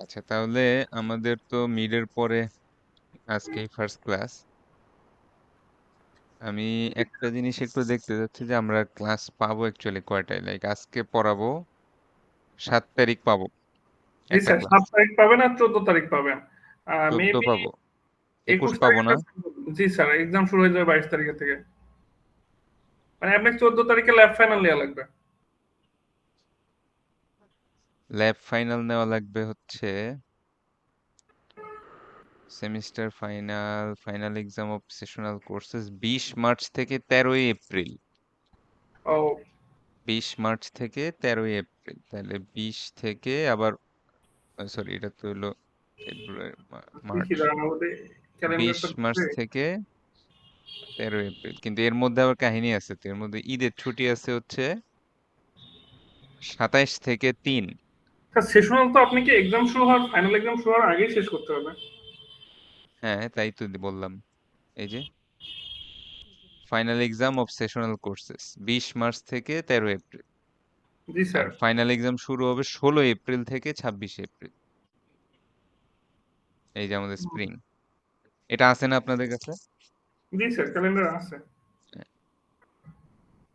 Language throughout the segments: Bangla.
আচ্ছা, তাহলে আমাদের তো মিডের পরে আজকেই ফার্স্ট ক্লাস। আমি একটা জিনিস একটু দেখতে যাচ্ছি যে আমরা ক্লাস পাবো অ্যাকচুয়ালি কয়টায়, লাইক আজকে পড়াবো 7 তারিখ পাবো জি একটা স্যার, ক্লাস, 7 তারিখ পাবেন আর 14 তারিখ পাবেন। 14 মেবি পাবো, 21 21 পাবো তারিখে না। জি স্যার, এক্সাম শুরু হয়ে যাবে 22 তারিখের থেকে। মানে আপনাকে 14 তারিখে ল্যাব ফাইনাল নেওয়া লাগবে। ল্যাব ফাইনাল নেওয়া লাগবে হচ্ছে semester final, final exam of sessional courses 20 March থেকে 13ই এপ্রিল। ও 20 মার্চ থেকে 13ই এপ্রিল, তাহলে 20 থেকে আবার, সরি এটা তো হলো ফেব্রুয়ারি, দেখি মার্চ। দাঁড়ান আমাদের 20 ক্যালেন্ডারটা মার্চ থেকে 13 এপ্রিল, কিন্তু এর মধ্যে আবার কাহিনী আছে, তো এর মধ্যে ঈদের ছুটি আছে হচ্ছে 27 থেকে 3। স্যার সেশনাল তো আপনি কি এক্সাম শুরু হওয়ার ফাইনাল এক্সাম শুরু হওয়ার আগেই শেষ করতে হবে। হ্যাঁ, তাই তো বললাম, এই যে final exam of sessional courses 20 March থেকে 13 এপ্রিল। জি আর স্যার। ফাইনাল এক্সাম শুরু হবে 16 এপ্রিল থেকে 26 এপ্রিল। এই যে আমাদের স্প্রিং, এটা আছে না আপনাদের কাছে? জি স্যার, ক্যালেন্ডার আছে। হ্যাঁ,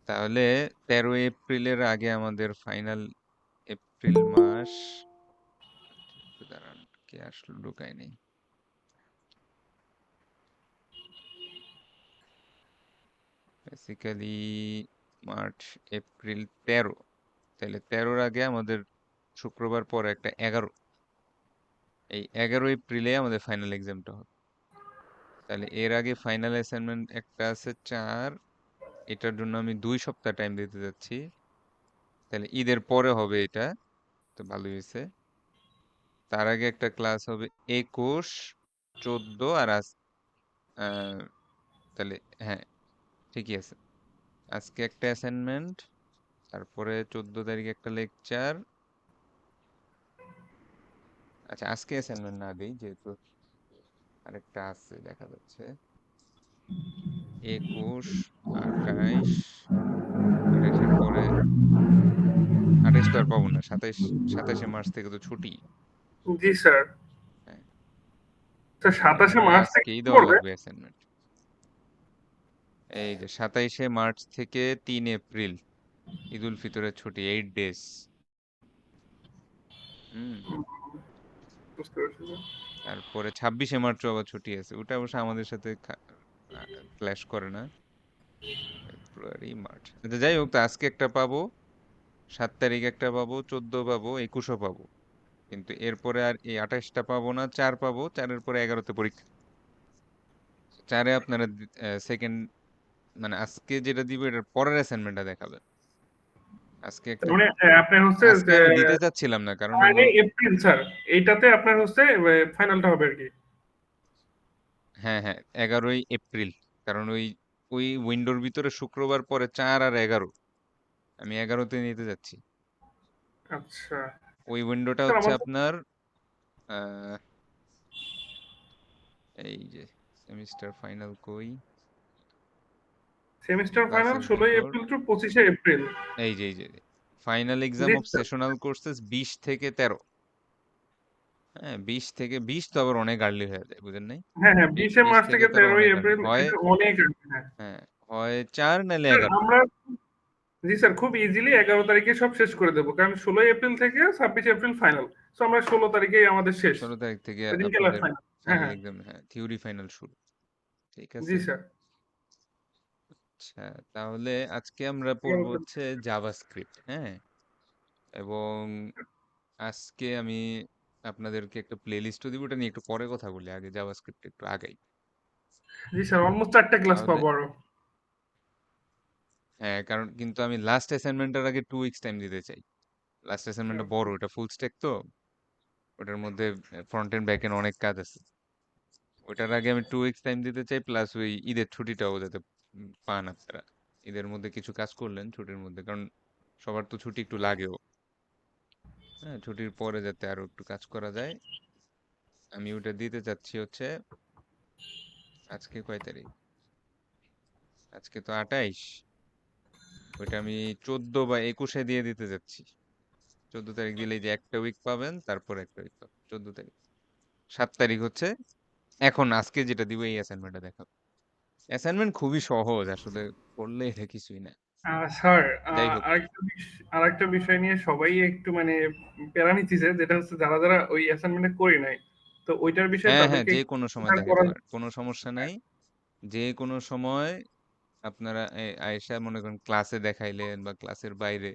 তাহলে 13 এপ্রিলের আগে আমাদের ফাইনাল, এপ্রিল মাস, একটু দাঁড়ান, কে আসলো ঢুকায় নেই। বেসিক্যালি মার্চ, এপ্রিল 13, তাহলে 13-র আগে আমাদের শুক্রবার পরে একটা 11, এই 11 এপ্রিলে আমাদের ফাইনাল এক্সামটা হবে। তাহলে এর আগে ফাইনাল অ্যাসাইনমেন্ট একটা আছে 4, এটার জন্য আমি 2 সপ্তাহ টাইম দিতে যাচ্ছি। তাহলে ঈদের পরে হবে এটা, তো ভালোই হয়েছে। তার আগে একটা ক্লাস হবে 21, 14 আর আজ, আহ, তাহলে হ্যাঁ, ঠিকই আছে। আজকে একটা অ্যাসাইনমেন্ট, তারপরে 14 তারিখে একটা লেকচার। আচ্ছা, আজকে অ্যাসাইনমেন্ট না দিই, যেহেতু আরেকটা আছে দেখা যাচ্ছে। 21, 28, 28-এর পরে, 28 তো আর পাবো না, 27মার্চ থেকে তো ছুটি। জি স্যার। হ্যাঁ, স্যার তার 27 মানে মার্চ থেকে আজকেই কি দেওয়া পড়বে? লাগবে অ্যাসাইনমেন্ট। এই যে 27মার্চ থেকে 3 এপ্রিল, ঈদ উল ফিতরের ছুটি, 8 ডেজ। হুম। বুঝতে পারছি স্যার। তারপরে 26 মার্চও আবার ছুটি আছে, ওটা অবশ্য আমাদের সাথে ক্ল্যাশ করে না। ফেব্রুয়ারি, মার্চ, আচ্ছা যাই হোক, তো আজকে একটা পাবো, 7 তারিখ একটা পাবো, 14 পাবো, 21ও পাবো। কিন্তু এরপরে আর এই 28টা পাবো না, 4 পাবো, 4-এর পরে 11তে পরীক্ষা। 4-এ আপনারা সেকেন্ড, মানে আজকে যেটা দিব এটার পরের অ্যাসাইনমেন্টটা দেখাবেন। আজকে তার একটা, মানে আপনার হচ্ছে আজকে যে আমি দিতে চাচ্ছিলাম না, কারণ হলো, 9 এপ্রিল স্যার, এইটাতে আপনার হচ্ছে ফাইনালটা হবে আর কি। হ্যাঁ হ্যাঁ, 11ই এপ্রিল, কারণ ওই ওই উইন্ডোর ভিতরে শুক্রবার পরে 4 আর 11, আমি 11তে নিতে যাচ্ছি। আচ্ছা ওই উইন্ডোটা স্যার, হচ্ছে আমার আপনার, আহ, এই যে সেমিস্টার ফাইনাল কই, সেমিস্টার ফাইনাল ক্লাসের 16 ভিতর, এপ্রিল টু 25 এপ্রিল। এই যে final exam G of sir. Sessional courses 20 থেকে 13। হ্যাঁ, 20 তো আবার অনেক আর্লি হয়ে যায়, বুঝেন নাই? হ্যাঁ, হ্যাঁ, 20 বিশ মার্চ থেকে থেকে তেরো 13 অনেক আর্লি এপ্রিল হয়। এটা অনেক আগে, হ্যাঁ। হ্যাঁ, হয় 4 নাহলে স্যার 11। আমরা জি স্যার, খুব ইজিলি 11 তারিখে সব শেষ করে দেব। কারণ 16 এপ্রিল থেকে 26 এপ্রিল ফাইনাল। সো আমরা 16 তারিখেই আমাদের শেষ। 16 তারিখ থেকে ওইদিনকে লাস্ট আপনাদের ফাইনাল। হ্যাঁ, ফাইনাল হ্যাঁ। এক্সাম, হ্যাঁ, থিওরি ফাইনাল শুরু। ঠিক জি আছে। স্যার। আচ্ছা, তাহলে আজকে আমরা পড়বো হচ্ছে জাভাস্ক্রিপ্ট, হ্যাঁ। এবং আজকে আমি আপনাদেরকে একটা প্লে লিস্টও দিব, ওটা নিয়ে একটু পরে কথা বলি, আগে জাভাস্ক্রিপ্ট একটু আগাই। জি স্যার, অলমোস্ট 4 টা ক্লাস তাহলে পাবো আরো। হ্যাঁ, কারণ কিন্তু আমি লাস্ট অ্যাসাইনমেন্টের আগে 2 উইকস টাইম দিতে চাই। লাস্ট অ্যাসাইনমেন্টটা বড়, ওটা ফুল স্ট্যাক তো, ওটার মধ্যে ফ্রন্ট এন্ড ব্যাক এন্ড অনেক কাজ আছে। ওটার আগে আমি 2 উইকস টাইম দিতে চাই, প্লাস ওই ঈদের ছুটিটাও যাতে পান আপনারা। ঈদের মধ্যে কিছু কাজ করলেন ছুটির মধ্যে, কারণ সবার তো ছুটি একটু লাগেও। হ্যাঁ, ছুটির পরে যাতে আরো একটু কাজ করা যায়, আমি ওটা দিতে চাচ্ছি হচ্ছে, আজকে কয় তারিখ, আজকে তো 28, ওইটা আমি 14 বা 21-এ দিয়ে দিতে যাচ্ছি। 14 তারিখ দিলে এই যে একটা উইক পাবেন, তারপর একটা উইক পাবেন 14 তারিখ। 7 তারিখ হচ্ছে এখন আজকে যেটা দিব এই অ্যাসাইনমেন্টটা দেখাবো। অ্যাসাইনমেন্ট খুবই সহজ আসলে, করলে এটা কিছুই না। স্যার, যাই হোক, আরেকটা বিষয় নিয়ে সবাই একটু মানে প্যারা নিতেছে, যেটা হচ্ছে যারা যারা ওই অ্যাসাইনমেন্ট করে নাই, তো ওইটার বিষয়ে হ্যাঁ হ্যাঁ, তাদেরকে যে একটু কোনো সময় উদ্ধার দেখাতে করার। পারেন, কোনো সমস্যা নাই। যে কোনো সময় আপনারা আয়েশা মনে করেন ক্লাসে দেখাইলেন বা ক্লাসের বাইরে,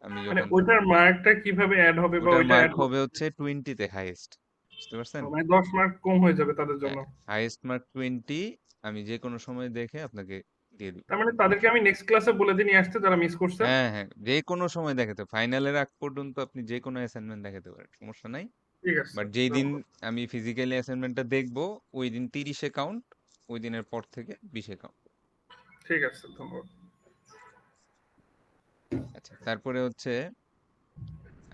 আমি মানে যখন ওইটার মার্কটা কিভাবে অ্যাড হবে বা ওটার ওইটা মার্ক অ্যাড হবে হচ্ছে 20-তে হাইয়েস্ট, বুঝতে পারছেন? মানে 10 মার্ক কম হয়ে যাবে তাদের জন্য। হ্যাঁ, হাইয়েস্ট মার্ক 20। আমি যে কোনো সময় দেখে আপনাকে দিয়ে দিব। তার মানে তাদেরকে আমি নেক্সট ক্লাসে বলে দিয়ে নিয়ে আসতে, যারা মিস করছে। হ্যাঁ হ্যাঁ, যে কোনো সময় দেখাতে, ফাইনালের আগ পর্যন্ত আপনি যে কোনো অ্যাসাইনমেন্ট দেখাতে পারেন, সমস্যা নাই। ঠিক আছে বাট স্যার, যেই দিন ধন্যবাদ। আমি ফিজিক্যালি অ্যাসাইনমেন্টটা দেখবো, ওই দিন 30-এ কাউন্ট, ওই দিনের পর থেকে 20-এ কাউন্ট। ঠিক আছে স্যার, ধন্যবাদ। আচ্ছা, তারপরে হচ্ছে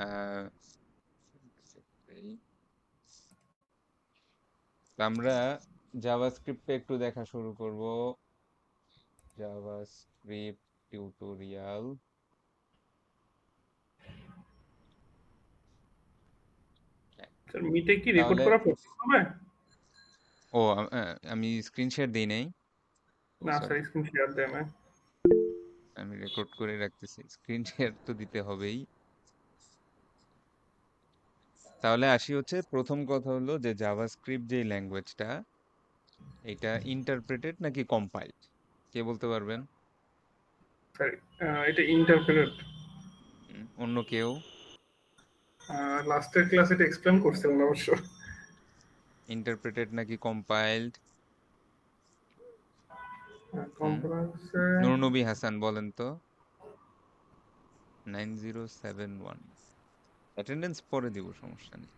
আহ এই, তো আমরা জাভাস্ক্রিপ্টে একটু দেখা শুরু করব। JavaScript tutorial. স্যার, মিটে কি রেকর্ড তাহলে করা প্রয়োজন হবে? ও আমি স্ক্রিন শেয়ার দিই নাই, না স্যার, সরি। স্ক্রিন শেয়ার দেয় না। আমি রেকর্ড করে রাখতেছি, স্ক্রিন শেয়ার তো দিতে হবেই। তাহলে আসি হচ্ছে, প্রথম কথা হলো যে জাভাস্ক্রিপ্ট যে ল্যাঙ্গুয়েজটা, এটা ইন্টারপ্রেটেড নাকি কম্পাইলড, কে বলতে পারবেন? স্যার, এটা ইন্টারপ্রেট। অন্য কেউ? লাস্টের ক্লাসে এটা এক্সপ্লেন করছিলেন অবশ্য। ইন্টারপ্রেটেড নাকি কম্পাইলড? হুম, কম্পাসে। নুরনবী হাসান বলেন তো। 9071। অ্যাটেন্ডেন্স পরে দিব, সমস্যা নেই।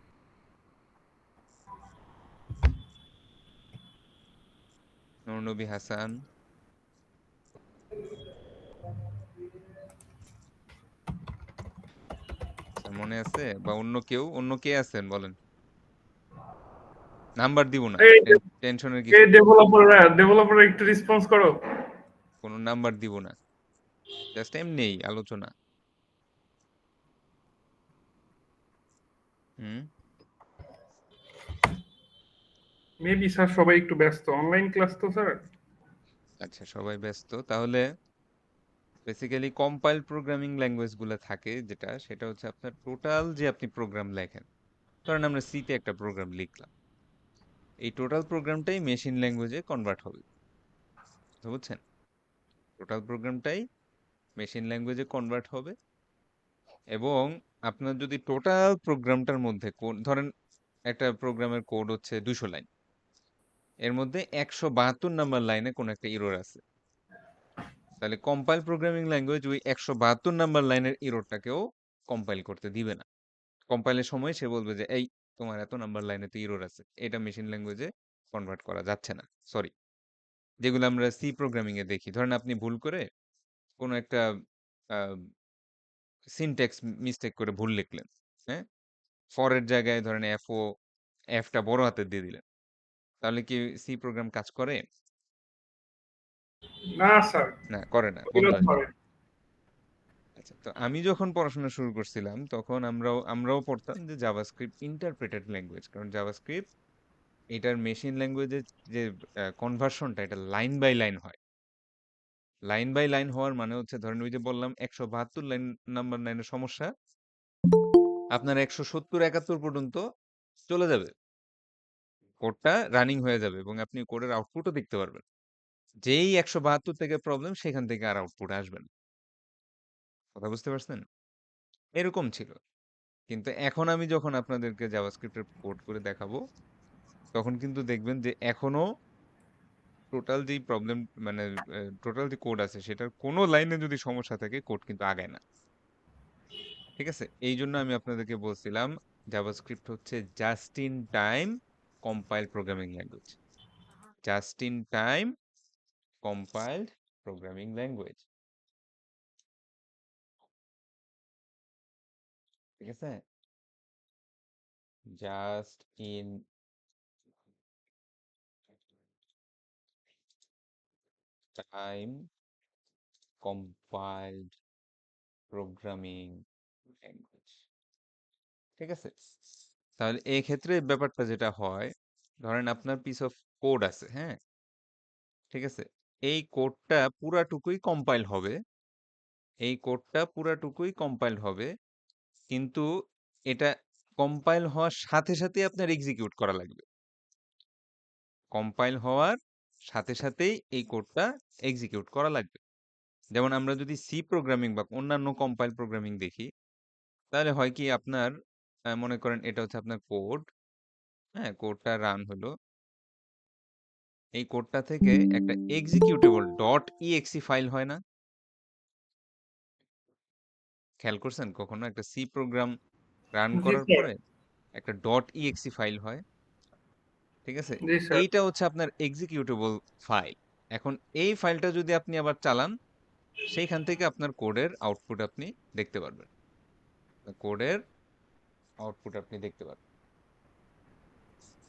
নুরনবী হাসান, স্যার মনে আছে? বা অন্য কেউ, অন্য কে আছেন বলেন। নাম্বার দিব না, এই টেনশনের কিছু এই নেই। ডেভেলপাররা একটু রেসপন্স করো। কোনো নাম্বার দিব না, জাস্ট এমনিই আলোচনা। হুম। মেবি স্যার সবাই একটু ব্যস্ত, অনলাইন ক্লাস তো স্যার। আচ্ছা, সবাই ব্যস্ত তাহলে। বেসিক্যালি কম্পাইল প্রোগ্রামিং ল্যাঙ্গুয়েজ গুলো থাকে, যেটা সেটা হচ্ছে আপনার টোটাল যে আপনি প্রোগ্রাম লেখেন, ধরেন আমরা সিতে একটা প্রোগ্রাম লিখলাম, এই টোটাল প্রোগ্রামটাই মেশিন ল্যাঙ্গুয়েজে কনভার্ট হবে, তো বুঝছেন? টোটাল প্রোগ্রামটাই মেশিন ল্যাঙ্গুয়েজে কনভার্ট হবে। এবং আপনার যদি টোটাল প্রোগ্রামটার মধ্যে ধরেন একটা প্রোগ্রামের কোড হচ্ছে 200 লাইন, এর মধ্যে 172 নাম্বার লাইনে কোনো একটা ইরর আছে, তাহলে কম্পাইল প্রোগ্রামিং ল্যাঙ্গুয়েজ ওই 172 নাম্বার লাইনের ইররটাকেও কম্পাইল করতে দিবে না। কম্পাইলের সময় সে বলবে যে এই, তোমার এত নাম্বার লাইনে তো ইরর আছে, এটা মেশিন ল্যাঙ্গুয়েজে কনভার্ট করা যাচ্ছে না, সরি। যেগুলো আমরা সি প্রোগ্রামিং এ দেখি, ধরেন আপনি ভুল করে কোনো একটা সিনট্যাক্স মিস্টেক করে ভুল লিখলেন, হ্যাঁ, ফরের জায়গায় ধরেন এফটা বড় হাতের দিয়ে দিলেন, তাহলে কি সি প্রোগ্রাম কাজ করে? না স্যার, না, করে না, বন্ধ বিরোধ হয়ে যায়। করে। আচ্ছা, তো আমি যখন পড়াশোনা শুরু করছিলাম তখন আমরাও পড়তাম যে জাভাস্ক্রিপ্ট ইন্টারপ্রেটেড ল্যাঙ্গুয়েজ, কারণ জাভাস্ক্রিপ্ট এটার মেশিন ল্যাঙ্গুয়েজের যে কনভার্সনটা, এটা লাইন বাই লাইন হয়। লাইন বাই লাইন হওয়ার মানে হচ্ছে, ধরেন ওই যে বললাম 172 লাইন, নাম্বার লাইনের সমস্যা আপনার 170-71 পর্যন্ত চলে যাবে, কোডটা রানিং হয়ে যাবে এবং আপনি কোডের আউটপুটও দেখতে পারবেন। যেই 172 থেকে প্রবলেম, সেখান থেকে আর আউটপুট আসবে না। কথা বুঝতে পারছেন? এরকম ছিল। কিন্তু এখন আমি যখন আপনাদেরকে জাভাস্ক্রিপ্টের কোড করে দেখাবো, তখন কিন্তু দেখবেন যে এখনো টোটাল যেই প্রবলেম, মানে টোটাল যে কোড আছে সেটার কোনো লাইনে যদি সমস্যা থাকে, কোড কিন্তু আগায় না। ঠিক আছে? এই জন্য আমি আপনাদেরকে বলছিলাম জাভাস্ক্রিপ্ট হচ্ছে just in time compile programming language. Just in time compiled programming language. ঠিক আছে? Just in time compiled programming language. ঠিক আছে? তাহলে এই ক্ষেত্রে ব্যাপারটা যেটা হয়, ধরেন আপনার পিস অফ কোড আছে, হ্যাঁ? ঠিক আছে? এই কোডটা পুরাটুকুই কম্পাইল হবে। এই কোডটা পুরাটুকুই কম্পাইল হবে। কিন্তু এটা কম্পাইল হওয়ার সাথে, সাথেই আপনার এক্সিকিউট করা লাগবে। কম্পাইল হওয়ার সাথে, সাথেই এই কোডটা এক্সিকিউট করা লাগবে। যেমন আমরা যদি সি প্রোগ্রামিং বা অন্যান্য কম্পাইল প্রোগ্রামিং দেখি, তাহলে হয় কি আপনার মনে করেন এটা হচ্ছে আপনার কোড, হ্যাঁ? কোডটা রান হলো। এই কোডটা থেকে একটা এক্সিকিউটেবল .exe ফাইল হয় না? খেয়াল করছেন কখনো একটা সি প্রোগ্রাম রান জি করার স্যার। পরে একটা .exe ফাইল হয়, ঠিক আছে? জি স্যার। এইটা হচ্ছে আপনার এক্সিকিউটেবল ফাইল। এখন এই ফাইলটা যদি আপনি আবার চালান, সেইখান থেকে আপনার কোডের আউটপুট আপনি দেখতে পারবেন। কোডের আউটপুট আপনি দেখতে পারবেন।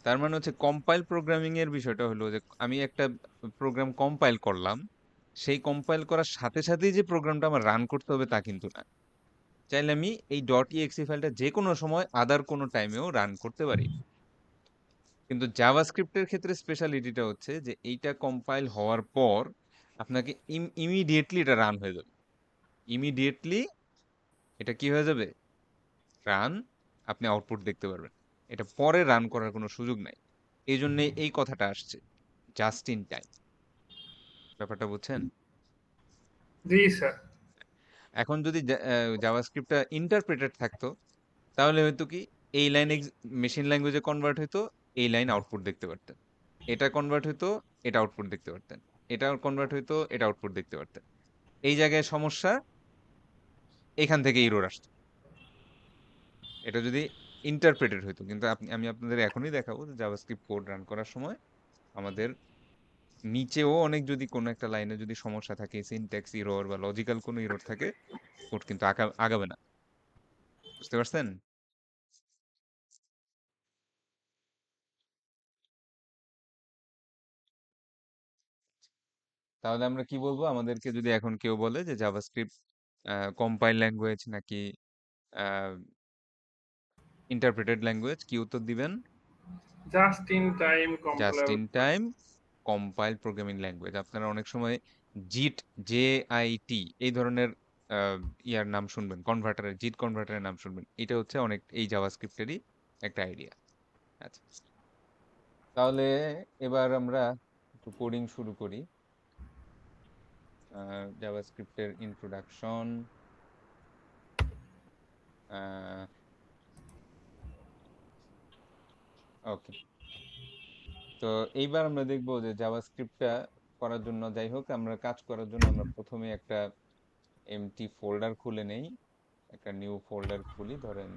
তার মানে হচ্ছে কম্পাইল প্রোগ্রামিং এর বিষয়টা হলো যে আমি একটা প্রোগ্রাম কম্পাইল করলাম, সেই কম্পাইল করার সাথে সাথেই যে প্রোগ্রামটা আমার রান করতে হবে তা কিন্তু না। চাইলে আমি এই .exe ফাইলটা যে কোনো সময় আদার কোনো টাইমেও রান করতে পারি। কিন্তু জাভাস্ক্রিপ্টের ক্ষেত্রে স্পেশালিটিটা হচ্ছে যে এইটা কম্পাইল হওয়ার পর আপনাকে ইমিডিয়েটলি এটা রান হয়ে যাবে। ইমিডিয়েটলি এটা কি হয়ে যাবে? রান, আপনি আউটপুট দেখতে পারবেন। এটা পরে রান করার কোনো সুযোগ নাই। এই জন্যে এই কথাটা আসছে, জাস্ট ইন টাইম। ব্যাপারটা বুঝছেন? জি স্যার। এখন যদি জাভাস্ক্রিপ্টটা ইন্টারপ্রেটেড থাকতো, তাহলে হয়তো কি এই লাইন মেশিন ল্যাঙ্গুয়েজে কনভার্ট হইতো, এই লাইন আউটপুট দেখতে পারতেন। এটা কনভার্ট হইতো, এটা আউটপুট দেখতে পারতেন। এটা কনভার্ট হইতো, এটা আউটপুট দেখতে পারতেন। এই জায়গায় সমস্যা, এখান থেকে এরর আসতো। এটা যদি ইন্টারপ্রেটেড হইতো। কিন্তু আমি আপনাদের এখনই দেখাবো যে জাভাস্ক্রিপ্ট কোড রান করার সময় আমাদের নিচেও অনেক যদি কোনো একটা লাইনে যদি সমস্যা থাকে, সিনট্যাক্স এরর বা লজিক্যাল কোনো এরর থাকে, কোড কিন্তু আগাবে না। বুঝতে পারছেন? তাহলে আমরা কি বলবো? আমাদেরকে যদি এখন কেউ বলে যে জাভাস্ক্রিপ্ট কম্পাইল ল্যাঙ্গুয়েজ নাকি ইন্টারপ্রেটেড ল্যাঙ্গুয়েজ, কি উত্তর দিবেন? Just in time just compiler. In time compile programming language. আপনারা অনেক সময় জিট, JIT এই ধরনের আহ, ইয়ার নাম শুনবেন, কনভার্টারের, জিট কনভার্টারের নাম শুনবেন। এটা হচ্ছে অনেক এই জাভাস্ক্রিপ্টেরই একটা আইডিয়া। আচ্ছা, তাহলে এবার আমরা একটু কোডিং শুরু করি। জাভাস্ক্রিপ্টের ইন্ট্রোডাকশন। ওকে, তো এইবার আমরা দেখবো যে জাভাস্ক্রিপ্টটা করার জন্য, যাই হোক আমরা কাজ করার জন্য আমরা প্রথমে একটা এমটি ফোল্ডার খুলে নেই। একটা নিউ ফোল্ডার খুলি, ধরেন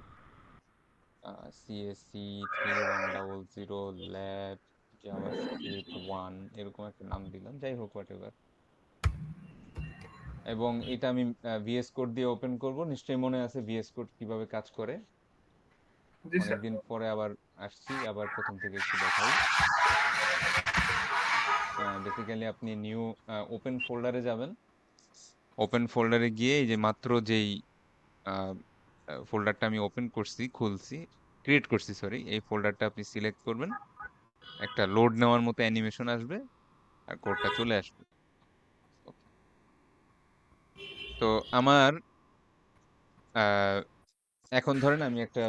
CSC3100 ল্যাব জাভাস্ক্রিপ্ট 1 এরকম একটা নাম দিলাম, যাই হোক হোয়াট এভার। এবং এটা আমি VS কোড দিয়ে ওপেন করব। নিশ্চয়ই মনে আছে VS কোড কিভাবে কাজ করে। জি স্যার। অনেকদিন পরে আবার আসছি, আবার প্রথম থেকে একটু দেখাই। বেসিক্যালি আপনি নিউ ওপেন ফোল্ডারে যাবেন। ওপেন ফোল্ডারে গিয়ে এই যে মাত্র যেই ফোল্ডারটা আমি ওপেন করছি, খুলছি, ক্রিয়েট করছি সরি, এই ফোল্ডারটা আপনি সিলেক্ট করবেন। একটা লোড নেওয়ার মতো অ্যানিমেশন আসবে আর কোডটা চলে আসবে। Okay. তো আমার আহ, এখন ধরেন আমি একটা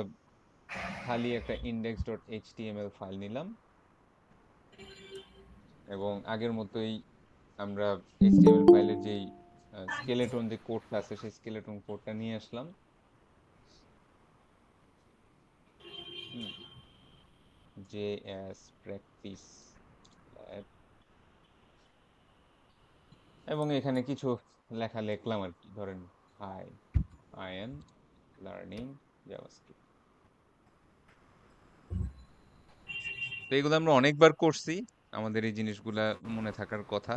খালি একটা index.html ফাইল নিলাম এবং আগের মতোই আমরা HTML ফাইলের যেই স্কেলেটন যে কোডটা আছে সেই স্কেলেটন কোডটা নিয়ে আসলাম। হুম, JS প্র্যাকটিস ল্যাব, এবং এখানে কিছু লেখা লিখলাম আর কি, ধরেন hi, I am learning JavaScript. তো এগুলো আমরা অনেকবার করছি, আমাদের এই জিনিসগুলা মনে থাকার কথা।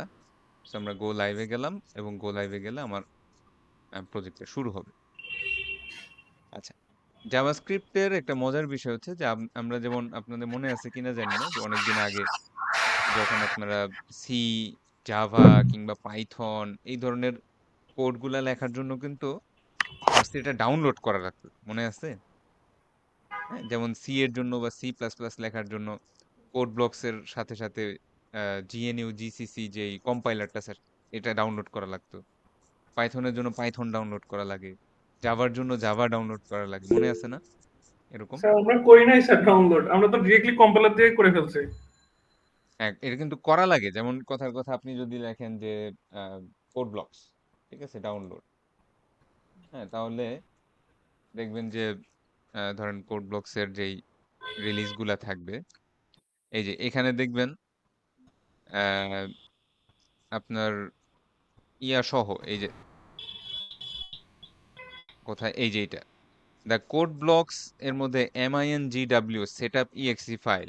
So আমরা গো লাইভে গেলাম এবং গো লাইভে গেলে আমার প্রজেক্টটা শুরু হবে। আচ্ছা, জাভাস্ক্রিপ্টের একটা মজার বিষয় হচ্ছে যে আমরা যেমন, আপনাদের মনে আছে কিনা জানি না, যে অনেকদিন আগে যখন আপনারা সি, জাভা কিংবা পাইথন এই ধরনের কোডগুলা লেখার জন্য কিন্তু ফার্স্ট এটা ডাউনলোড করা লাগতো, মনে আছে? হ্যাঁ, যেমন সি এর জন্য বা সি প্লাস প্লাস লেখার জন্য কোড ব্লকস এর সাথে সাথে জিএনইউ জিসিসি যেই কম্পাইলারটা স্যার এটা ডাউনলোড করা লাগতো। পাইথনের জন্য পাইথন ডাউনলোড করা লাগে, জাভার জন্য জাভা ডাউনলোড করা লাগে, মনে আছে না এরকম? স্যার আমরা করি নাই স্যার ডাউনলোড, আমরা তো ডিরেক্টলি কম্পাইলার দিয়ে করে ফেলছি। হ্যাঁ, এটা কিন্তু করা লাগে। যেমন কথার কথা আপনি যদি লেখেন যে কোড ব্লকস, ঠিক আছে, ডাউনলোড, হ্যাঁ, তাহলে দেখবেন যে ধরেন কোড ব্লকস এর যেই রিলিজ গুলা থাকবে, এই যে এখানে দেখবেন আহ, আপনার ইয়া সহ এই যে কোথায়, এই যে এটা দ্য কোড ব্লকস এর মধ্যে MINGW সেটআপ exe ফাইল,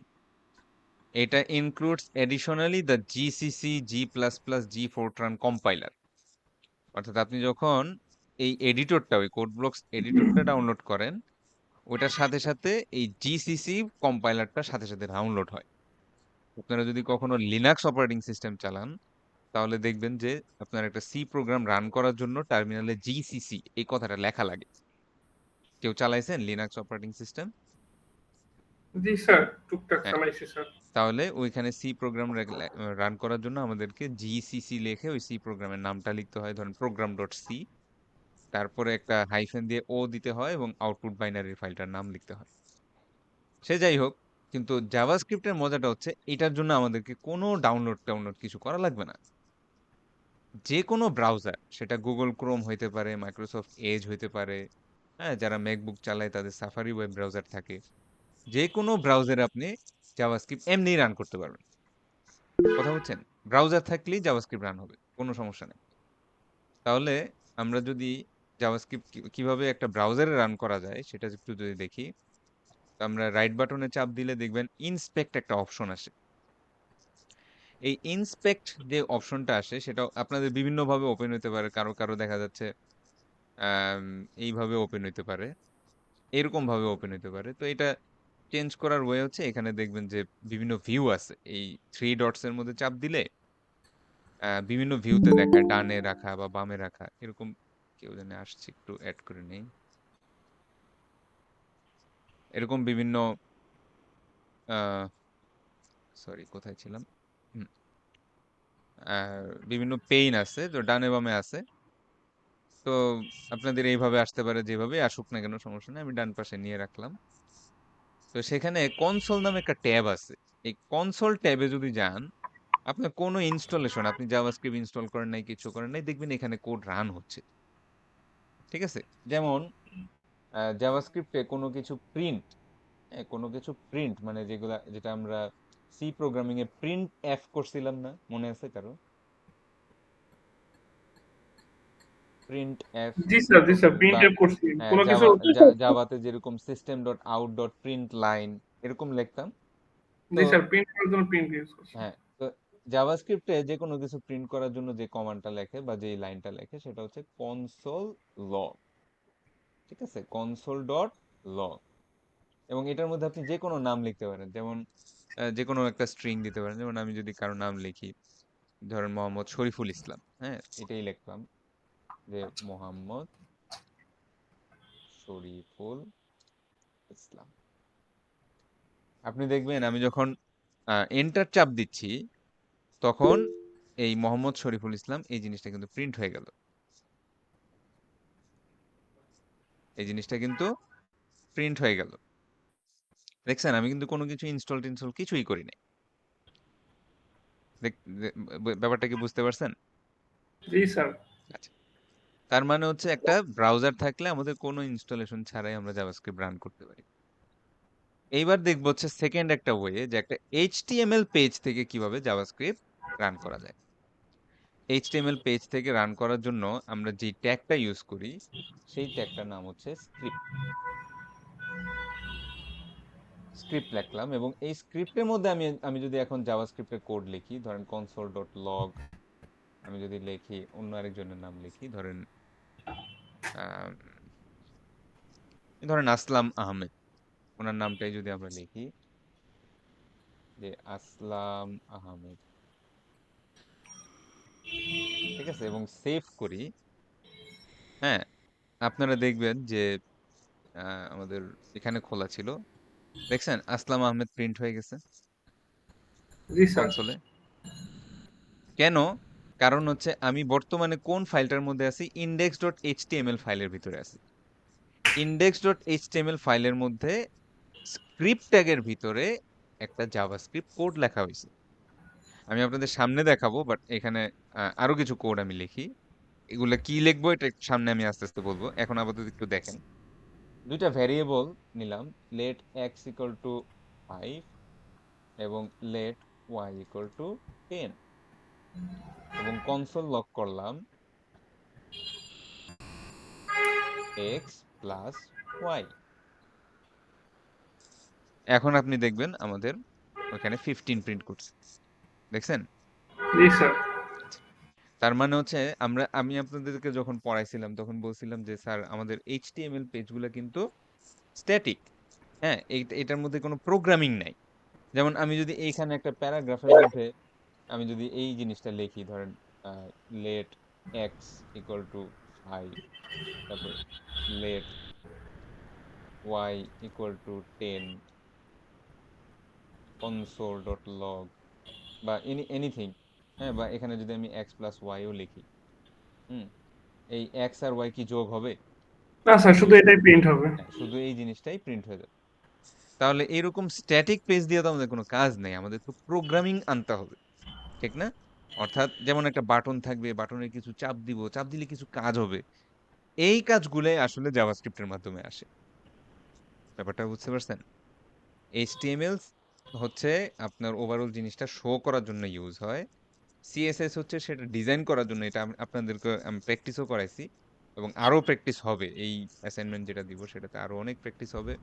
এটা includes additionally the GCC G plus plus G Fortran compiler. অর্থাৎ আপনি যখন এই এডিটরটা, ওই কোড ব্লকস এডিটরটা ডাউনলোড করেন, ওটার সাথে সাথে এই জিসিসি কম্পাইলারটা সাথে সাথে ডাউনলোড হয়। আপনারা যদি কখনো লিনাক্স অপারেটিং সিস্টেম চালান, তাহলে দেখবেন যে আপনার একটা সি প্রোগ্রাম রান করার জন্য টার্মিনালে জিসিসি এই কথাটা লেখা লাগে। কেউ চালাইছেন লিনাক্স অপারেটিং সিস্টেম? জি স্যার, টুকটাক হ্যাঁ, চালাইছি স্যার। তাহলে ওইখানে সি প্রোগ্রাম রান করার জন্য আমাদেরকে জিসিসি লিখে ওই সি প্রোগ্রামের নামটা লিখতে হয়, ধরুন প্রোগ্রাম ডট সি, তারপরে একটা হাইফেন দিয়ে ও দিতে হয় এবং আউটপুট বাইনারি ফাইলটার নাম লিখতে হয়। সে যাই হোক, কিন্তু জাভাস্ক্রিপ্টের মজাটা হচ্ছে এটার জন্য আমাদেরকে কোনো ডাউনলোড টাউনলোড কিছু করা লাগবে না। যে কোনো ব্রাউজার, সেটা গুগল ক্রোম হইতে পারে, মাইক্রোসফট এজ হইতে পারে, হ্যাঁ, যারা ম্যাকবুক চালায় তাদের সাফারি ওয়েব ব্রাউজার থাকে, যে কোনো ব্রাউজারে আপনি জাভাস্ক্রিপ্ট এমনি রান করতে পারবেন। কথা বুঝছেন? ব্রাউজার থাকলেই জাভাস্ক্রিপ্ট রান হবে, কোনো সমস্যা নেই। তাহলে আমরা যদি জাভাস্ক্রিপ্ট কিভাবে একটা ব্রাউজারে রান করা যায় সেটা একটু যদি দেখি, তো আমরা রাইট বাটনে চাপ দিলে দেখবেন ইনস্পেক্ট একটা অপশন আসে। এই ইনস্পেক্ট যে অপশনটা আসে সেটা আপনাদের বিভিন্নভাবে ওপেন হতে পারে, কারো কারো দেখা যাচ্ছে আম, এইভাবে ওপেন হইতে পারে, এরকম ভাবে ওপেন হইতে পারে। তো এটা চেঞ্জ করার ওয়ে হচ্ছে, এখানে দেখবেন যে বিভিন্ন ভিউ আছে, এই থ্রি ডটস এর মধ্যে চাপ দিলে বিভিন্ন ভিউতে দেখায়, ডানে রাখা বা বামে রাখা এরকম। কেউ জানে আসছে, একটু অ্যাড করে নেই। এরকম বিভিন্ন সরি কোথায় ছিলাম, হুম, বিভিন্ন পেইন আছে, তো ডানে বামে আছে। তো আপনাদের এইভাবে আসতে পারে, যেভাবে আসুক না কেন সমস্যা নেই, আমি ডান পাশে নিয়ে রাখলাম। তো সেখানে কনসোল নামে একটা ট্যাব আছে। এই কনসোল ট্যাবে যদি যান, আপনার কোনো ইনস্টলেশন, আপনি জাভাস্ক্রিপ্ট ইনস্টল করেন নাই, কিছু করেন নাই, দেখবেন এখানে কোড রান হচ্ছে। ঠিক আছে? যেমন জাভাস্ক্রিপ্টে কোনো কিছু প্রিন্ট মানে যেগুলা, যেটা আমরা সি প্রোগ্রামিং এ প্রিন্ট এফ করছিলাম না, মনে আছে কারো? প্রিন্ট এফ, জি স্যার, জি স্যার, বা প্রিন্ট এফ করছি কোনো কিছু। জাভাতে যেরকম system dot out dot print line এরকম লিখতাম। তো জি স্যার, প্রিন্ট করার জন্য প্রিন্ট ইউজ করছি। হ্যাঁ, তো জাভাস্ক্রিপ্টে যে কোনো কিছু প্রিন্ট করার জন্য যে কমান্ডটা লেখে বা যে লাইনটা লেখে সেটা হচ্ছে কনসোল লগ। ঠিক আছে, কনসোল ডট লগ। এবং এটার মধ্যে আপনি যে কোনো নাম লিখতে পারেন, যেমন যে কোনো একটা স্ট্রিং দিতে পারেন। যেমন আমি যদি কারো নাম লিখি, ধরেন মোহাম্মদ শরীফুল ইসলাম, হ্যাঁ, এটাই লিখলাম যে মোহাম্মদ শরীফুল ইসলাম। আপনি দেখবেন আমি যখন এন্টার চাপ দিচ্ছি, তখন এই মোহাম্মদ শরীফুল ইসলাম এই জিনিসটা কিন্তু প্রিন্ট হয়ে গেল। এই জিনিসটা কিন্তু প্রিন্ট হয়ে গেল। দেখছেন, আমি কিন্তু কোনো কিছু ইনস্টল টিনস্টল কিছুই করি নাই। ব্যাপারটা কি বুঝতে পারছেন? জি স্যার। আচ্ছা, তার মানে হচ্ছে একটা ব্রাউজার থাকলে আমাদের কোনো ইনস্টলেশন ছাড়াই আমরা জাভাস্ক্রিপ্ট রান করতে পারি। এইবার দেখবো হচ্ছে সেকেন্ড একটা ওয়ে, যে একটা এইচটিএমএল পেজ থেকে কিভাবে জাভাস্ক্রিপ্ট রান করা যায়। এইচটিএমএল পেজ থেকে রান করার জন্য আমরা যে ট্যাগটা ইউজ করি, সেই ট্যাগটার নাম হচ্ছে স্ক্রিপ্ট। স্ক্রিপ্ট লিখলাম, এবং এই স্ক্রিপ্টের মধ্যে আমি আমি যদি এখন জাভাস্ক্রিপ্টের কোড লিখি, ধরেন কনসোল ডট লগ, আমি যদি লিখি অন্য আরেকজনের নাম লিখি, ধরেন আম, ধরেন আসলাম আহমেদ, ওনার নামটাই যদি আমরা লিখি যে আসলাম আহমেদ, ঠিক আছে, এবং সেভ করি, হ্যাঁ, আপনারা দেখবেন যে আমাদের এখানে খোলা ছিল, দেখছেন আসলাম আহমেদ প্রিন্ট হয়ে গেছে জি স্যার। কনসোলে। কেন? কারণ হচ্ছে আমি বর্তমানে কোন ফাইলটার মধ্যে আছি, index.html ফাইলের ভিতরে আছি। index.html ফাইলের মধ্যে স্ক্রিপ্ট ট্যাগের ভিতরে একটা জাভাস্ক্রিপ্ট কোড লেখা হয়েছে। আমি আপনাদের সামনে দেখাবো, বাট এখানে আরো কিছু কোড আমি লিখি। এগুলা কি লিখবো এটা একটু সামনে আমি আস্তে আস্তে বলবো, এখন আপাতত একটু দেখেন। দুইটা ভ্যারিয়েবল নিলাম, let x equal to 5 এবং let y equal to 10, এবং কনসোল লক করলাম x প্লাস y। এখন আপনি দেখবেন আমাদের ওখানে 15 প্রিন্ট করছে, দেখছেন? জি স্যার। আচ্ছা, তার মানে হচ্ছে আমি আপনাদেরকে যখন পড়াইছিলাম তখন বলছিলাম যে স্যার আমাদের এইচটিএমএল পেজগুলো কিন্তু স্ট্যাটিক। হ্যাঁ, এটার মধ্যে কোনো প্রোগ্রামিং নাই। যেমন আমি যদি এইখানে একটা প্যারাগ্রাফের মধ্যে আমি যদি এই জিনিসটা লিখি, ধরেন লেট এক্স ইকুয়াল টু 5, তারপর let Y equal to 10, console dot log, বা এনিথিং। হ্যাঁ, বা এখানে যদি আমি এক্স প্লাস ওয়াইও লিখি, হুম, এই এক্স আর ওয়াই কি যোগ হবে? না স্যার, শুধু এটাই প্রিন্ট হবে। হ্যাঁ, শুধু এই জিনিসটাই প্রিন্ট হয়ে যাবে। তাহলে এরকম স্ট্যাটিক পেজ দিয়ে তো আমাদের কোনো কাজ নেই, আমাদের তো প্রোগ্রামিং আনতে হবে, ঠিক না? অর্থাৎ যেমন একটা বাটন থাকবে, বাটনের কিছু চাপ দিব, চাপ দিলে কিছু কাজ হবে। এই কাজগুলোই আসলে জাভাস্ক্রিপ্টের মাধ্যমে আসে। ব্যাপারটা বুঝতে পারছেন? এইচটিএমএল হচ্ছে আপনার ওভারঅল জিনিসটা শো করার জন্য ইউজ হয়। সিএসএস হচ্ছে সেটা ডিজাইন করার জন্য। এটা আপনাদেরকে আমি প্র্যাকটিসও করাইছি, এবং আরো প্র্যাকটিস হবে। এই অ্যাসাইনমেন্ট যেটা দিব সেটাতে আরো অনেক প্র্যাকটিস হবে।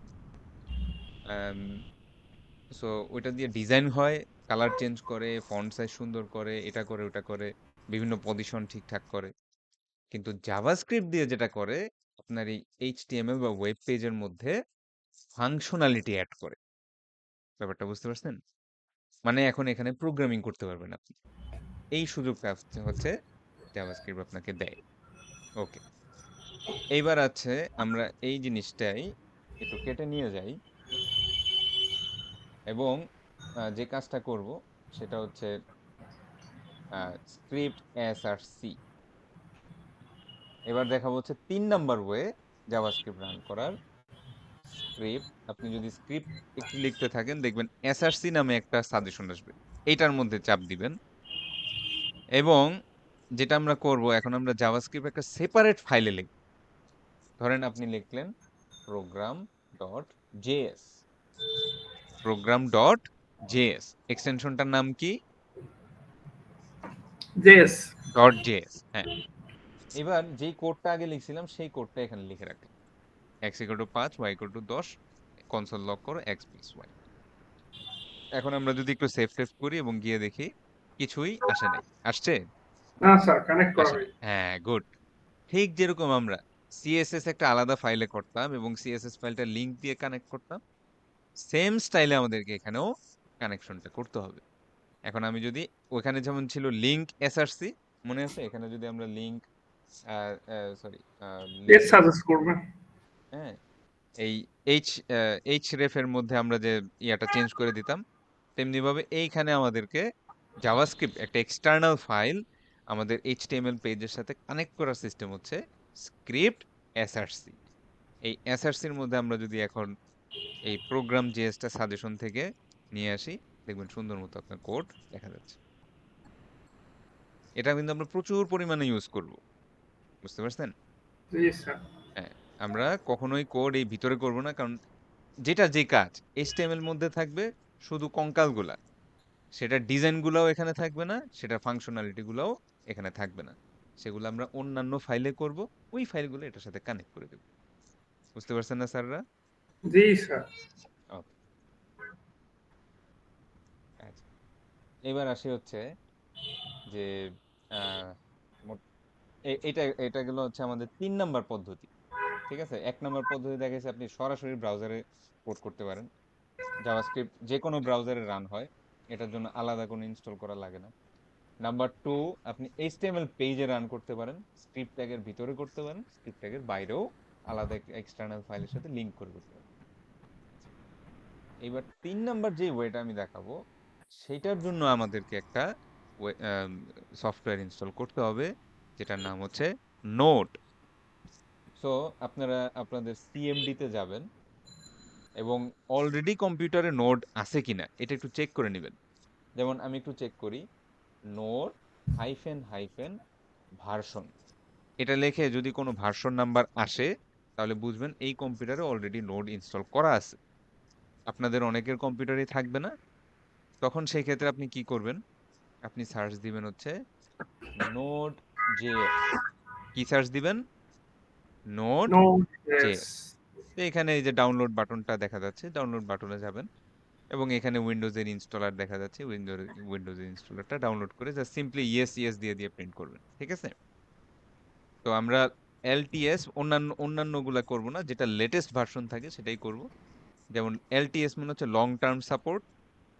সো ওইটা দিয়ে ডিজাইন হয়, কালার চেঞ্জ করে, ফন্ট সাইজ সুন্দর করে, এটা করে ওটা করে, বিভিন্ন পজিশন ঠিকঠাক করে। কিন্তু জাভাস্ক্রিপ্ট দিয়ে যেটা করে, আপনার এই এইচটিএমএল বা ওয়েব পেজের মধ্যে ফাংশনালিটি অ্যাড করে। ব্যাপারটা বুঝতে পারছেন? মানে এখন এখানে প্রোগ্রামিং করতে পারবেন আপনি। এই সুযোগটা হচ্ছে জাভাস্ক্রিপ্ট আপনাকে দেয়। ওকে, এইবার আছে আমরা এই জিনিসটাই একটু কেটে নিয়ে যাই, এবং যে কাজটা করব সেটা হচ্ছে স্ক্রিপ্ট এস আর সি। এবার দেখাবো হচ্ছে 3 নাম্বার ওয়ে জাভাস্ক্রিপ্ট রান করার। স্ক্রিপ্ট, আপনি যদি স্ক্রিপ্ট একটু লিখতে থাকেন দেখবেন এসআরসি নামে একটা সাজেশন আসবে, এইটার মধ্যে চাপ দিবেন। এবং যেটা আমরা করব এখন, আমরা জাভাস্ক্রিপ্ট একটা সেপারেট ফাইলে লিখব। ধরেন আপনি লিখলেন program dot JS, program dot JS, এক্সটেনশনটার নাম কি? জেএস। Dot JS. হ্যাঁ, এবার যেই কোডটা আগে লিখছিলাম সেই কোডটা এখানে লিখে রাখলাম। X equal to 5, y equal to 10, console log করো এক্স প্লাস ওয়াই। এখন আমরা যদি একটু সেভ টেভ করি এবং গিয়ে দেখি, কিছুই আসে নাই। আসছে? না স্যার, কানেক্ট করা আসে নাই। হয়নি। হ্যাঁ, গুড। ঠিক যেরকম আমরা সিএসএস একটা আলাদা ফাইলে করতাম এবং সিএসএস ফাইলটা লিংক দিয়ে কানেক্ট করতাম, সেম স্টাইলে আমাদেরকে এখানেও কানেকশনটা করতে হবে। এখন আমি যদি, ওখানে যেমন ছিল লিংক এসআরসি, মনে আছে? এখানে যদি আমরা লিংক, সরি, এর লিংক, সাজেস্ট করবে। হ্যাঁ, এই এইচ এইচ রেফের মধ্যে আমরা যে ইয়াটা চেঞ্জ করে দিতাম, তেমনি ভাবে এইখানে আমাদেরকে জাভাস্ক্রিপ্ট একটা এক্সটার্নাল ফাইল আমাদের এইচটিএমএল পেজের সাথে কানেক্ট করার সিস্টেম হচ্ছে স্ক্রিপ্ট এসআরসি। এই এসআরসির মধ্যে আমরা যদি এখন এই প্রোগ্রাম জেএসটা সাজেশন থেকে নিয়ে আসি, দেখবেন সুন্দর মতো আপনার কোড দেখা যাচ্ছে। এটা কিন্তু আমরা প্রচুর পরিমাণে ইউজ করব, বুঝতে পারছেন? জি স্যার। হ্যাঁ, আমরা কখনোই কোড এই ভিতরে করব না, কারণ যেটা যে কাজ এইচটিএমএল মধ্যে থাকবে শুধু কঙ্কালগুলা, সেটা ডিজাইন গুলাও এখানে থাকবে না, সেটা ফাংশনালিটি গুলাও এখানে থাকবে না। সেগুলো আমরা অন্যান্য ফাইলে করব, ওই ফাইলগুলো এটার সাথে কানেক্ট করে দেব। বুঝতে পারছেন না স্যাররা? জি স্যার। ওকে, আচ্ছা, এবার আসি হচ্ছে যে আহ, মোট- এটা এটা গেল হচ্ছে আমাদের 3 নাম্বার পদ্ধতি। ঠিক আছে, 1 নাম্বার পদ্ধতি দেখা গেছে আপনি সরাসরি ব্রাউজারে কোড করতে পারেন। জাভাস্ক্রিপ্ট যে কোনো ব্রাউজারে রান হয়, এটার জন্য আলাদা কোনো ইনস্টল করা লাগে না। নাম্বার 2, আপনি এইচটিএমএল পেজে রান করতে পারেন, স্ক্রিপ্ট ট্যাগের ভিতরে করতে পারেন, স্ক্রিপ্ট ট্যাগের বাইরেও আলাদা এক্সটার্নাল ফাইলের সাথে লিংক করে করতে পারেন। এবার 3 নাম্বার যে ওয়েটা আমি দেখাবো সেটার জন্য আমাদেরকে একটা সফটওয়্যার ইনস্টল করতে হবে, যেটার নাম হচ্ছে নোট। সো আপনারা আপনাদের সিএমডি তে যাবেন এবং অলরেডি কম্পিউটারে নোড আছে কিনা এটা একটু চেক করে নেবেন। যেমন আমি একটু চেক করি, নোড হাইফেন হাইফেন ভার্সন, এটা লিখে যদি কোনো ভার্সন নাম্বার আসে তাহলে বুঝবেন এই কম্পিউটারে অলরেডি নোড ইনস্টল করা আছে। আপনাদের অনেকের কম্পিউটারই থাকবে না, তখন সেই ক্ষেত্রে আপনি কি করবেন, আপনি সার্চ দিবেন হচ্ছে নোড জেএস। কি সার্চ দিবেন? Node no, yes. জেএস। তো এখানে এই যে ডাউনলোড বাটনটা দেখা যাচ্ছে, ডাউনলোড বাটনে যাবেন এবং এখানে উইন্ডোজের ইনস্টলার দেখা যাচ্ছে, উইন্ডোজের ইনস্টলারটা ডাউনলোড করে জাস্ট সিম্পলি ইয়েস ইয়েস দিয়ে দিয়ে প্রিন্ট করবেন, ঠিক আছে? তো আমরা এলটিএস অন্যান্য অন্যান্যগুলা করব না, যেটা লেটেস্ট ভার্সন থাকে সেটাই করব। যেমন এলটিএস মানে হচ্ছে লং টার্ম সাপোর্ট।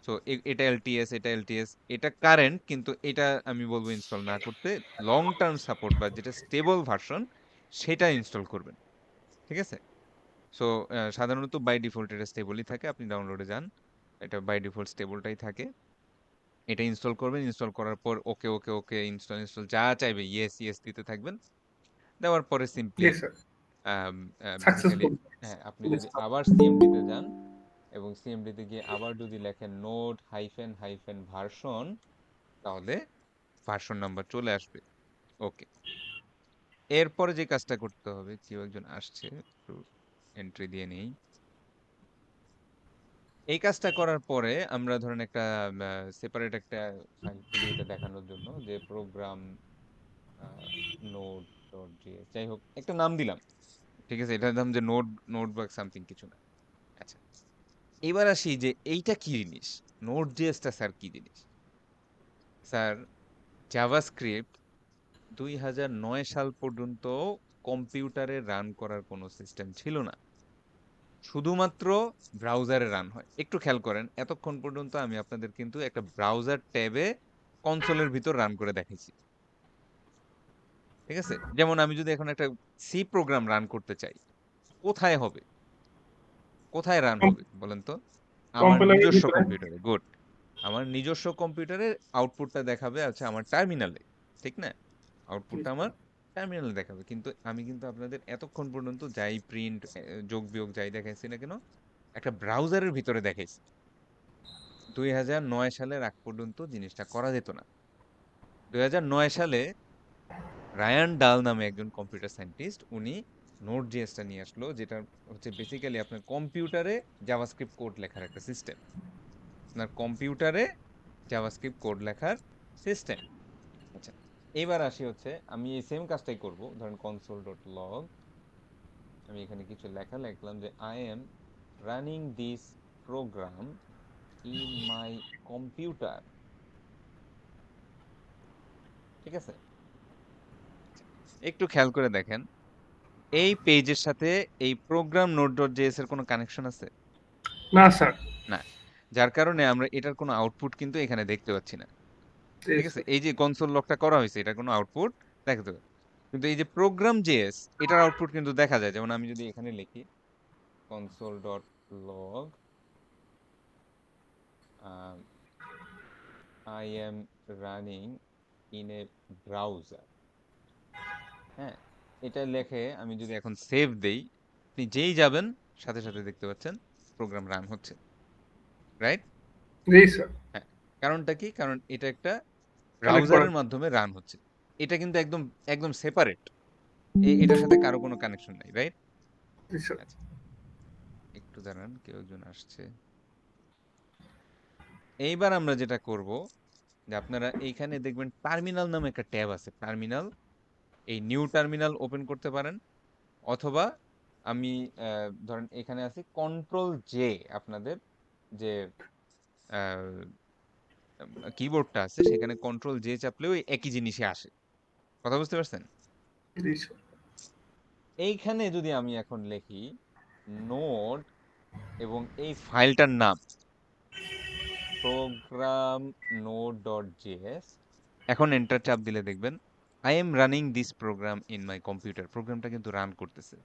সো এটা এলটিএস, এটা এলটিএস, এটা কারেন্ট, কিন্তু এটা আমি বলবো ইনস্টল না করতে। লং টার্ম সাপোর্ট বা যেটা স্টেবল ভার্সন সেটা ইনস্টল করবেন, ঠিক আছে? সো সাধারণত বাই ডিফল্ট এটা স্টেবলই থাকে, আপনি ডাউনলোডে যান, এটা বাই ডিফল্ট স্টেবলটাই থাকে। এটা ইনস্টল করবেন, ইনস্টল করার পর ওকে ওকে ওকে ইনস্টল ইনস্টল যা চাইবে ইয়েস ইয়েস দিতে থাকবেন। দেওয়ার পরে সিম্পলি জি স্যার, বেসিক্যালি সাকসেসফুল হ্যাঁ, আপনি যদি ইনস্টল। আবার সিএমডি তে যান এবং সিএমডি তে গিয়ে আবার যদি লেখেন নোড হাইফেন হাইফেন ভার্সন, তাহলে ভার্সন নাম্বার চলে আসবে। ওকে, এরপরে যে কাজটা করতে হবে, কেউ একজন আসছে, একটু এন্ট্রি দিয়ে নেই। এই কাজটা করার পরে আমরা ধরেন একটা সেপারেট একটা ফাইল খুলি এটা দেখানোর জন্য, যে প্রোগ্রাম নোড ডট জিএস, যাই হোক একটা নাম দিলাম, ঠিক আছে? এটার নাম যে নোড, নোড বা সামথিং কিছু না। আচ্ছা, এবার আসি যে এইটা কি জিনিস, নোড জিএসটা স্যার কি জিনিস? স্যার, জাভাস্ক্রিপ্ট 2009 সাল পর্যন্ত কম্পিউটারে রান করার কোনো সিস্টেম ছিল না, শুধুমাত্র ব্রাউজারে রান হয়। একটু খেয়াল করেন, এতক্ষণ পর্যন্ত আমি আপনাদের কিন্তু একটা ব্রাউজার ট্যাবে কনসোলের ভিতর রান করে দেখাইছি, ঠিক আছে? যেমন আমি যদি এখন একটা সি প্রোগ্রাম রান করতে চাই, কোথায় হবে, কোথায় রান হবে বলেন তো? আমার কম্পাইলারের নিজস্ব ভিতরে। কম্পিউটারে, গুড। আমার নিজস্ব কম্পিউটারে আউটপুটটা দেখাবে আছে আমার টার্মিনালে, ঠিক না? আউটপুটটা আমার টার্মিনালে দেখাবে, কিন্তু আমি কিন্তু আপনাদের এতক্ষণ পর্যন্ত যাই প্রিন্ট, যোগ বিয়োগ যাই দেখাইছি না কেন, একটা ব্রাউজারের ভিতরে দেখাইছি। 2009 সালের আগ পর্যন্ত জিনিসটা করা যেত না। 2009 সালে রায়ান ডাল নামে একজন কম্পিউটার সায়েন্টিস্ট, উনি নোড জিএসটা নিয়ে আসলো, যেটা হচ্ছে বেসিক্যালি আপনার কম্পিউটারে জাভাস্ক্রিপ্ট কোড লেখার একটা সিস্টেম। আপনার কম্পিউটারে জাভাস্ক্রিপ্ট কোড লেখার সিস্টেম। আচ্ছা, এবার আসি হচ্ছে আমি এই সেম কাজটাই করব। ধরেন কনসোল ডট লগ, আমি এখানে কিছু লেখা লিখলাম যে I am running this program in my computer, ঠিক আছে? একটু খেয়াল করে দেখেন, এই পেজের সাথে এই প্রোগ্রাম নোড ডট জেএস এর কোনো কানেকশন আছে? না স্যার। না। যার কারণে আমরা এটার কোনো আউটপুট কিন্তু এখানে দেখতে পাচ্ছি না, জি ঠিক আছে? স্যার। এই যে কনসোল লগটা করা হয়েছে, এটার কোনো আউটপুট দেখাতে হবে। কিন্তু এই যে প্রোগ্রাম জেএস, এটার আউটপুট কিন্তু দেখা যায়। যেমন আমি যদি এখানে লিখি console dot log I am running in a browser, হ্যাঁ, এটা লেখে আমি যদি এখন সেভ দেই, আপনি যেই যাবেন সাথে সাথে দেখতে পাচ্ছেন প্রোগ্রাম রান হচ্ছে, রাইট? জি স্যার। হ্যাঁ, কারণটা কি? কারণ এটা একটা কানেক্ট করা। ব্রাউজারের মাধ্যমে রান হচ্ছে। এটা কিন্তু একদম একদম সেপারেট, এটার সাথে কারো কোনো কানেকশন নাই, রাইট? জি স্যার। আচ্ছা, একটু দাঁড়ান, কেউ একজন আসছে। এইবার আমরা যেটা করব, যে আপনারা এইখানে দেখবেন টার্মিনাল নামে একটা ট্যাব আছে, টার্মিনাল। এই নিউ টার্মিনাল ওপেন করতে পারেন, অথবা আমি ধরেন এখানে আছে কন্ট্রোল জে, আপনাদের যে কিবোর্ডটা আছে সেখানে কন্ট্রোল জে চাপলেও ওই একই জিনিসে আসে। কথা বুঝতে পারছেন? জি স্যার। এইখানে যদি আমি এখন লিখি নোড এবং এই ফাইলটার নাম প্রোগ্রাম নোড ডট জেএস, এখন এন্টার চাপ দিলে দেখবেন I am running this program in my computer, প্রোগ্রামটা কিন্তু রান করতেছে,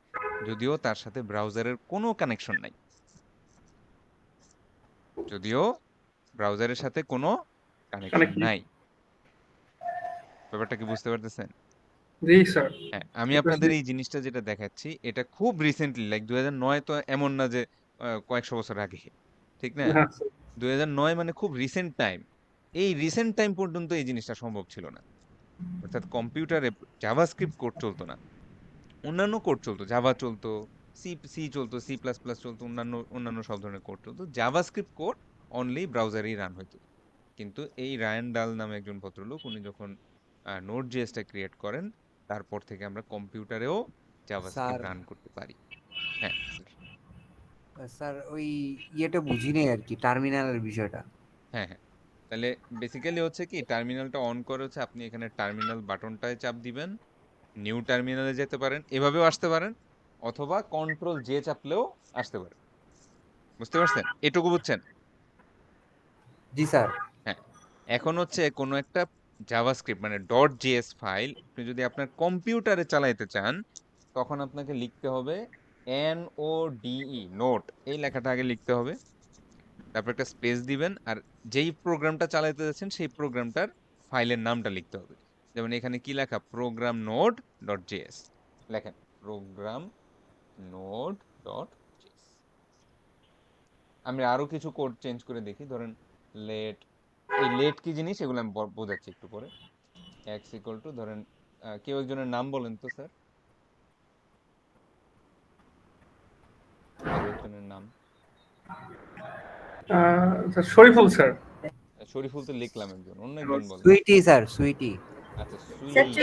যদিও তার সাথে ব্রাউজারের কোনো কানেকশন নাই। যদিও ব্রাউজারের সাথে কোনো কানেকশন কানেক্ট নাই। ব্যাপারটা কি বুঝতে পারতেছেন? জি স্যার। হ্যাঁ, আমি আপনাদের বুঝতেছি। এই জিনিসটা যেটা দেখাচ্ছি এটা খুব রিসেন্টলি, লাইক 2009 তো এমন না যে কয়েকশো বছর আগে, ঠিক না? হ্যাঁ স্যার। 2009 মানে খুব রিসেন্ট টাইম। এই রিসেন্ট টাইম পর্যন্ত এই জিনিসটা সম্ভব ছিল না। অর্থাৎ কম্পিউটারে জাভাস্ক্রিপ্ট কোড চলতো না, অন্যান্য কোড চলতো, জাভা চলতো, সি সি চলতো, সি প্লাস প্লাস চলতো, অন্যান্য অন্যান্য সব ধরনের কোড চলতো, জাভাস্ক্রিপ্ট কোড অনলি ব্রাউজারেই রান হইতো। কিন্তু এই রায়ান ডাল নামে একজন ভদ্রলোক, উনি যখন নোড জেএসটা ক্রিয়েট করেন, তারপর থেকে আমরা কম্পিউটারেও স্যার, জাভাস্ক্রিপ্ট রান করতে পারি। হ্যাঁ স্যার। স্যার ওই ইয়েটা বুঝি নাই আর কি, টার্মিনালের বিষয়টা। হ্যাঁ হ্যাঁ, তাহলে বেসিক্যালি হচ্ছে কি, টার্মিনালটা অন করে হচ্ছে আপনি এখানে টার্মিনাল বাটনটায় চাপ দিবেন, নিউ টার্মিনালে যেতে পারেন, এভাবেও আসতে পারেন, অথবা কন্ট্রোল জে চাপলেও আসতে পারেন। বুঝতে পারছেন? এটুকু বুঝছেন? জি স্যার। হ্যাঁ। এখন হচ্ছে কোনো একটা জাভাস্ক্রিপ্ট মানে ডট জেএস ফাইল আপনি যদি আপনার কম্পিউটারে চালাইতে চান, তখন আপনাকে লিখতে হবে NODE, নোট, এই লেখাটা আগে লিখতে হবে। তারপর একটা স্পেস দিবেন, আর যেই প্রোগ্রামটা চালাইতে যাচ্ছেন সেই প্রোগ্রামটার ফাইলের নামটা লিখতে হবে। যেমন এখানে কি লেখা, প্রোগ্রাম নোড ডট জেএস লেখেন, প্রোগ্রাম নোড ডট জেএস। আমি আরো কিছু কোড চেঞ্জ করে দেখি, ধরেন লেট, এই লেট কি জিনিস এগুলো আমি বোঝাচ্ছি একটু পরে। এক্স ইকুয়াল টু ধরেন, কেউ একজনের নাম বলেন তো স্যার, কারো একজনের নাম। Sir Shariful sir. শরীফুল তো লিখলাম, একজন, অন্য একজন বলেন। সুইটি স্যার, সুইটি। আচ্ছা স্যার সুইটি।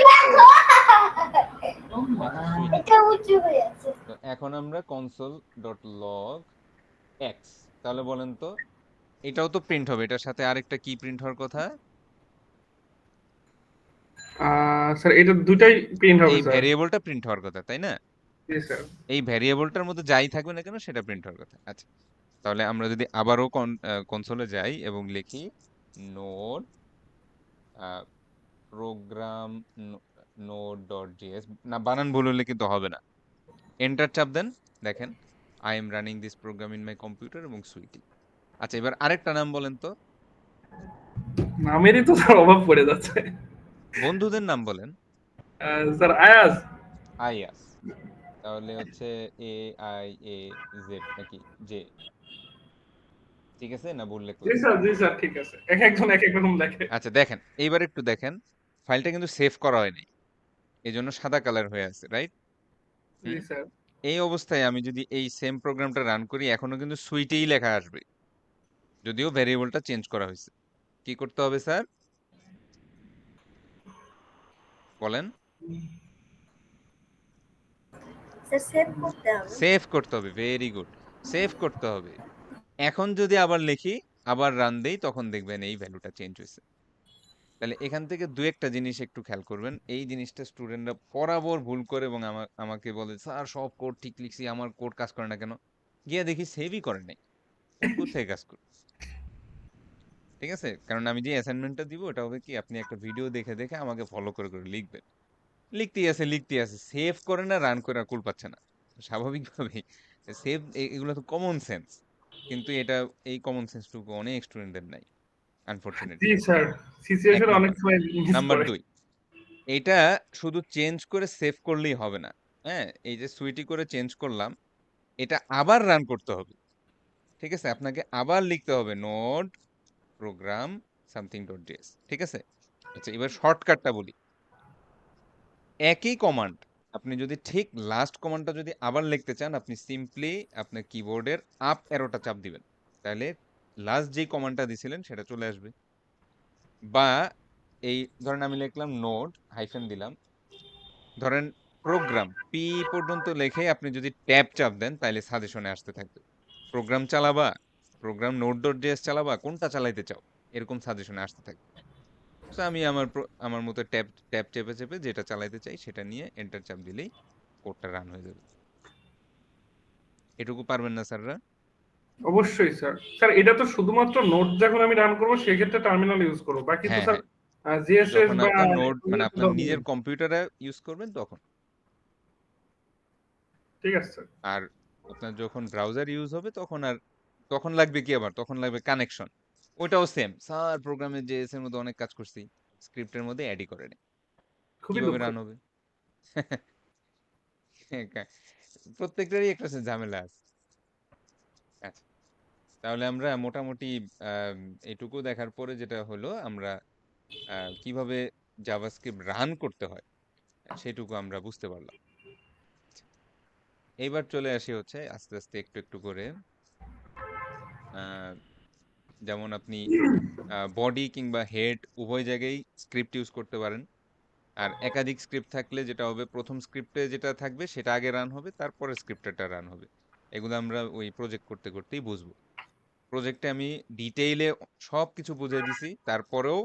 চুপ। আচ্ছা সুইটি। এটা উঁচু হয়ে আছে। তো এখন আমরা কনসোল ডট লগ এক্স, তাহলে বলেন তো, এটাও তো প্রিন্ট হবে, এটার সাথে আরেকটা কি প্রিন্ট হওয়ার কথা? স্যার এটা দুটাই প্রিন্ট হবে এই স্যার। ভ্যারিয়েবলটা প্রিন্ট হওয়ার কথা, তাই না? জি স্যার। এই ভ্যারিয়েবলটার মধ্যে যাই থাকবে না কেন সেটা প্রিন্ট হওয়ার কথা। আচ্ছা, তাহলে আমরা যদি আবারও কনসোলে যাই এবং লিখি node program node dot GS, না বানান ভুল হলে কিন্তু হবে না, এন্টার চাপ দেন, দেখেন I am running this program in my computer এবং সুইটি। আচ্ছা, এবার আরেকটা নাম বলেন তো, নামেরই তো স্যার অভাব পড়ে যাচ্ছে। বন্ধুদের নাম বলেন। স্যার আয়াজ। আইয়াস, তাহলে হচ্ছে AIAZ নাকি জে, ঠিক আছে না ভুল জি লিখলাম? স্যার, জি স্যার, ঠিক আছে। এক একজন এক এক রকম লেখে। আচ্ছা দেখেন, এইবার একটু দেখেন, ফাইলটা কিন্তু সেভ করা হয়নি, এই জন্য সাদা কালার হয়ে আছে, রাইট? জি হুম। স্যার। এই অবস্থায় আমি যদি এই সেম প্রোগ্রামটা রান করি, এখনো কিন্তু সুইটেই লেখা আসবে, যদিও ভ্যারিয়েবলটা চেঞ্জ করা হয়েছে। কি করতে হবে স্যার, বলেন? স্যার সেভ করতে হবে। সেভ করতে হবে, ভেরি গুড, সেভ করতে হবে। এখন যদি আবার লিখি, আবার রান দেই, তখন দেখবেন এই ভ্যালুটা চেঞ্জ হয়েছে। তাহলে এখান থেকে দু একটা জিনিস একটু খেয়াল করবেন, এই জিনিসটা স্টুডেন্টরা বরাবর ভুল করে এবং আমাকে বলে স্যার সব কোড ঠিক লিখছি, আমার কোড কাজ করে না কেন? গিয়ে দেখি সেভই করে নাই, কোড কোথায় কাজ করে? ঠিক আছে, কারণ আমি যে অ্যাসাইনমেন্টটা দিব ওটা হবে কি, আপনি একটা ভিডিও দেখে দেখে আমাকে ফলো করে করে লিখবেন, লিখতেই আছে, সেভ করে না, রান করে আর কুল পাচ্ছে না। স্বাভাবিকভাবেই সেভ, এগুলো তো কমন সেন্স, কিন্তু এটা, এই কমন সেন্সটুকু অনেক স্টুডেন্টদের নাই, জি আনফরচুনেটলি। স্যার, এক সিচুয়েশন অনেক নাম্বার। সময় মিস নাম্বার করে। 2, এটা শুধু চেঞ্জ করে সেভ করলেই হবে না। হ্যাঁ, এই যে সুইটি করে চেঞ্জ করলাম, এটা আবার রান করতে হবে। ঠিক আছে, আপনাকে আবার লিখতে হবে node program something dot JS, ঠিক আছে? আচ্ছা, এবার শর্টকাটটা বলি। একই কমান্ড, আপনি যদি ঠিক লাস্ট কমান্ডটা যদি আবার লিখতে চান, আপনি সিম্পলি আপনার কিবোর্ডের আপ অ্যারোটা চাপ দিবেন, তাহলে লাস্ট যেই কমান্ডটা দিছিলেন সেটা চলে আসবে। বা এই ধরেন আমি লিখলাম নোড হাইফেন দিলাম, ধরেন প্রোগ্রাম পি পর্যন্ত লিখে আপনি যদি ট্যাব চাপ দেন, তাহলে সাজেশনে আসতে থাকবে প্রোগ্রাম চালাবা, প্রোগ্রাম নোড ডট জেএস চালাবা, কোনটা চালাইতে চাও, এরকম সাজেশনে আসতে থাকবে। তো আমি আমার মতো ট্যাব ট্যাব চেপে চেপে যেটা চালাইতে চাই সেটা নিয়ে এন্টার চাপ দিলেই কোডটা রান হয়ে যাবে। এটুকু পারবেন না স্যাররা? অবশ্যই স্যার। স্যার এটা তো শুধুমাত্র নোট যখন আমি রান করব সেক্ষেত্রে টার্মিনাল ইউজ করব। বাকি তো হ্যাঁ স্যার হ্যাঁ, জিএসএস যখন বা আপনার নোড মানে এগুলো তো আপনার দরকার নিজের নেই। কম্পিউটারে ইউজ করবেন তখন। ঠিক আছে স্যার। আর আপনার যখন ব্রাউজার ইউজ হবে তখন আর তখন লাগবে কি আবার? তখন লাগবে কানেকশন। ওইটাও সেম। স্যার প্রোগ্রামের JS এর মধ্যে অনেক কাজ করছি। স্ক্রিপ্টের মধ্যে এডই করে নাই। খুবই কিভাবে দুঃখ। রান হবে? প্রত্যেকটারই একটা ঝামেলা আছে। আচ্ছা, তাহলে আমরা মোটামুটি আম এটুকু দেখার পরে যেটা হলো আমরা কিভাবে জাভাস্ক্রিপ্ট রান করতে হয় সেটুকু আমরা বুঝতে পারলাম। এইবার চলে আসি হচ্ছে আস্তে, আস্তে একটু, একটু করে আ যেমন আপনি বডি কিংবা হেড উভয় জায়গায় স্ক্রিপ্ট ইউজ করতে পারেন। আর একাধিক স্ক্রিপ্ট থাকলে যেটা হবে ১ম স্ক্রিপ্টে যেটা থাকবে সেটা আগে রান হবে, তারপরে স্ক্রিপ্টেরটা রান হবে। এগুলো আমরা ওই প্রজেক্ট করতে, করতেই বুঝবো। প্রজেক্টে আমি ডিটেইলে সবকিছু বুঝিয়ে দিছি। তারপরেও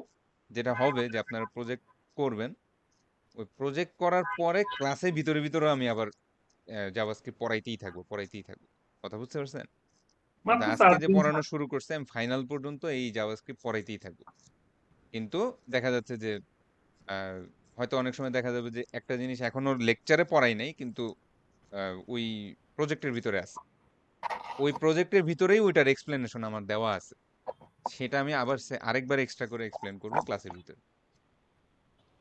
যেটা হবে যে আপনারা প্রজেক্ট করবেন, ওই প্রজেক্ট করার পরে ক্লাসের ভিতরে, ভিতরেও আমি আবার জাভাস্ক্রিপ্ট পড়াইতেই থাকবো, পড়াইতেই থাকবো। কথা বুঝতে পারছেন? মাত্র আজকে চার যে দিন পড়ানো স্যার। শুরু করছে আমি ফাইনাল পর্যন্ত এই জাভাস্ক্রিপ্ট পড়াইতেই থাকবো। কিন্তু দেখা যাচ্ছে যে আ হয়তো অনেক সময় দেখা যাবে যে একটা জিনিস এখনো লেকচারে পড়াই নাই কিন্তু ওই প্রজেক্টের ভিতরে আছে। ওই প্রজেক্টের ভিতরেই ওইটার এক্সপ্লেনেশন আমার দেওয়া আছে। সেটা আমি আবার আরেকবার এক্সট্রা করে এক্সপ্লেন করব ক্লাসের ভিতরে।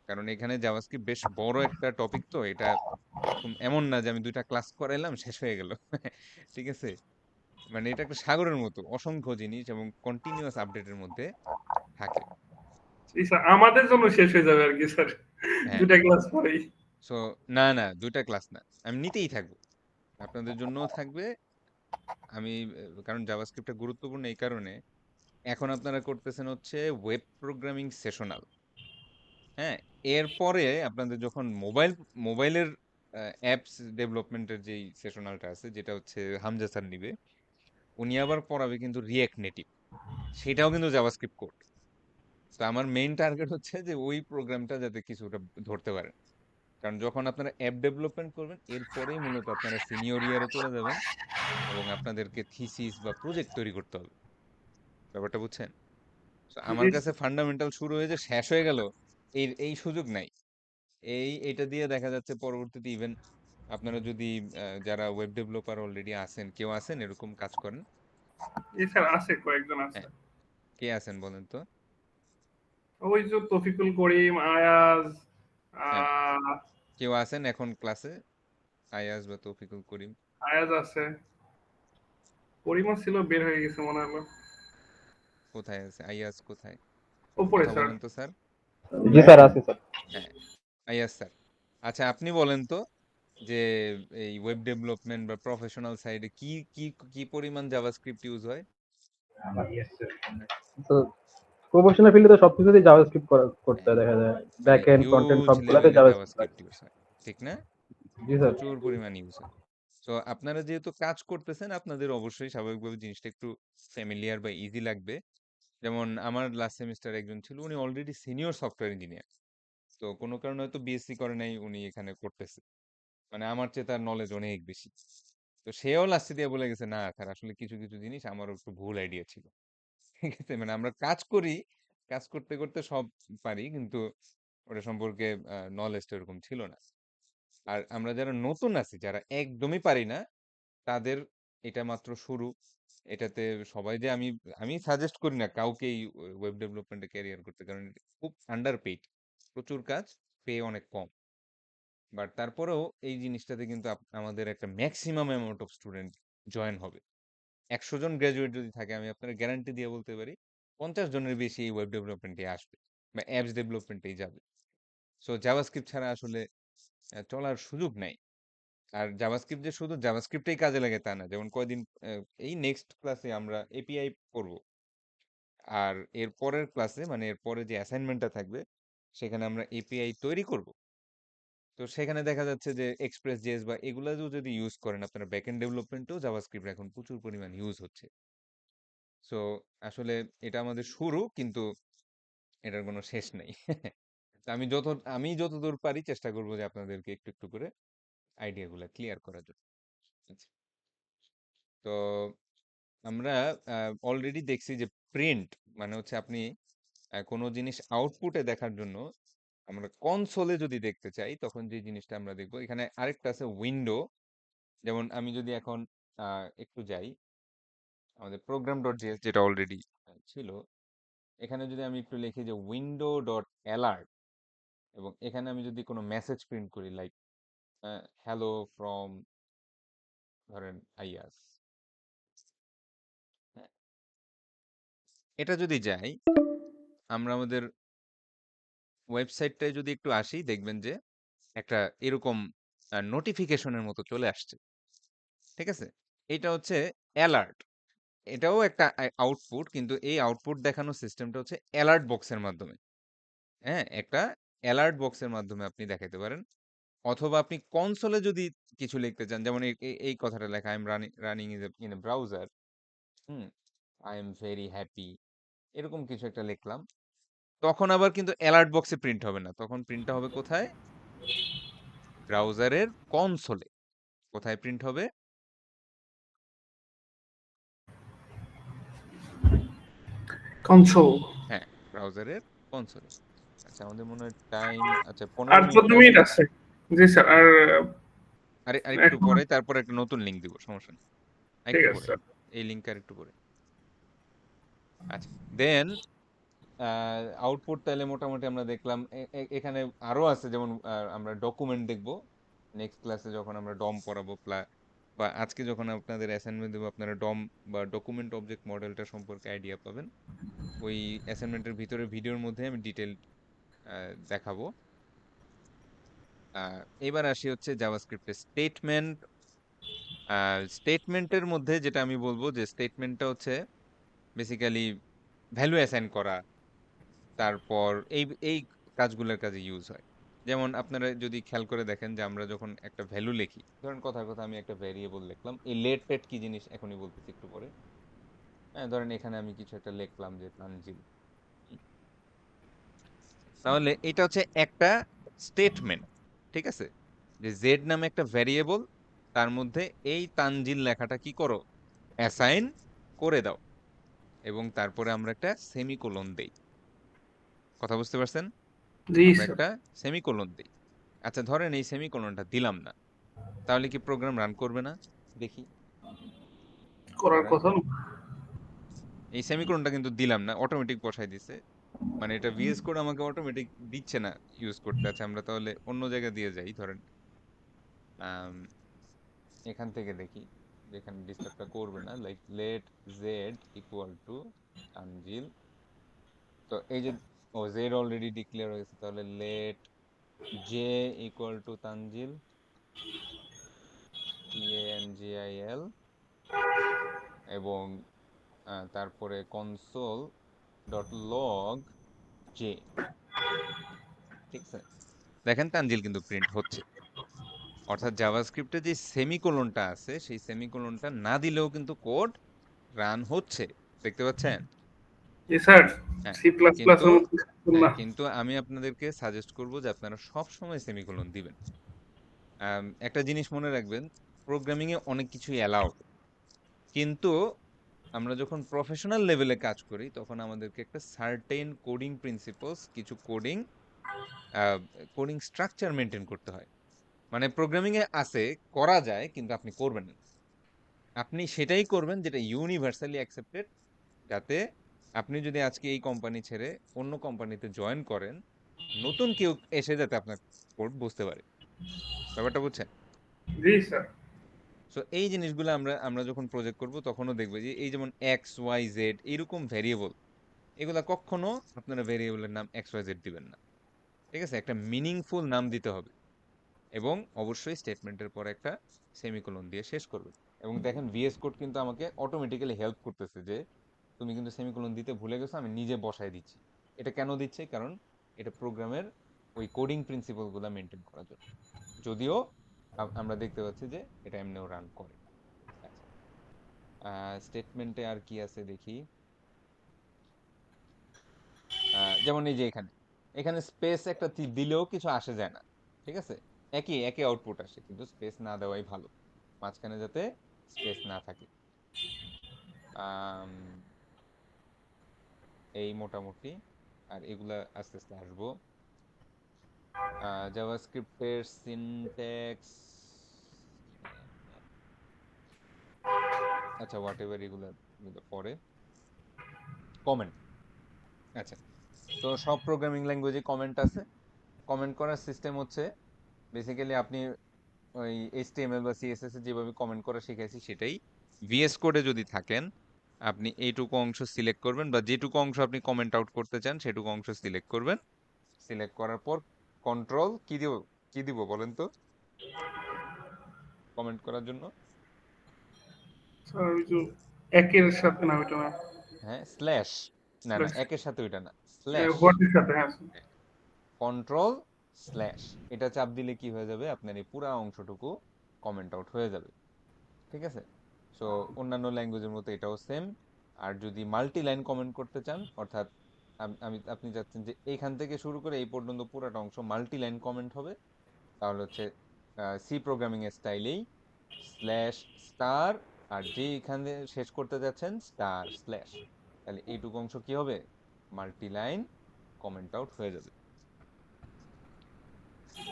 কারণ এখানে জাভাস্ক্রিপ্ট বেশ বড় একটা টপিক তো এটা এরকম এমন না যে আমি ২ টা ক্লাস করাইলাম শেষ হয়ে গেল। ঠিক আছে? মানে এটা একটা সাগরের মতো অসংখ্য জিনিস এবং কন্টিনিউয়াস আপডেটের মধ্যে থাকে। জি স্যার, আমাদের জন্য শেষ হয়ে যাবে আর কি স্যার, হ্যাঁ। 2টা ক্লাস পরেই। সো না, না ২ টা ক্লাস না। আমি নিতেই থাকবো। আপনাদের জন্যও থাকবে। আমি কারণ জাভাস্ক্রিপ্টটা গুরুত্বপূর্ণ এই কারণে এখন আপনারা করতেছেন হচ্ছে ওয়েব প্রোগ্রামিং সেশনাল। হ্যাঁ? এরপরে আপনাদের যখন মোবাইলের অ্যাপস ডেভেলপমেন্টের যেই সেশনালটা আছে যেটা হচ্ছে হামজা স্যার নিবে। উনি আবার পড়াবে কিন্তু রিঅ্যাক্ট নেটিভ। সেটাও কিন্তু জাভাস্ক্রিপ্ট কোড। তো আমার মেইন টার্গেট হচ্ছে যে ওই প্রোগ্রামটা যাতে কিছুটা ধরতে পারেন। কারণ যখন আপনারা অ্যাপ ডেভেলপমেন্ট করবেন এরপরেই মূলত আপনারা সিনিয়র ইয়ারে চলে যাবেন এবং আপনাদেরকে থিসিস বা প্রজেক্ট তৈরি করতে হবে। ব্যাপারটা বুঝছেন? সো আমার জি কাছে ফান্ডামেন্টাল শুরু হয়ে যে শেষ হয়ে গেল এই সুযোগ নাই। এইটা দিয়ে দেখা যাচ্ছে পরবর্তীতে ইভেন আপনারা যদি যারা ওয়েব ডেভেলপার অলরেডি আছেন, কেউ আছেন এরকম কাজ করেন? জি স্যার, আছে কয়েকজন আছে। হ্যাঁ, কে আছেন বলেন তো? ওই যে তফিকুল করিম, আয়াজ, হ্যাঁ, আহ, কেউ আছেন এখন ক্লাসে? আয়াজ বা তৌফিকুল করিম আয়াজ আছে, করিমও ছিল, বের হয়ে গেছে মনে হলো। কোথায় আছে? আয়াজ কোথায়? উপরে কথা স্যার। বলেন তো স্যার। জি স্যার, আছে স্যার। হ্যাঁ, আয়াজ স্যার। আচ্ছা আপনি বলেন তো যে এই ওয়েব ডেভেলপমেন্ট বা প্রফেশনাল সাইডে কি কি কি পরিমাণ জাভাস্ক্রিপ্ট ইউজ হয়? তো প্রফেশনাল ফিল্ডে তো সবকিছুতেই জাভাস্ক্রিপ্ট করতে হ্যাঁ, হয় দেখা যায়। মানে back end, front end huge সবগুলাতে লেভেলে জাভাস্ক্রিপ্ট লাগে। জাভাস্ক্রিপ্ট ইউজ হয়। ঠিক না? জি স্যার। প্রচুর পরিমাণ ইউজ হয়। সো আপনারা যেহেতু কাজ করতেছেন আপনাদের অবশ্যই স্বাভাবিকভাবে জিনিসটা একটু ফ্যামিলিয়ার বা ইজি লাগবে। যেমন আমার লাস্ট সেমিস্টার একজন ছিল উনি অলরেডি সিনিয়র সফটওয়্যার ইঞ্জিনিয়ার। তো কোনো কারণে হয়তো বিএসসি করে নাই উনি এখানে করতেছে। মানে আমার চেয়ে তার নলেজ অনেক বেশি। তো সেও লাস্টে দিয়ে বলে গেছে না স্যার আসলে কিছু, কিছু জিনিস আমারও একটু ভুল আইডিয়া ছিল। ঠিক আছে? মানে আমরা কাজ করি, কাজ করতে, করতে সব পারি কিন্তু ওটা সম্পর্কে নলেজটা ওরকম ছিল না। আর আমরা যারা নতুন আছি, যারা একদমই পারি না, তাদের এটা মাত্র শুরু। এটাতে সবাই যে আমি সাজেস্ট করি না কাউকেই ওয়েব ডেভেলপমেন্টে ক্যারিয়ার করতে। কারণ এটা খুব আন্ডার পেইড। প্রচুর কাজ, পে অনেক কম। বাট তারপরেও এই জিনিসটাতে কিন্তু আমাদের একটা maximum amount of student join হবে। ১০০ জন গ্র্যাজুয়েট যদি থাকে আমি আপনার গ্যারান্টি দিয়ে বলতে পারি ৫০ জনের বেশি এই ওয়েব ডেভেলপমেন্টে আসবে বা অ্যাপস ডেভেলপমেন্টেই যাবে। সো জাভাস্ক্রিপ্ট ছাড়া আসলে চলার সুযোগ নাই। আর জাভাস্ক্রিপ্ট যে শুধু জাভাস্ক্রিপ্টেই কাজে লাগে তা না। যেমন কয়দিন এই নেক্সট ক্লাসে আমরা এপিআই পড়ব। আর এর পরের ক্লাসে মানে এর পরে যে অ্যাসাইনমেন্টটা থাকবে সেখানে আমরা এপিআই তৈরি করব। তো সেখানে দেখা যাচ্ছে যে এক্সপ্রেস.js বা এগুলাও যদি ইউজ করেন আপনারা ব্যাকএন্ড ডেভেলপমেন্টেও জাভাস্ক্রিপ্ট এখন প্রচুর পরিমাণ ইউজ হচ্ছে। সো আসলে এটা আমাদের শুরু কিন্তু এটার কোনো শেষ নেই। তো আমি যতদূর পারি চেষ্টা করব যে আপনাদেরকে একটু, একটু করে আইডিয়াগুলা ক্লিয়ার করার জন্য। আচ্ছা। তো আমরা অলরেডি দেখছি যে প্রিন্ট মানে হচ্ছে আপনি কোনো জিনিস আউটপুটে দেখার জন্য আমরা কনসোলে যদি দেখতে চাই তখন যে জিনিসটা আমরা দেখব এখানে আরেকটা আছে উইন্ডো। যেমন আমি যদি এখন একটু যাই আমাদের প্রোগ্রাম ডট জেএস যেটা অলরেডি ছিল, এখানে যদি আমি একটু লিখি যে উইন্ডো ডট অ্যালার্ট, এবং এখানে আমি যদি কোনো মেসেজ প্রিন্ট করি লাইক হ্যালো ফ্রম ধরেন আইয়াস, হ্যাঁ, এটা যদি যাই, আমরা আমাদের ওয়েবসাইটটায় যদি একটু আসি, দেখবেন যে একটা এরকম নোটিফিকেশনের মতো চলে আসছে। ঠিক আছে, এটা হচ্ছে অ্যালার্ট। এটাও একটা আউটপুট, কিন্তু এই আউটপুট দেখানোর সিস্টেমটা হচ্ছে অ্যালার্ট বক্সের মাধ্যমে। হ্যাঁ, একটা অ্যালার্ট বক্সের মাধ্যমে আপনি দেখাতে পারেন, অথবা আপনি কনসোলে যদি কিছু লিখতে চান, যেমন এই কথাটা লেখা, I am running in a browser, hmm, I am very happy, এরকম কিছু একটা লিখলাম, তখন আবার কিন্তু অ্যালার্ট বক্সে প্রিন্ট হবে না, তখন প্রিন্টটা হবে কোথায়? ব্রাউজারের কনসোলে। কোথায় প্রিন্ট হবে? কনসোল। হ্যাঁ, ব্রাউজারের কনসোলে। আচ্ছা, আমাদের মনে হয় টাইম, আচ্ছা আর 15 মিনিট 14 আছে। মিনিট আছে। জি স্যার, আর আরেকটু এখন পরে, তারপর একটা নতুন লিঙ্ক দিব, সমস্যা নেই, ঠিক আরেকটু আছে পরে, স্যার। এই লিঙ্ক আর একটু পরে। আচ্ছা, দেন আউটপুট তাহলে মোটামুটি আমরা দেখলাম। এখানে আরো আছে, যেমন আমরা ডকুমেন্ট দেখব নেক্সট ক্লাসে যখন আমরা ডম পড়াবো, বা আজকে যখন আপনাদের অ্যাসাইনমেন্ট দেবো, আপনারা ডম বা ডকুমেন্ট অবজেক্ট মডেলটা সম্পর্কে আইডিয়া পাবেন। ওই অ্যাসাইনমেন্টের ভিতরে ভিডিওর মধ্যে আমি ডিটেল দেখাবো। এবার আসি হচ্ছে জাভাস্ক্রিপ্টের স্টেটমেন্ট। স্টেটমেন্টের মধ্যে যেটা আমি বলবো, যে স্টেটমেন্টটা হচ্ছে বেসিক্যালি ভ্যালু অ্যাসাইন করা, তারপর এই এই কাজগুলোর কাজে ইউজ হয়। যেমন আপনারা যদি খেয়াল করে দেখেন, যে আমরা যখন একটা ভ্যালু লিখি, ধরেন কথার কথা আমি একটা ভেরিয়েবল লিখলাম, এই লেট টেট কি জিনিস এখনই বলতেছি একটু পরে। হ্যাঁ, ধরেন এখানে আমি কিছু একটা লিখলাম যে তানজিল, তাহলে এটা হচ্ছে একটা স্টেটমেন্ট। ঠিক আছে, যে জেড নামে একটা ভ্যারিয়েবল, তার মধ্যে এই তানজিল লেখাটা কি করো, অ্যাসাইন করে দাও, এবং তারপরে আমরা একটা সেমিকোলন দেই। কথা বুঝতে পারছেন? জি আমরা স্যার। একটা সেমিকোলন দেই। আচ্ছা, ধরেন এই সেমিকোলনটা দিলাম না, তাহলে কি প্রোগ্রাম রান করবে না? দেখি, করার দাঁড়ান, কথা না। এই সেমিকোলনটা কিন্তু দিলাম না, অটোমেটিক বসাই দিছে, মানে এটা ভিএস কোড আমাকে অটোমেটিক দিচ্ছে না ইউজ করতে। আচ্ছা, আমরা তাহলে অন্য জায়গায় দিয়ে যাই, ধরেন আম, এখান থেকে দেখি, যেখানে ডিস্টার্বটা করবে না, like let Z equal to Tanzil. তো এই যে, ও জেড অলরেডি ডিক্লেয়ার হয়েছে, তাহলে let J equal to Tanzil, TANGIL, এবং তারপরে কনসোল ডট লগ জে। ঠিক আছে, দেখেন তানজিল কিন্তু প্রিন্ট হচ্ছে। অর্থাৎ জাভাস্ক্রিপ্টে যে সেমিকোলনটা আছে, সেই সেমিকোলনটা না দিলেও কিন্তু কোড রান হচ্ছে, দেখতে পাচ্ছেন? জি স্যার, হ্যাঁ, সি প্লাস কিন্তু প্লাসের মধ্যে হ্যাঁ, না। কিন্তু আমি আপনাদেরকে সাজেস্ট করব যে আপনারা সব সময় সেমিকোলন দিবেন। একটা জিনিস মনে রাখবেন, প্রোগ্রামিং এ অনেক কিছুই অ্যালাউড, কিন্তু আমরা যখন প্রফেশনাল লেভেলে কাজ করি, তখন আমাদেরকে একটা সার্টেন কোডিং প্রিন্সিপলস, কিছু কোডিং স্ট্রাকচার মেনটেন করতে হয়। মানে প্রোগ্রামিং এ আছে, করা যায়, কিন্তু আপনি করবেন না। আপনি সেটাই করবেন যেটা ইউনিভার্সালি অ্যাকসেপ্টেড, যাতে আপনি যদি আজকে এই কোম্পানি ছেড়ে অন্য কোম্পানিতে জয়েন করেন, নতুন কেউ এসে যাতে আপনার কোড বুঝতে পারে। ব্যাপারটা বুঝছেন? জি স্যার। সো এই জিনিসগুলো আমরা আমরা যখন প্রজেক্ট করব, তখনও দেখবে যে এই যেমন এক্স ওয়াই জেড এরকম ভ্যারিয়েবল, এগুলা কখনো আপনারা ভ্যারিয়েবলের নাম এক্স ওয়াই জেড দিবেন না। ঠিক আছে, একটা মিনিংফুল নাম দিতে হবে, এবং অবশ্যই স্টেটমেন্টের পর একটা সেমিকোলন দিয়ে শেষ করবে। এবং দেখেন ভিএস কোড কিন্তু আমাকে অটোমেটিক্যালি হেল্প করতেছে, যে তুমি কিন্তু সেমিকোলন দিতে ভুলে গেছো, আমি নিজে বসায় দিচ্ছি। এটা কেন দিচ্ছে? কারণ এটা প্রোগ্রামের ওই কোডিং প্রিন্সিপাল গুলা মেনটেন করার জন্য। যদিও আমরা দেখতে পাচ্ছি যে এটা এমনিও রান করে। স্টেটমেন্টে আর কি আছে দেখি। যেমন এই যে এখানে, এখানে স্পেস একটা দিলেও কিছু আসে যায় না। ঠিক আছে, একই একই আউটপুট আসে, কিন্তু স্পেস না দেওয়াই ভালো, মাঝখানে যাতে স্পেস না থাকে। আম, এই মোটামুটি, আর এগুলা আস্তে আস্তে আসবো। জাভাস্ক্রিপ্টের সিনট্যাক্স, আচ্ছা হোয়াট এভার এগুলো পরে কমেন্ট। আচ্ছা, তো সব প্রোগ্রামিং ল্যাঙ্গুয়েজে কমেন্ট আছে। কমেন্ট করার সিস্টেম হচ্ছে বেসিক্যালি আপনি ওই এইচটিএমএল বা সিএসএস এ যেভাবে কমেন্ট করা শিখাইছি সেটাই। ভিএস কোডে যদি থাকেন আপনি এইটুকু অংশ সিলেক্ট করবেন, বা যেটুকু অংশ আপনি কমেন্ট আউট করতে চান সেটুকু অংশ সিলেক্ট করবেন। সিলেক্ট করার পর কন্ট্রোল কি দিব বলেন তো কমেন্ট করার জন্য? স্যার ওই যে একের সাথে না ওইটা না, হ্যাঁ স্ল্যাশ। না না, একের সাথে ওইটা না, স্ল্যাশ। হোয়াটের সাথে, হ্যাঁ স্যার। কন্ট্রোল স্ল্যাশ, এটা চাপ দিলে কি হয়ে যাবে, আপনার এই পুরা অংশটুকু কমেন্ট আউট হয়ে যাবে। ঠিক আছে? সো অন্যান্য ল্যাঙ্গুয়েজের মতো এটাও সেম। আর যদি মাল্টি লাইন কমেন্ট করতে চান, অর্থাৎ আপনি চাচ্ছেন যে এইখান থেকে শুরু করে এই পর্যন্ত পুরাটা অংশ মাল্টি লাইন কমেন্ট হবে, তাহলে হচ্ছে সি প্রোগ্রামিং এর স্টাইলেই স্ল্যাশ স্টার, আর যে এখানে শেষ করতে যাচ্ছেন স্টার স্ল্যাশ, তাহলে এইটুকু অংশ কি হবে, মাল্টি লাইন কমেন্ট আউট হয়ে যাবে।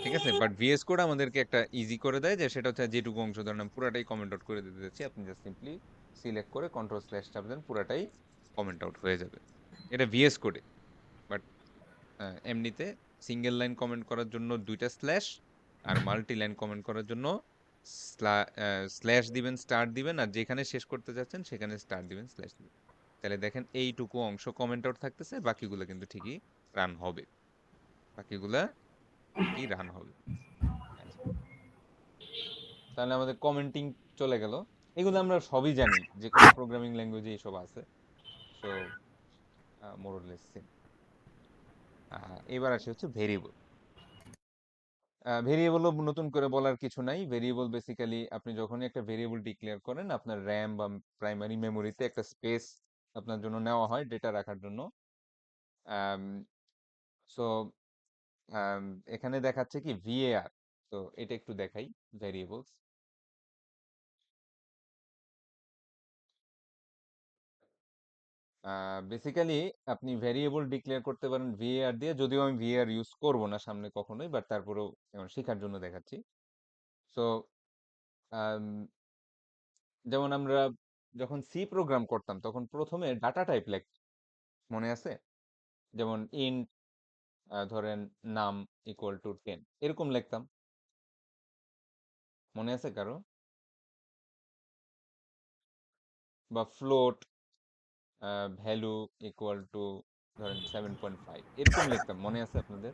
ঠিক আছে? বাট ভিএস কোড আমাদেরকে একটা ইজি করে দেয়, যে সেটা হচ্ছে যেটুকু অংশ ধরেন আমি পুরাটাই কমেন্ট আউট করে দিতে যাচ্ছি, আপনি জাস্ট সিম্পলি সিলেক্ট করে কন্ট্রোল স্ল্যাশ চাপ দেন, পুরাটাই কমেন্ট আউট হয়ে যাবে। এটা ভিএস কোডে। বাট এমনিতে সিঙ্গেল লাইন কমেন্ট করার জন্য দুইটা স্ল্যাশ, আর মাল্টি লাইন কমেন্ট করার জন্য স্ল্যাশ দিবেন, স্টার দিবেন, আর যেখানে শেষ করতে যাচ্ছেন সেখানে স্টার দিবেন, স্ল্যাশ দিবেন। তাহলে দেখেন এইটুকু অংশ কমেন্ট আউট থাকতেছে, বাকিগুলো কিন্তু ঠিকই রান হবে। বাকিগুলা ঠিকই রান হবে। আচ্ছা, তাহলে আমাদের কমেন্টিং চলে গেল। এগুলো আমরা সবই জানি, যে কোনো প্রোগ্রামিং ল্যাঙ্গুয়েজে এইসব আছে। So মোরলেস same. এবার আসে হচ্ছে ভেরিয়েবল। ভেরিয়েবলও নতুন করে বলার কিছু নাই। ভেরিয়েবল বেসিক্যালি আপনি যখনই একটা ভেরিয়েবল ডিক্লেয়ার করেন, আপনার র্যাম বা প্রাইমারি মেমোরিতে একটা স্পেস আপনার জন্য নেওয়া হয় ডেটা রাখার জন্য। সো এখানে দেখাচ্ছে কি ভিএআর, তো এটা একটু দেখাই ভেরিয়েবলস। বেসিক্যালি আপনি ভেরিয়েবল ডিক্লেয়ার করতে পারেন ভিএআর দিয়ে, যদিও আমি ভিএআর ইউজ করব না সামনে কখনোই, বাট তারপরেও এখন শেখার জন্য দেখাচ্ছি। সো যেমন আমরা যখন সি প্রোগ্রাম করতাম তখন প্রথমে ডাটা টাইপ লিখতাম, মনে আছে? যেমন ইন্ট ধরেন নাম ইকুয়াল টু 10 এরকম লিখতাম, মনে আছে কারো? বা ফ্লোট ভ্যালু ইকুয়াল টু ধরেন 7.5 এরকম লিখতাম, মনে আছে আপনাদের?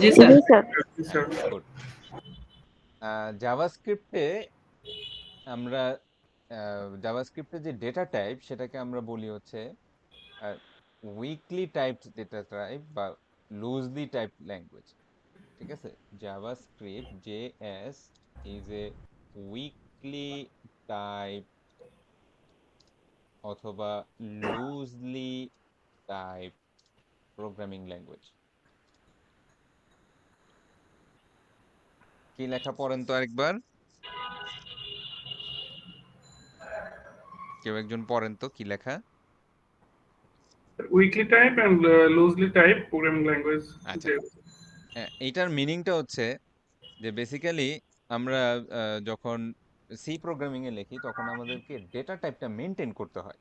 জি স্যার। জি স্যার। জি হ্যাঁ, স্যার। গুড। জাভাস্ক্রিপ্টে আমরা জাভাস্ক্রিপ্টে যে ডেটা টাইপ সেটাকে আমরা বলি হচ্ছে উইকলি টাইপড ডেটা টাইপ বা লুজলি টাইপড ল্যাঙ্গুয়েজ। ঠিক আছে? JavaScript JS is a weekly type অথবা লুজলি টাইপ প্রোগ্রামিং ল্যাঙ্গুয়েজ। কি লেখা পড়েন তো আরেকবার, কেউ একজন পড়েন তো কি লেখা। Weakly type and loosely type programming language. আচ্ছা, এইটার মিনিংটা হচ্ছে যে বেসিক্যালি আমরা যখন সি প্রোগ্রামিং এ লিখি তখন আমাদেরকে ডেটা টাইপটা মেনটেন করতে হয়।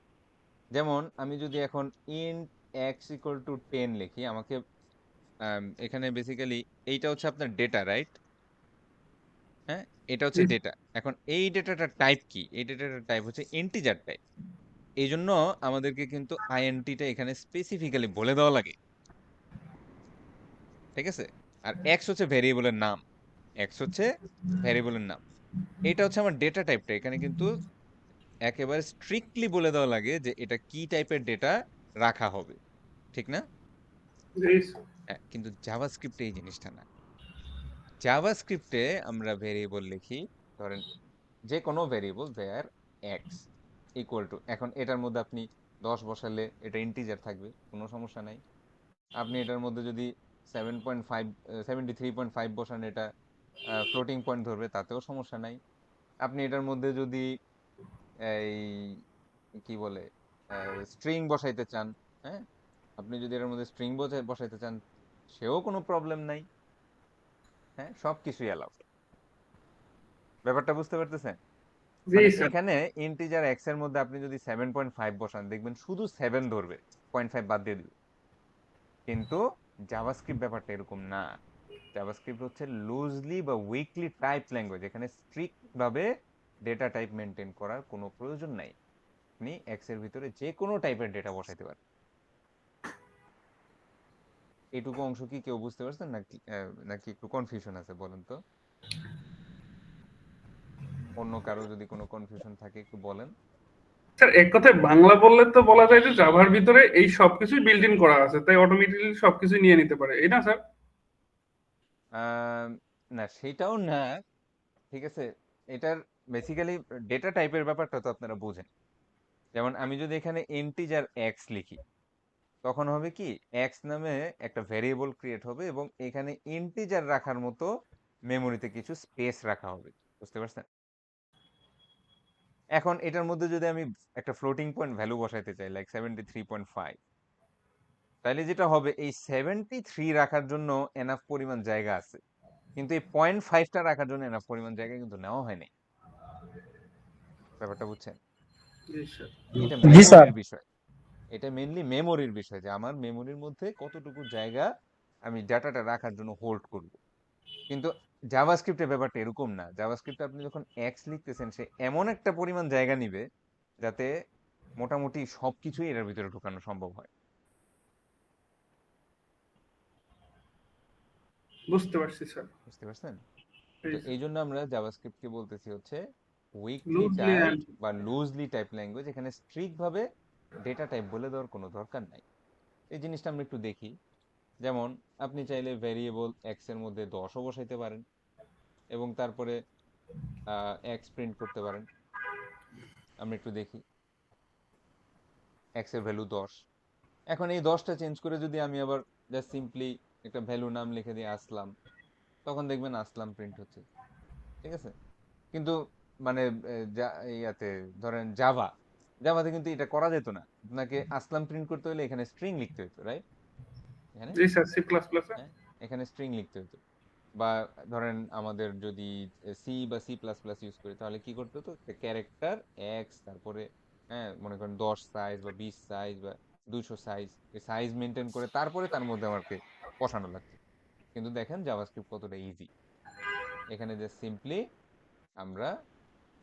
যেমন আমি যদি এখন ইন্ট এক্স ইকুয়াল টু 10 লিখি, আমাকে এখানে বেসিক্যালি এইটা হচ্ছে আপনার ডেটা, রাইট? হ্যাঁ, এটা হচ্ছে ডেটা। এখন এই ডেটাটার টাইপ কি? এই ডেটাটার টাইপ হচ্ছে ইন্টিজার টাইপ। এই জন্য আমাদেরকে কিন্তু আইএনটিটা এখানে স্পেসিফিক্যালি বলে দেওয়া লাগে। ঠিক আছে? আর এক্স হচ্ছে ভেরিয়েবলের নাম, এক্স হচ্ছে ভেরিয়েবলের নাম। এটা হচ্ছে আমার ডেটা টাইপটা, এখানে কিন্তু একেবারে স্ট্রিক্টলি বলে দেওয়া লাগে যে এটা কি টাইপের ডেটা রাখা হবে। ঠিক না? হ্যাঁ, কিন্তু জাভাস্ক্রিপ্টে এই জিনিসটা না। জাভাস্ক্রিপ্টে আমরা ভেরিয়েবল লিখি, ধরেন যে কোনো variable there X equal to, এখন এটার মধ্যে আপনি 10 বসালে এটা ইন্টিজার থাকবে, কোনো সমস্যা নাই। আপনি এটার মধ্যে যদি 7.5 73.5 বসান, এটা ফ্লোটিং পয়েন্ট ধরবে, তাতেও সমস্যা নাই। আপনি এটার মধ্যে যদি এই কি বলে স্ট্রিং বসাইতে চান, হ্যাঁ, আপনি যদি এর মধ্যে স্ট্রিং বসাইতে চান সেও কোনো প্রবলেম নাই। হ্যাঁ, সবকিছুই অ্যালাউড। ব্যাপারটা বুঝতে পারতেছেন? জি মানে স্যার। এখানে ইন্টিজার এক্স এর মধ্যে আপনি যদি 7.5 বসান দেখবেন শুধু 7 ধরবে, 0.5 বাদ দিয়ে দিবে। কিন্তু জাভাস্ক্রিপ্ট ব্যাপারটা এরকম না। জাভাস্ক্রিপ্ট হচ্ছে লুজলি বা উইকলি টাইপ ল্যাঙ্গুয়েজ, এখানে স্ট্রিক্ট ভাবে ডেটা টাইপ মেনটেন করার কোনো প্রয়োজন নাই। আপনি এক্স এর ভিতরে যে কোনো টাইপের ডেটা বসাইতে পারেন। এইটুকু অংশ কি কেউ বুঝতে পারছেন নাকি নাকি একটু কনফিউশন আছে বলেন তো? অন্য কারো যদি কোনো কনফিউশন থাকে একটু বলেন। স্যার এক কথায় বাংলা বললে তো বলা যায় যে জাভার ভিতরে এই সবকিছুই বিল্ট ইন করা আছে, তাই অটোমেটিক্যালি সবকিছু নিয়ে নিতে পারে, এই না স্যার? আহ, না সেটাও না, ঠিক আছে। এটার বেসিক্যালি ডেটা টাইপের ব্যাপারটা তো আপনারা বুঝেন। যেমন আমি যদি এখানে ইন্টিজার এক্স লিখি, তখন হবে কি এক্স নামে একটা ভেরিয়েবল ক্রিয়েট হবে এবং এখানে ইন্টিজার রাখার মতো মেমোরিতে কিছু স্পেস রাখা হবে। বুঝতে পারছেন? এখন এটার মধ্যে যদি আমি একটা ফ্লোটিং পয়েন্ট ভ্যালু বসাইতে চাই লাইক 73.5, তাহলে যেটা হবে এই 73 রাখার জন্য এনাফ পরিমাণ জায়গা আছে, কিন্তু এই 0.5টা রাখার জন্য এনাফ পরিমাণ জায়গা কিন্তু নেওয়া হয়নি। ব্যাপারটা বুঝছেন? জি স্যার। এটা জি স্যার। মেমোরির বিষয়। এটা মেইনলি মেমোরির বিষয় যে আমার মেমোরির মধ্যে কতটুকু জায়গা আমি ডাটাটা রাখার জন্য হোল্ড করব। কিন্তু জাভাস্ক্রিপ্টের ব্যাপারটা এরকম না। জাভাস্ক্রিপ্টে আপনি যখন এক্স লিখতেছেন সে এমন একটা পরিমাণ জায়গা নিবে যাতে মোটামুটি সবকিছুই এটার ভিতরে ঢোকানো সম্ভব হয়। বুঝতে পারছি স্যার। বুঝতে পারছেন? তো এই জন্য আমরা জাভাস্ক্রিপ্টকে বলতেছি হচ্ছে উইকলি লুজলি টাইপ অ্যান্ড বা লুজলি টাইপ ল্যাঙ্গুয়েজ। এখানে স্ট্রিক্ট ভাবে ডেটা টাইপ বলে দেওয়ার কোনো দরকার নাই। এই জিনিসটা আমরা একটু দেখি। যেমন আপনি চাইলে ভ্যারিয়েবল এক্স এর মধ্যে 10ও বসাইতে পারেন এবং তারপরে এক্স প্রিন্ট করতে পারেন। আমরা একটু দেখি এক্স এর ভ্যালু 10। এখন এই 10টা চেঞ্জ করে যদি আমি আবার জাস্ট সিম্পলি একটা ভ্যালু নাম লিখে দিয়ে আসলাম, তখন দেখবেন আসলাম প্রিন্ট হচ্ছে। ঠিক আছে? কিন্তু মানে ইয়াতে ধরেন জাভাতে কিন্তু এটা করা যেত না। আপনাকে আসলাম প্রিন্ট করতে হলে এখানে স্ট্রিং লিখতে হতো, রাইট? এখানে জি স্যার, সি প্লাস প্লাস। হ্যাঁ, এখানে স্ট্রিং লিখতে হতো। বা ধরেন আমাদের যদি সি বা সি প্লাস প্লাস ইউজ করি তাহলে কি করতে হতো, ক্যারেক্টার এক্স তারপরে হ্যাঁ মনে করেন 10 সাইজ বা 20 সাইজ বা 200 সাইজ, এই সাইজ মেনটেন করে তারপরে তার মধ্যে আমাকে বসানো লাগছে। কিন্তু দেখেন জাভাস্ক্রিপ্ট কতটা ইজি। এখানে জাস্ট সিম্পলি আমরা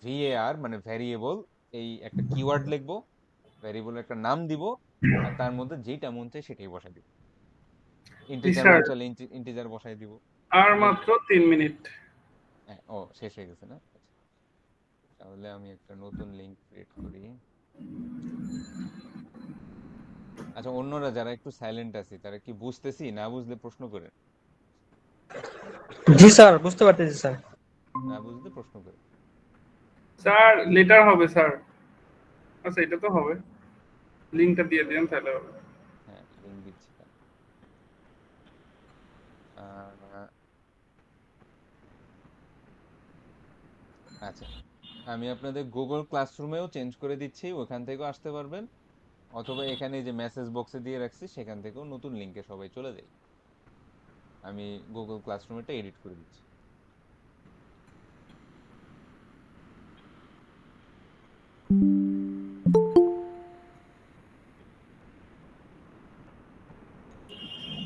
ভিএআর মানে ভ্যারিয়েবল, এই একটা কিওয়ার্ড লিখবো, ভ্যারিয়েবলের একটা নাম দিব, আর তার মধ্যে যেটা মন চায় সেটাই বসাই দিব। জি ইন্টিজার স্যার, মন চাইলে ইন্টিজার বসাই দিব। আর এবং মাত্র 3 মিনিট। হ্যাঁ, ও শেষ হয়ে গেছে না? আচ্ছা, তাহলে আমি একটা নতুন লিংক ক্রিয়েট করি। আচ্ছা, অন্যরা যারা একটু সাইলেন্ট আছে তারা কি বুঝতেছি না বুঝলে প্রশ্ন করেন, জি স্যার, বুঝতে পারতেছি স্যার। না বুঝলে প্রশ্ন করেন। স্যার লেটার হবে স্যার। আচ্ছা এটা তো হবে, লিঙ্কটা দিয়ে দিন তাহলে হবে। হ্যাঁ, লিংক দিচ্ছি। আহ, আচ্ছা, আমি আপনাদের গুগল ক্লাসরুমেও চেঞ্জ করে দিচ্ছি, ওখান থেকেও আসতে পারবেন, অথবা এখানে যে মেসেজ বক্সে দিয়ে রাখছি সেখান থেকেও নতুন লিংকে সবাই চলে যাই। আমি গুগল ক্লাসরুমেটা এডিট করে দিচ্ছি।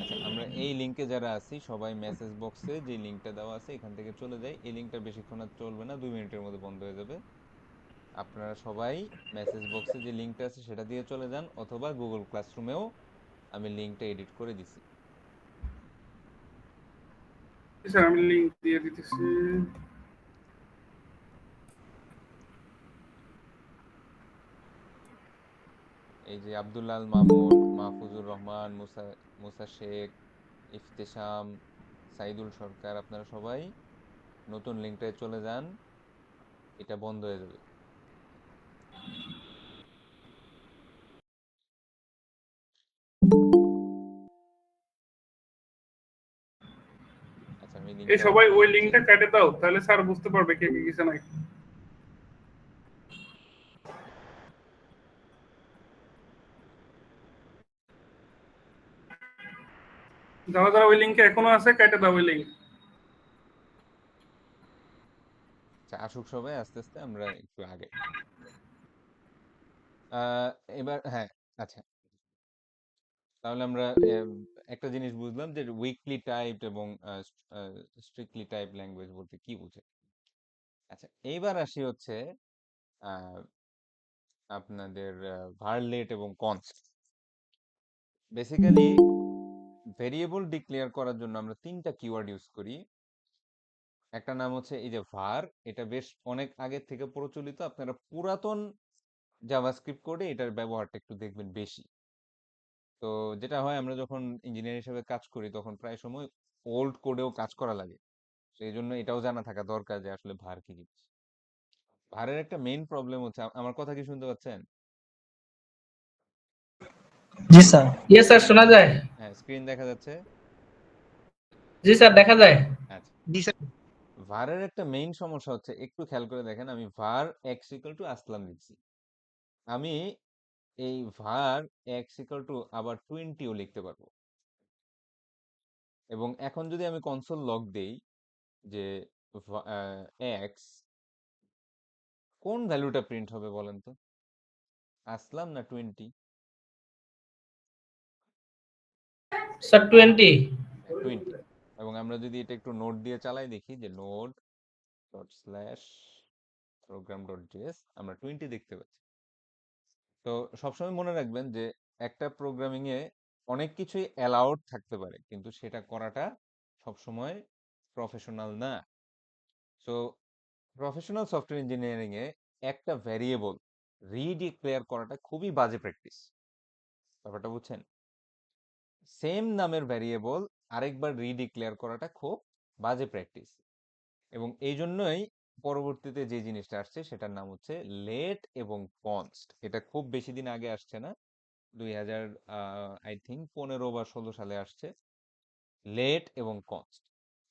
আচ্ছা, আমরা এই লিংকে যারা আছি সবাই মেসেজ বক্সে যে লিংকটা দেওয়া আছে এখান থেকে চলে যাই। এই লিংকটা বেশিক্ষণ আর চলবে না, 2 মিনিটের মধ্যে বন্ধ হয়ে যাবে। আপনারা সবাই মেসেজ বক্সে যে লিংকটা আছে সেটা দিয়ে চলে যান, অথবা গুগল ক্লাসরুমেও আমি লিংকটা এডিট করে দিছি। স্যার আমি লিঙ্ক দিয়ে দিতেছি। এই যে আব্দুল্লাহ মামুন, মাহফুজুর রহমান, মুসা মুসা শেখ, ইফতেশাম, সাইদুল সরকার, আপনারা সবাই নতুন লিংকটায় চলে যান, এটা বন্ধ হয়ে যাবে। আচ্ছা, আমি এই লিংকটা অফ সবাই করে ওই দিচ্ছি। লিঙ্কটা কেটে দাও, তাহলে স্যার বুঝতে পারবে কে কে গেছে নাকি। যারা যারা ওই লিঙ্কে এখনো আছে কেটে দাও ওই লিঙ্ক। আচ্ছা, আসুক আসুক সবাই, আস্তে আস্তে আমরা একটু আগে। আহ, এবার হ্যাঁ, আচ্ছা, তাহলে আমরা একটা জিনিস বুঝলাম যে উইকলি টাইপ এবং স্ট্রিক্টলি টাইপ ল্যাঙ্গুয়েজ বলতে কি বুঝে। আচ্ছা, এইবার আসি হচ্ছে আহ, আপনাদের ভার্লেট এবং কনস্ট। বেসিক্যালি ভেরিয়েবল ডিক্লেয়ার করার জন্য আমরা তিনটা কিওয়ার্ড ইউজ করি। একটা নাম হচ্ছে এই যে var, এটা বেশ অনেক আগের থেকে প্রচলিত, আপনারা পুরাতন জাভাস্ক্রিপ্ট কোডে এটার ব্যবহারটা একটু দেখবেন বেশি। তো যেটা হয়, আমরা যখন ইঞ্জিনিয়ার হিসেবে কাজ করি তখন প্রায় সময় ওল্ড কোডেও কাজ করা লাগে। তো এই জন্য এটাও জানা থাকা দরকার যে আসলে ভার কি জিনিস। ভারের একটা মেইন প্রবলেম হচ্ছে, আমার কথা কি শুনতে পাচ্ছেন? জি স্যার। ইয়ে স্যার শোনা যায়। হ্যাঁ, স্ক্রিন দেখা যাচ্ছে। জি স্যার দেখা যায়। আচ্ছা, ভারের একটা মেইন সমস্যা হচ্ছে, একটু খেয়াল করে দেখেন, আমি var x ইকুয়াল টু আসলাম লিখছি। আমি এই var x ইকুয়াল টু আবার 20ও লিখতে পারবো। এবং এখন যদি আমি কনসোল লগ দেই যে x, কোন ভ্যালুটা প্রিন্ট হবে বলেন তো, আসলাম না 20? স্যার 20। 20। এবং আমরা যদি এটা একটু নোট দিয়ে চালাই, দেখি যে node dot slash programme dot JS, আমরা 20 দেখতে পাচ্ছি। তো সবসময় মনে রাখবেন যে একটা প্রোগ্রামিং এ অনেক কিছুই অ্যালাউড থাকতে পারে, কিন্তু সেটা করাটা সবসময় প্রফেশনাল না। সো প্রফেশনাল সফটওয়্যার ইঞ্জিনিয়ারিং এ একটা ভ্যারিয়েবল রিডিক্লেয়ার করাটা খুবই বাজে প্র্যাকটিস। ব্যাপারটা বুঝছেন? সেম নামের ভ্যারিয়েবল আরেকবার রিডিক্লেয়ার করাটা খুব বাজে প্র্যাকটিস। এবং এই জন্যই পরবর্তীতে যে জিনিসটা আসছে সেটার নাম হচ্ছে লেট এবং কনস্ট। এটা খুব বেশি দিন আগে আসছে না, 2000 আই থিঙ্ক 15 বা 16 সালে আসছে লেট এবং কনস্ট।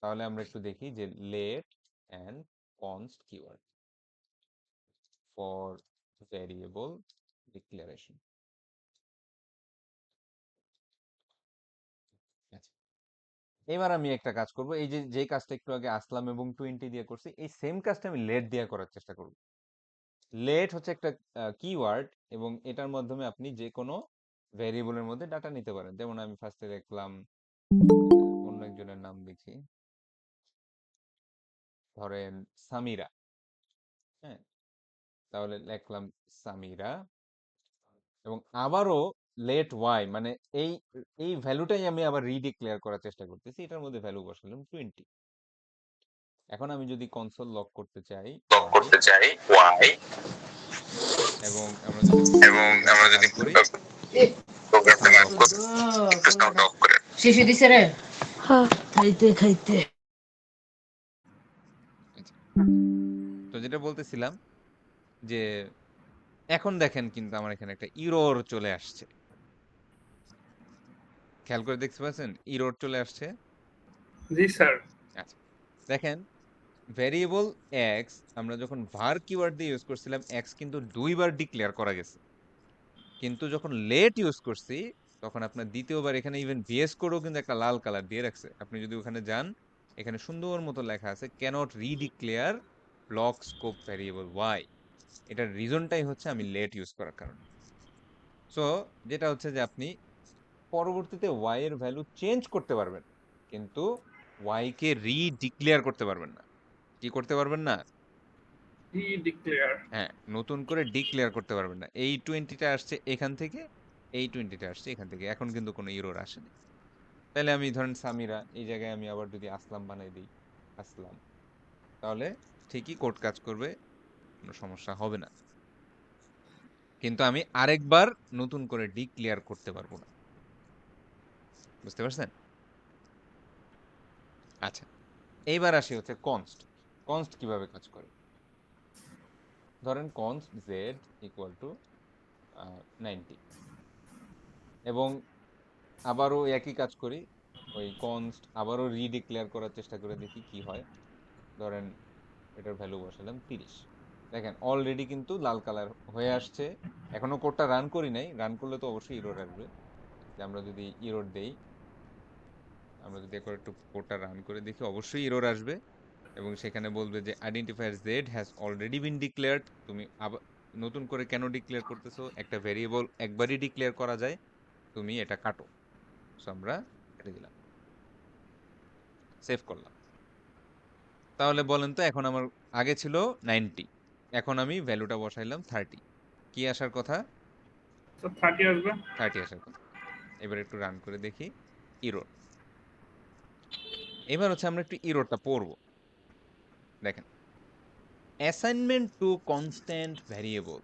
তাহলে আমরা একটু দেখি যে let and const keyword for variable declaration. আচ্ছা, এবার আমি একটা কাজ করব, এই যে যে কাজটা একটু আগে আসলাম এবং 20 দিয়ে করছি, এই সেম কাজটা আমি লেট দিয়ে করার চেষ্টা করব। লেট হচ্ছে একটা কিওয়ার্ড, এবং এটার মাধ্যমে আপনি যে কোনো ভ্যারিয়েবলের মধ্যে ডাটা নিতে পারেন। যেমন আমি ফার্স্টে দেখলাম অন্য একজনের নাম দেখি, ধরেন সামিরা। হ্যাঁ, তাহলে লিখলাম সামিরা, এবং আবারও লেট ওয়াই, মানে এই এই ভ্যালুটাই আমি আবার রিডিক্লেয়ার করার চেষ্টা করতেছি, এটার মধ্যে ভ্যালু বসালাম 20। এখন আমি যদি কনসোল লক করতে চাই y, এবং আমরা যদি প্রোগ্রামটা রান করি, সিস্টেমটা অফ করে। শিশু দিছে রে খাইতে খাইতে। আচ্ছা, তো যেটা বলতেছিলাম যে এখন দেখেন কিন্তু আমার এখানে একটা ইরর চলে আসছে। খেয়াল করে দেখতে পাচ্ছেন ইরর চলে আসছে? জি স্যার। আচ্ছা, দেখেন ভ্যারিয়েবল এক্স আমরা যখন var কিওয়ার্ড দিয়ে ইউজ করছিলাম, এক্স কিন্তু 2বার ডিক্লেয়ার করা গেছে। কিন্তু যখন লেট ইউজ করছি তখন আপনার দ্বিতীয়বার এখানে ইভেন ভিএস কোডও কিন্তু একটা লাল কালার দিয়ে রাখছে। আপনি যদি ওখানে যান, এখানে সুন্দর মতো লেখা আছে can't redeclare block scope variable y. এটার রিজনটাই হচ্ছে আমি লেট ইউজ করার কারণে। সো যেটা হচ্ছে যে আপনি পরবর্তীতে ওয়াই এর ভ্যালু চেঞ্জ করতে পারবেন, কিন্তু ওয়াই কে রিডিক্লেয়ার করতে পারবেন না। কি করতে পারবেন না? ডিক্লেয়ার। হ্যাঁ, নতুন করে ডিক্লেয়ার করতে পারবেন না। এই 20টা আসছে এখান থেকে, এই 20টা আসছে এখান থেকে, এখন কিন্তু কোনো ইরর আসেনি। তাহলে আমি ধরেন সামিরা, এই জায়গায় আমি আবার যদি আসলাম বানাই দিই, আসলাম, তাহলে ঠিকই কোড কাজ করবে, কোনো সমস্যা হবে না। কিন্তু আমি আরেকবার নতুন করে ডিক্লেয়ার করতে পারবো না। বুঝতে পারছেন? আচ্ছা, এইবার আসি হচ্ছে কনস্ট। কনস্ট কিভাবে কাজ করে? ধরেন কনস্ট জেড ইকুয়াল টু 90, এবং আবারও একই কাজ করি, ওই কনস্ট আবারও রিডিক্লেয়ার করার চেষ্টা করে দেখি কি হয়। ধরেন এটার ভ্যালু বসালাম 30। দেখেন অলরেডি কিন্তু লাল কালার হয়ে আসছে। এখনো কোডটা রান করি নাই, রান করলে তো অবশ্যই ইরর আসবে। যে আমরা যদি ইরর দেই, আমরা যদি একবার একটু কোডটা রান করে দেখি, অবশ্যই ইরর আসবে। এবং সেখানে বলবে যে identifier Z has already been declared. তুমি আবার নতুন করে কেন ডিক্লেয়ার করতেছো? একটা ভেরিয়েবল একবারই ডিক্লেয়ার করা যায়, তুমি এটা কাটো। সো আমরা কেটে দিলাম, সেভ করলাম। তাহলে বলেন তো, এখন আমার আগে ছিল 90, এখন আমি ভ্যালুটা বসাইলাম 30, কি আসার কথা? স্যার 30 আসবে। 30 আসার কথা। এবার একটু রান করে দেখি, ইরোর। এবার হচ্ছে আমরা একটু ইরোরটা পড়বো। দেখেন, assignment to constant variable.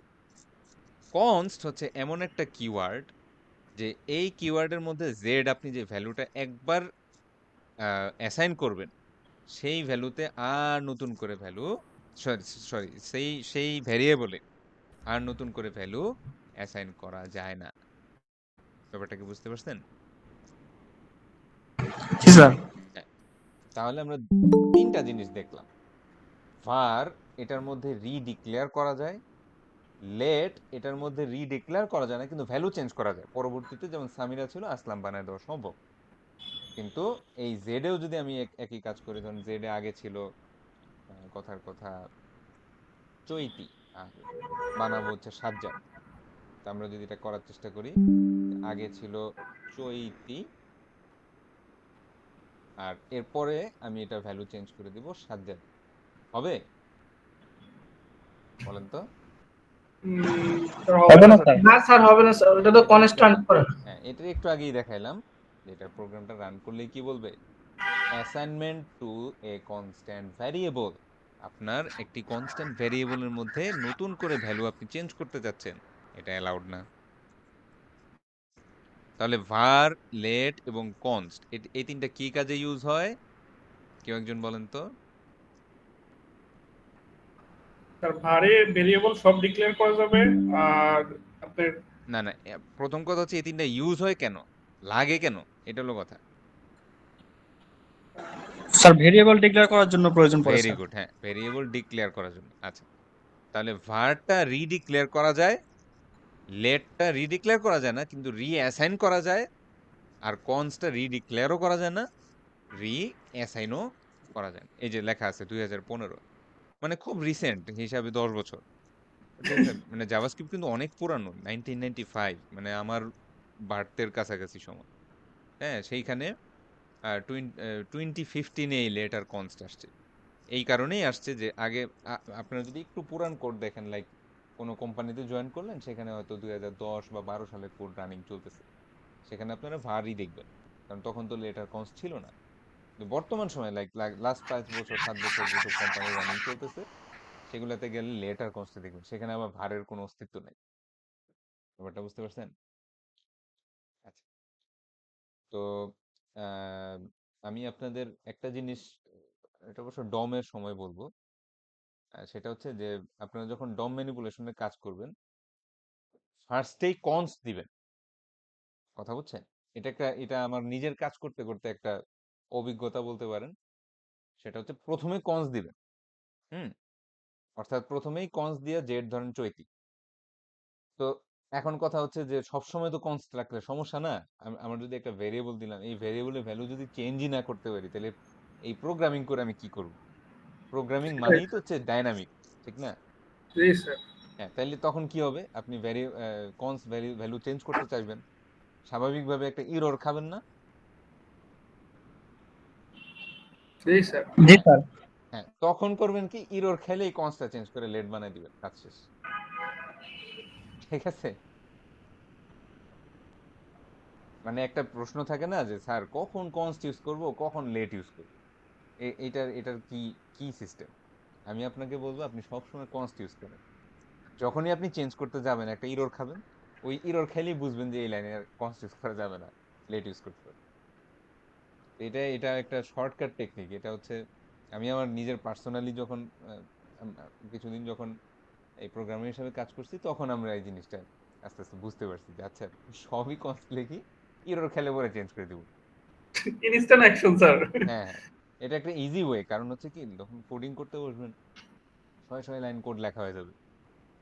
Const হচ্ছে এমন একটা কিওয়ার্ড যে এই কিওয়ার্ডের মধ্যে জেড আপনি যে ভ্যালুটা একবার অ্যাসাইন করবেন, সেই ভ্যালুতে আর নতুন করে ভ্যালু, সরি সেই ভ্যারিয়েবলে আর নতুন করে ভ্যালু অ্যাসাইন করা যায় না। ব্যাপারটা কি বুঝতে পারছেন? জি স্যার। হ্যাঁ। তাহলে আমরা 3টা জিনিস দেখলাম। var এটার মধ্যে রিডিক্লেয়ার করা যায়, লেট এটার মধ্যে রিডিক্লেয়ার করা যায় না, কিন্তু ভ্যালু চেঞ্জ করা যায় পরবর্তীতে, যেমন সামিরা ছিল আসলাম বানায় দেওয়া সম্ভব। কিন্তু এই জেডেও যদি আমি একই কাজ করি, ধরুন জেডে আগে ছিল কথার কথা চৈতি, আর বানাবো হচ্ছে সাজ্জাদ। তা আমরা যদি এটা করার চেষ্টা করি, আগে ছিল চৈতি, আর এরপরে আমি এটা ভ্যালু চেঞ্জ করে দিব সাজ্জাদ, হবে? বলেন তো। স্যার হবে হবে না না স্যার। স্যার। না স্যার হবে না স্যার, ওটা তো কনস্ট্যান্ট করে। হ্যাঁ, এটা একটু আগেই দেখাইলাম, যেটা প্রোগ্রামটা রান করলেই কি বলবে, assignment to a constant variable. আপনার একটি কনস্ট্যান্ট ভ্যারিয়েবলের মধ্যে নতুন করে ভ্যালু আপনি চেঞ্জ করতে যাচ্ছেন, এটা অ্যালাউড না। তাহলে var, let এবং const এই 3টা কি কাজে ইউজ হয়? কেউ একজন বলেন তো। স্যার ভারে ভেরিয়েবল সব ডিক্লেয়ার করা যাবে। আর আপনার না না, প্রথম কথা হচ্ছে এই 3টা ইউজ হয় কেন, লাগে কেন, এটা হলো কথা। স্যার ভেরিয়েবল ডিক্লেয়ার করার জন্য প্রয়োজন পড়ে ভেরি স্যার। গুড, হ্যাঁ, ভেরিয়েবল ডিক্লেয়ার করার জন্য। আচ্ছা, তাহলে ভারটা রিডিক্লেয়ার করা যায়, লেটটা রিডিক্লেয়ার করা যায় না কিন্তু রিঅ্যাসাইন করা যায়, আর কনস্টটা রিডিক্লেয়ারও করা যায় না, রিঅ্যাসাইনও করা যায় না। এই যে লেখা আছে 2015, মানে খুব রিসেন্ট হিসাবে 10 বছর। ঠিক আছে, মানে জাভাস্ক্রিপ্ট কিন্তু অনেক পুরানো, 1995, মানে আমার বার্থের কাছাকাছি সময়। হ্যাঁ, সেইখানে 2015 এই লেটার কনস্ট আসছে। এই কারণেই আসছে যে আগে আপনারা যদি একটু পুরান কোড দেখেন, লাইক কোনো কোম্পানিতে জয়েন করলেন, সেখানে হয়তো 2010 বা 12 সালের কোড রানিং চলতেছে, সেখানে আপনারা ভারই দেখবেন, কারণ তখন তো লেটার কনস্ট ছিল না। কিন্তু বর্তমান সময় লাইক লাস্ট 5 বছর 7 বছর যেসব কোম্পানি রানিং চলতেছে, সেগুলোতে গেলে লেটার কনস্টে দেখবেন, সেখানে আবার ভারের কোনো অস্তিত্ব নেই। ব্যাপারটা বুঝতে পারছেন? আচ্ছা, তো আহ, আমি আপনাদের একটা জিনিস, এটা অবশ্য ডমের সময় বলবো, সেটা হচ্ছে যে আপনারা যখন ডম ম্যানিপুলেশনের কাজ করবেন, ফার্স্টেই কনস্ট দিবেন। কথা বুঝছেন? এটা আমার নিজের কাজ করতে করতে একটা অভিজ্ঞতা বলতে পারেন। সেটা হচ্ছে প্রথমে কনস্ট দিবেন। হুম, অর্থাৎ প্রথমেই কনস্ট দিয়ে জেড ধরেন চৈতি। তো এখন কথা হচ্ছে যে সবসময় তো কনস্ট রাখলে সমস্যা না। আমার যদি একটা ভেরিয়েবল দিলাম, এই ভেরিয়েবলের ভ্যালু যদি চেঞ্জই না করতে পারি, তাহলে এই প্রোগ্রামিং করে আমি কি করব? প্রোগ্রামিং মানেই তো হচ্ছে ডাইনামিক, ঠিক না? জি স্যার। হ্যাঁ, তাইলে তখন কি হবে? আপনি কনস্ট ভ্যালু চেঞ্জ করতে চাইবেন, স্বাভাবিকভাবে একটা ইরর খাবেন না? জি স্যার। জি হ্যাঁ স্যার। হ্যাঁ, তখন করবেন কি, ইরর খেলেই কনস্টটা চেঞ্জ করে লেট বানাই দিবেন, কাজ শেষ। ঠিক আছে? মানে একটা প্রশ্ন থাকে না যে স্যার কখন কনস্ট ইউজ করব, কখন লেট ইউজ করব, এটার কি কি সিস্টেম? আমি আপনাকে বলবো, আপনি সবসময় কনস্ট ইউজ করেন। যখনই আপনি চেঞ্জ করতে যাবেন, একটা ইরর খাবেন, ওই ইরর খেলেই বুঝবেন যে এই লাইনে আর কনস্ট ইউজ করা যাবে না, লেট ইউজ করতে হবে। এটা একটা শর্টকাট টেকনিক। এটা হচ্ছে আমি আমার নিজের পার্সোনালি যখন কিছুদিন যখন এই প্রোগ্রামার হিসেবে কাজ করছি, তখন আমরা এই জিনিসটা আস্তে আস্তে বুঝতে পারছি যে আচ্ছা, সবই কনস্ট লিখি, ইরর খেলে পরে চেঞ্জ করে দিব। Instant action sir. হ্যাঁ হ্যাঁ, এটা একটা ইজি ওয়ে। কারণ হচ্ছে কি, যখন কোডিং করতে বসবেন, 6 লাইন কোড লেখা হয়ে যাবে।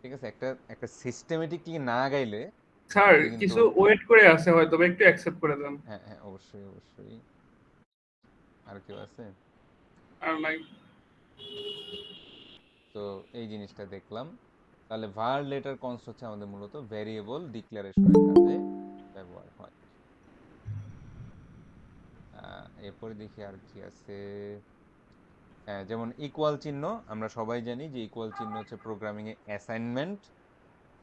ঠিক আছে, একটা একটা সিস্টেমেটিকলি না গাইলে স্যার তাহলে কিন্তু, কিছু ওয়েট করে আছে, হয়তো বা একটু অ্যাকসেপ্ট করে দেন। হ্যাঁ হ্যাঁ, অবশ্যই অবশ্যই। আর কেউ আছে? আর নাই। তো এই জিনিসটা দেখলাম। তাহলে var লেটার কনস্ট হচ্ছে আমাদের মূলত ভেরিয়েবল ডিক্লারেশনের কাজে ব্যবহার হয়। এরপরে দেখি আর কি আছে। হ্যাঁ, যেমন ইকুয়াল চিহ্ন, আমরা সবাই জানি যে ইকুয়াল চিহ্ন হচ্ছে প্রোগ্রামিং এ অ্যাসাইনমেন্ট।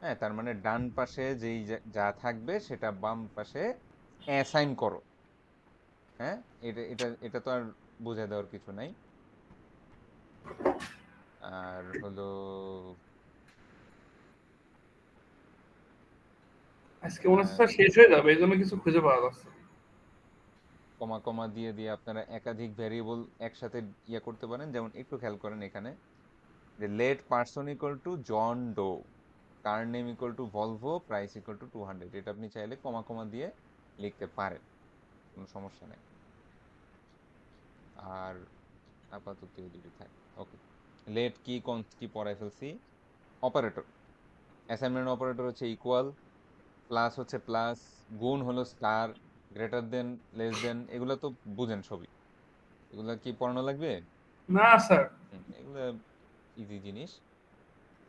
হ্যাঁ, তার মানে ডান পাশে যেই যা থাকবে সেটা বাম পাশে অ্যাসাইন করো। হ্যাঁ, এটা এটা এটা তো আর বুঝে দেওয়ার কিছু নাই। আর হলো আজকে মনে হচ্ছে স্যার শেষ হয়ে যাবে, এই জন্য কিছু খুঁজে পাওয়া যাচ্ছে না। কমা কমা দিয়ে দিয়ে আপনারা একাধিক ভ্যারিয়েবল একসাথে ইয়ে করতে পারেন। যেমন একটু খেয়াল করেন এখানে যে let person equal to John Doe, car name equal to Volvo, price equal to 200। এটা আপনি চাইলে কমা কমা দিয়ে লিখতে পারেন, কোনো সমস্যা নেই। আর আপাতত এদিকে থাকে। ওকে, লেট কি কনস্ট কি পড়াই ফেলছি। অপারেটর, অ্যাসাইনমেন্ট অপারেটর হচ্ছে ইকুয়াল, প্লাস হচ্ছে প্লাস, গুণ হলো star, greater than, less than, এগুলো তো বুঝেন সবই। এগুলো কি পড়ানো লাগবে? না স্যার। এগুলো ইজি জিনিস।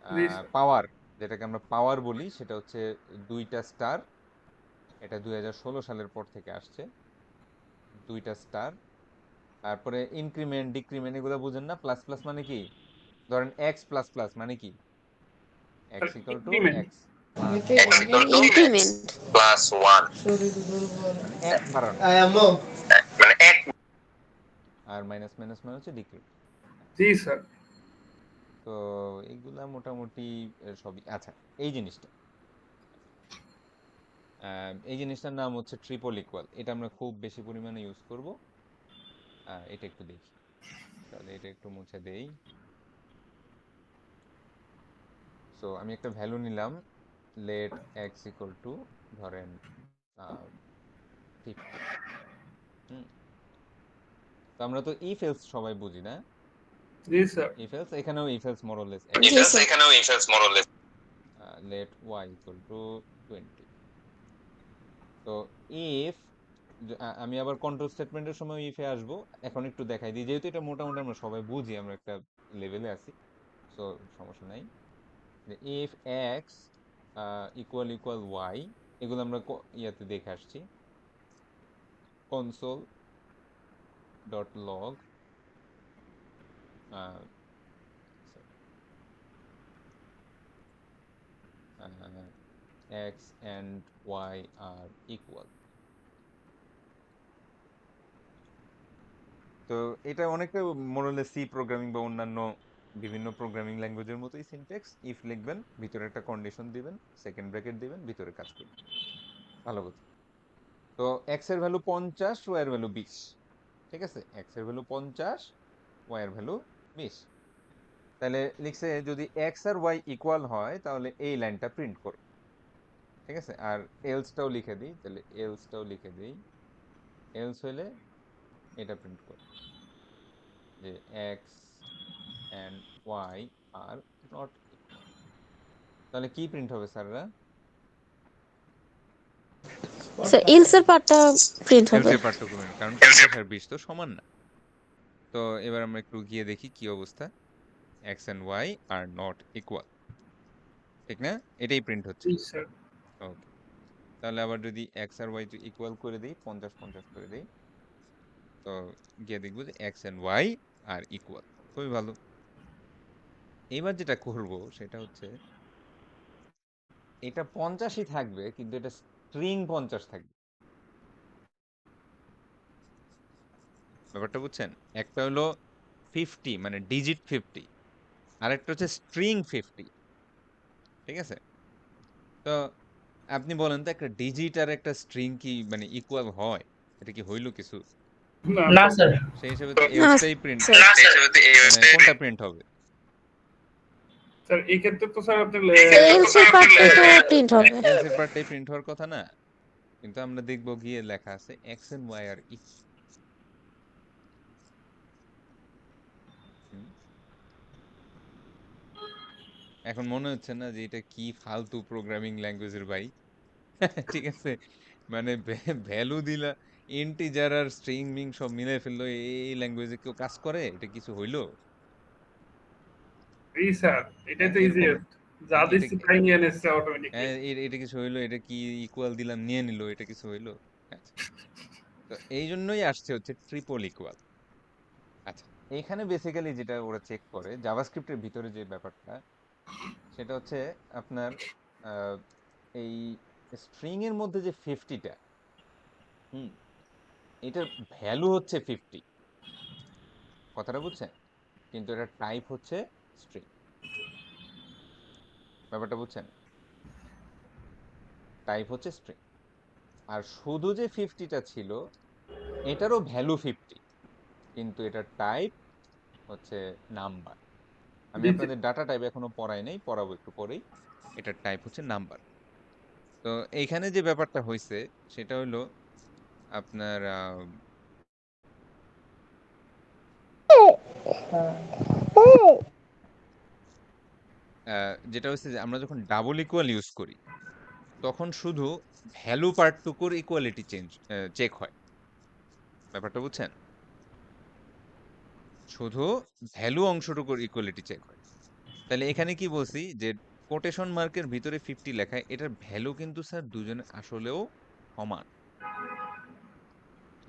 জি স্যার। পাওয়ার, যেটাকে আমরা পাওয়ার বলি, সেটা হচ্ছে 2টা স্টার। এটা 2016 সালের পর থেকে আসছে, 2টা স্টার। তারপরে ইনক্রিমেন্ট ডিক্রিমেন্ট এগুলো বুঝেন না। প্লাস প্লাস মানে কি, ধরেন এক্স প্লাস প্লাস মানে কি, x equal two increment. X plus one, increment plus one, শরীর দুর্বল। এক বাড়ানো। আয়ামো আর মাইনাস মাইনাস মানে হচ্ছে ডিক্রিমেন্ট। জি স্যার। তো এগুলা মোটামুটি সবই। আচ্ছা, এই জিনিসটা এই জিনিসটার নাম হচ্ছে ট্রিপল ইকুয়াল। এটা আমরা খুব বেশি পরিমাণে ইউজ করব। এটা একটু দেখি, তাহলে এটা একটু মুছে দেই। সো আমি একটা ভ্যালু নিলাম, লেট এক্স ইকুয়াল টু ধরেন 50। তো আমরা তো ইফ এলস সবাই বুঝি না। জি স্যার। ইফ এলস, এখানেও if else more or less let Y equal to 20। তো ইফ, আমি আবার কন্ট্রোল স্টেটমেন্টের সময় ইফে আসবো। এখন একটু দেখাই দিই, যেহেতু এটা মোটামুটি আমরা সবাই বুঝি, আমরা একটা লেভেলে আছি, সো সমস্যা নাই। যে if X equal equal Y, এগুলো আমরা ইয়াতে দেখে আসছি, console dot log X and Y are equal. তো এটা অনেকটা মোরালে সি প্রোগ্রামিং বা অন্যান্য বিভিন্ন প্রোগ্রামিং ল্যাঙ্গুয়েজের মতোই সিনট্যাক্স। ইফ লিখবেন, ভিতরে একটা কন্ডিশন দিবেন, সেকেন্ড ব্র্যাকেট দিবেন, ভিতরে কাজ করবেন। ভালো কথা। তো এক্স এর ভ্যালু 50, ওয়াই এর ভ্যালু 20। ঠিক আছে, এক্স এর ভ্যালু 50, ওয়াই এর ভ্যালু 20। তাহলে লিখছে যদি এক্স আর ওয়াই ইকুয়াল হয় তাহলে এই লাইনটা প্রিন্ট করো। ঠিক আছে, আর এলসটাও লিখে দিই, তাহলে এলসটাও লিখে দিই। এলস হইলে এটা প্রিন্ট করো যে X and Y are not equal. তাহলে কি প্রিন্ট হবে স্যাররা? স্যার ইলসের পার্টটা প্রিন্ট হবে। এলস এর পার্টটুকু প্রিন্ট, কারণ 50 আর 20 তো সমান না। তো এবার আমরা একটু গিয়ে দেখি কি অবস্থা। X and Y are not equal, ঠিক না? এটাই প্রিন্ট হচ্ছে। জি স্যার। ওকে, তাহলে আবার যদি এক্স আর ওয়াই ইকুয়াল করে দিই, 50-50 করে দিই, তো গিয়ে দেখবো যে X and Y are equal. খুবই ভালো। এবার যেটা করব সেটা হচ্ছে, এটা 50ই থাকবে কিন্তু এটা স্ট্রিং 50 থাকবে। ব্যাপারটা বুঝছেন? একটা হলো 50 মানে ডিজিট 50, আরেকটা হচ্ছে স্ট্রিং 50। ঠিক আছে, তো আপনি বলেন তো একটা ডিজিট আর একটা স্ট্রিং কি মানে ইকুয়াল হয়? এটা কি হইলো কিছু? না স্যার। সেই হিসেবে তো না এলসটাই প্রিন্ট, স্যার, মানে কোনটা প্রিন্ট হবে? স্যার এই ক্ষেত্রে তো স্যার আপনি এলসের পার্টটা তো প্রিন্ট হবে। এলস এর পার্টটাই প্রিন্ট হওয়ার কথা না? কিন্তু আমরা দেখবো গিয়ে লেখা আছে X and Y are equal. এখন মনে হচ্ছে না যে এটা কি ফালতু প্রোগ্রামিং ল্যাঙ্গুয়েজের ভাই? ঠিক আছে, মানে ভ্যালু দিলা, ইন্টিজার আর স্ট্রিং মিং সব মিলে ফেললো, এই ল্যাঙ্গুয়েজে কেউ কাজ করে? এটা কিছু হইলো? এই স্যার এটাই তো এরকম ইজিয়েস্ট, যা এটা দিচ্ছি তাই নিয়ে নিচ্ছে অটোমেটিকলি। এটা কিছু হইলো, এটা কি ইকুয়াল দিলাম নিয়ে নিল, এটা কিছু হইলো? আচ্ছা, তো এই জন্যই আসছে হচ্ছে ট্রিপল ইকুয়াল। আচ্ছা, এখানে বেসিক্যালি যেটা ওরা চেক করে জাভাস্ক্রিপ্টের ভিতরে যে ব্যাপারটা, সেটা হচ্ছে আপনার আহ, এই স্ট্রিং এর মধ্যে যে 50টা, হুম, এটার ভ্যালু হচ্ছে 50, কথাটা বুঝছেন? কিন্তু এটা টাইপ হচ্ছে স্ট্রিং, ব্যাপারটা বুঝছেন? টাইপ হচ্ছে স্ট্রিং। আর শুধু যে 50টা ছিল, এটারও ভ্যালু 50, কিন্তু এটার টাইপ হচ্ছে নাম্বার। আমি জি আপনাদের ডাটা টাইপ এখনো পড়াই নাই, পড়াবো একটু পরেই। এটার টাইপ হচ্ছে নাম্বার। তো এইখানে যে ব্যাপারটা হয়েছে সেটা হলো আপনার যেটা হচ্ছে যে আমরা যখন ডাবল ইকুয়াল ইউজ করি, তখন শুধু ভ্যালু পার্টটুকুর ইকুয়ালিটি চেক হয়, ব্যাপারটা বুঝছেন? শুধু ভ্যালু অংশটুকুর ইকুয়ালিটি চেক হয়। তাহলে এখানে কি বলছি যে কোটেশন মার্কের ভিতরে 50 লেখায়, এটার ভ্যালু কিন্তু স্যার দুজনে আসলেও সমান,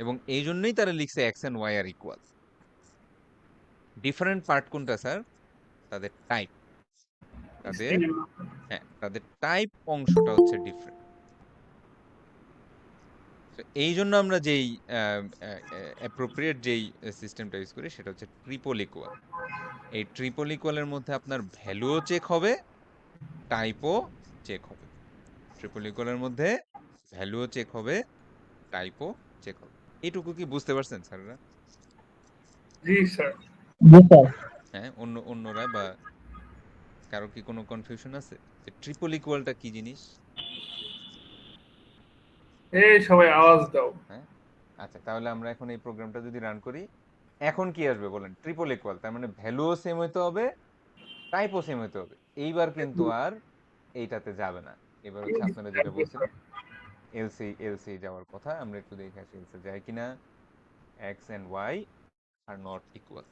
এবং এই জন্যই তারা লিখছে X and Y are equal. Different part কোনটা স্যার? তাদের টাইপ। তাদের, হ্যাঁ, তাদের টাইপ অংশটা হচ্ছে ডিফারেন্ট। এই জন্য আমরা যেই অ্যাপ্রোপ্রিয়েট যেই সিস্টেমটা ইউজ করি সেটা হচ্ছে ট্রিপল ইকুয়াল। এই ট্রিপল ইকুয়ালের মধ্যে আপনার ভ্যালুও চেক হবে, টাইপও চেক হবে। ট্রিপল ইকুয়ালের মধ্যে ভ্যালুও চেক হবে, টাইপও চেক হবে। এইটুকু কি বুঝতে পারছেন স্যাররা? জি স্যার। জি স্যার। হ্যাঁ, অন্যরা বা কারো কি কোনো কনফিউশন আছে যে ট্রিপল ইকুয়ালটা কি জিনিস? এই সবাই আওয়াজ দাও। হ্যাঁ, আচ্ছা, তাহলে আমরা এখন এই প্রোগ্রামটা যদি রান করি, এখন কি আসবে বলেন? ট্রিপল ইকুয়াল, তার মানে ভ্যালুও সেম হইতে হবে, টাইপও সেম হইতে হবে। এইবার কিন্তু আর এইটাতে যাবে না। এবার হচ্ছে আপনারা যেটা বলছিলেন এলসি যাওয়ার কথা, আমরা একটু দেখে আসি এলসি যায় কিনা। X and Y are not equal,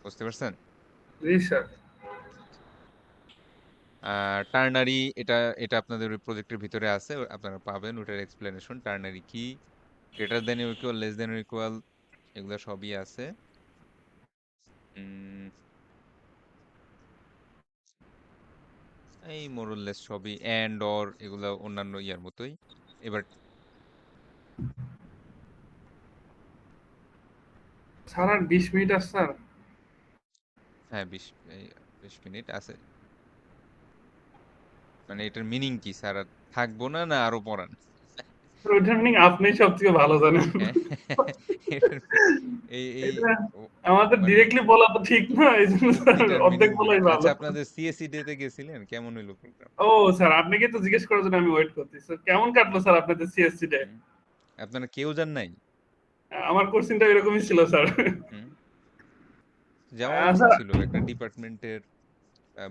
বুঝতে পারছেন? জি স্যার। টার্নারি, এটা এটা আপনাদের প্রজেক্টের ভিতরে আছে, আপনারা পাবেন ওটার এক্সপ্লেনেশন। টার্নারি কি, greater than equal, less than equal, এগুলো সবই আছে। উম, এই মোরলেস সবই, এন্ড অর এগুলো অন্যান্য ইয়ার মতোই। এবার স্যার আর 20 মিনিট আছে স্যার। হ্যাঁ, 20 মিনিট আছে। মানে এটার মিনিং কি স্যার? আর থাকবো না, না আরো পড়ান? ওইটার মিনিং আপনি সব থেকে ভালো জানেন। হ্যাঁ, এটার এই এই এটা ও- আমাদের মানে ডিরেক্টলি বলা তো ঠিক না, এই জন্য স্যার এটার অর্ধেক মিনিং কি? বলাই আচ্ছা, ভালো। আপনাদের সিএসসি ডে তে গেছিলেন, কেমন হইলো প্রোগ্রাম? ও স্যার, আপনাকে তো জিজ্ঞেস করার জন্য আমি ওয়েট করতেছি। স্যার কেমন কাটলো স্যার আপনাদের সিএসসি ডে? আপনারা কেউ যান নাই? আমার কোশ্চেনটা এরকমই ছিল স্যার। হুম, যাওয়া উচিত স্যার ছিল, একটা ডিপার্টমেন্টের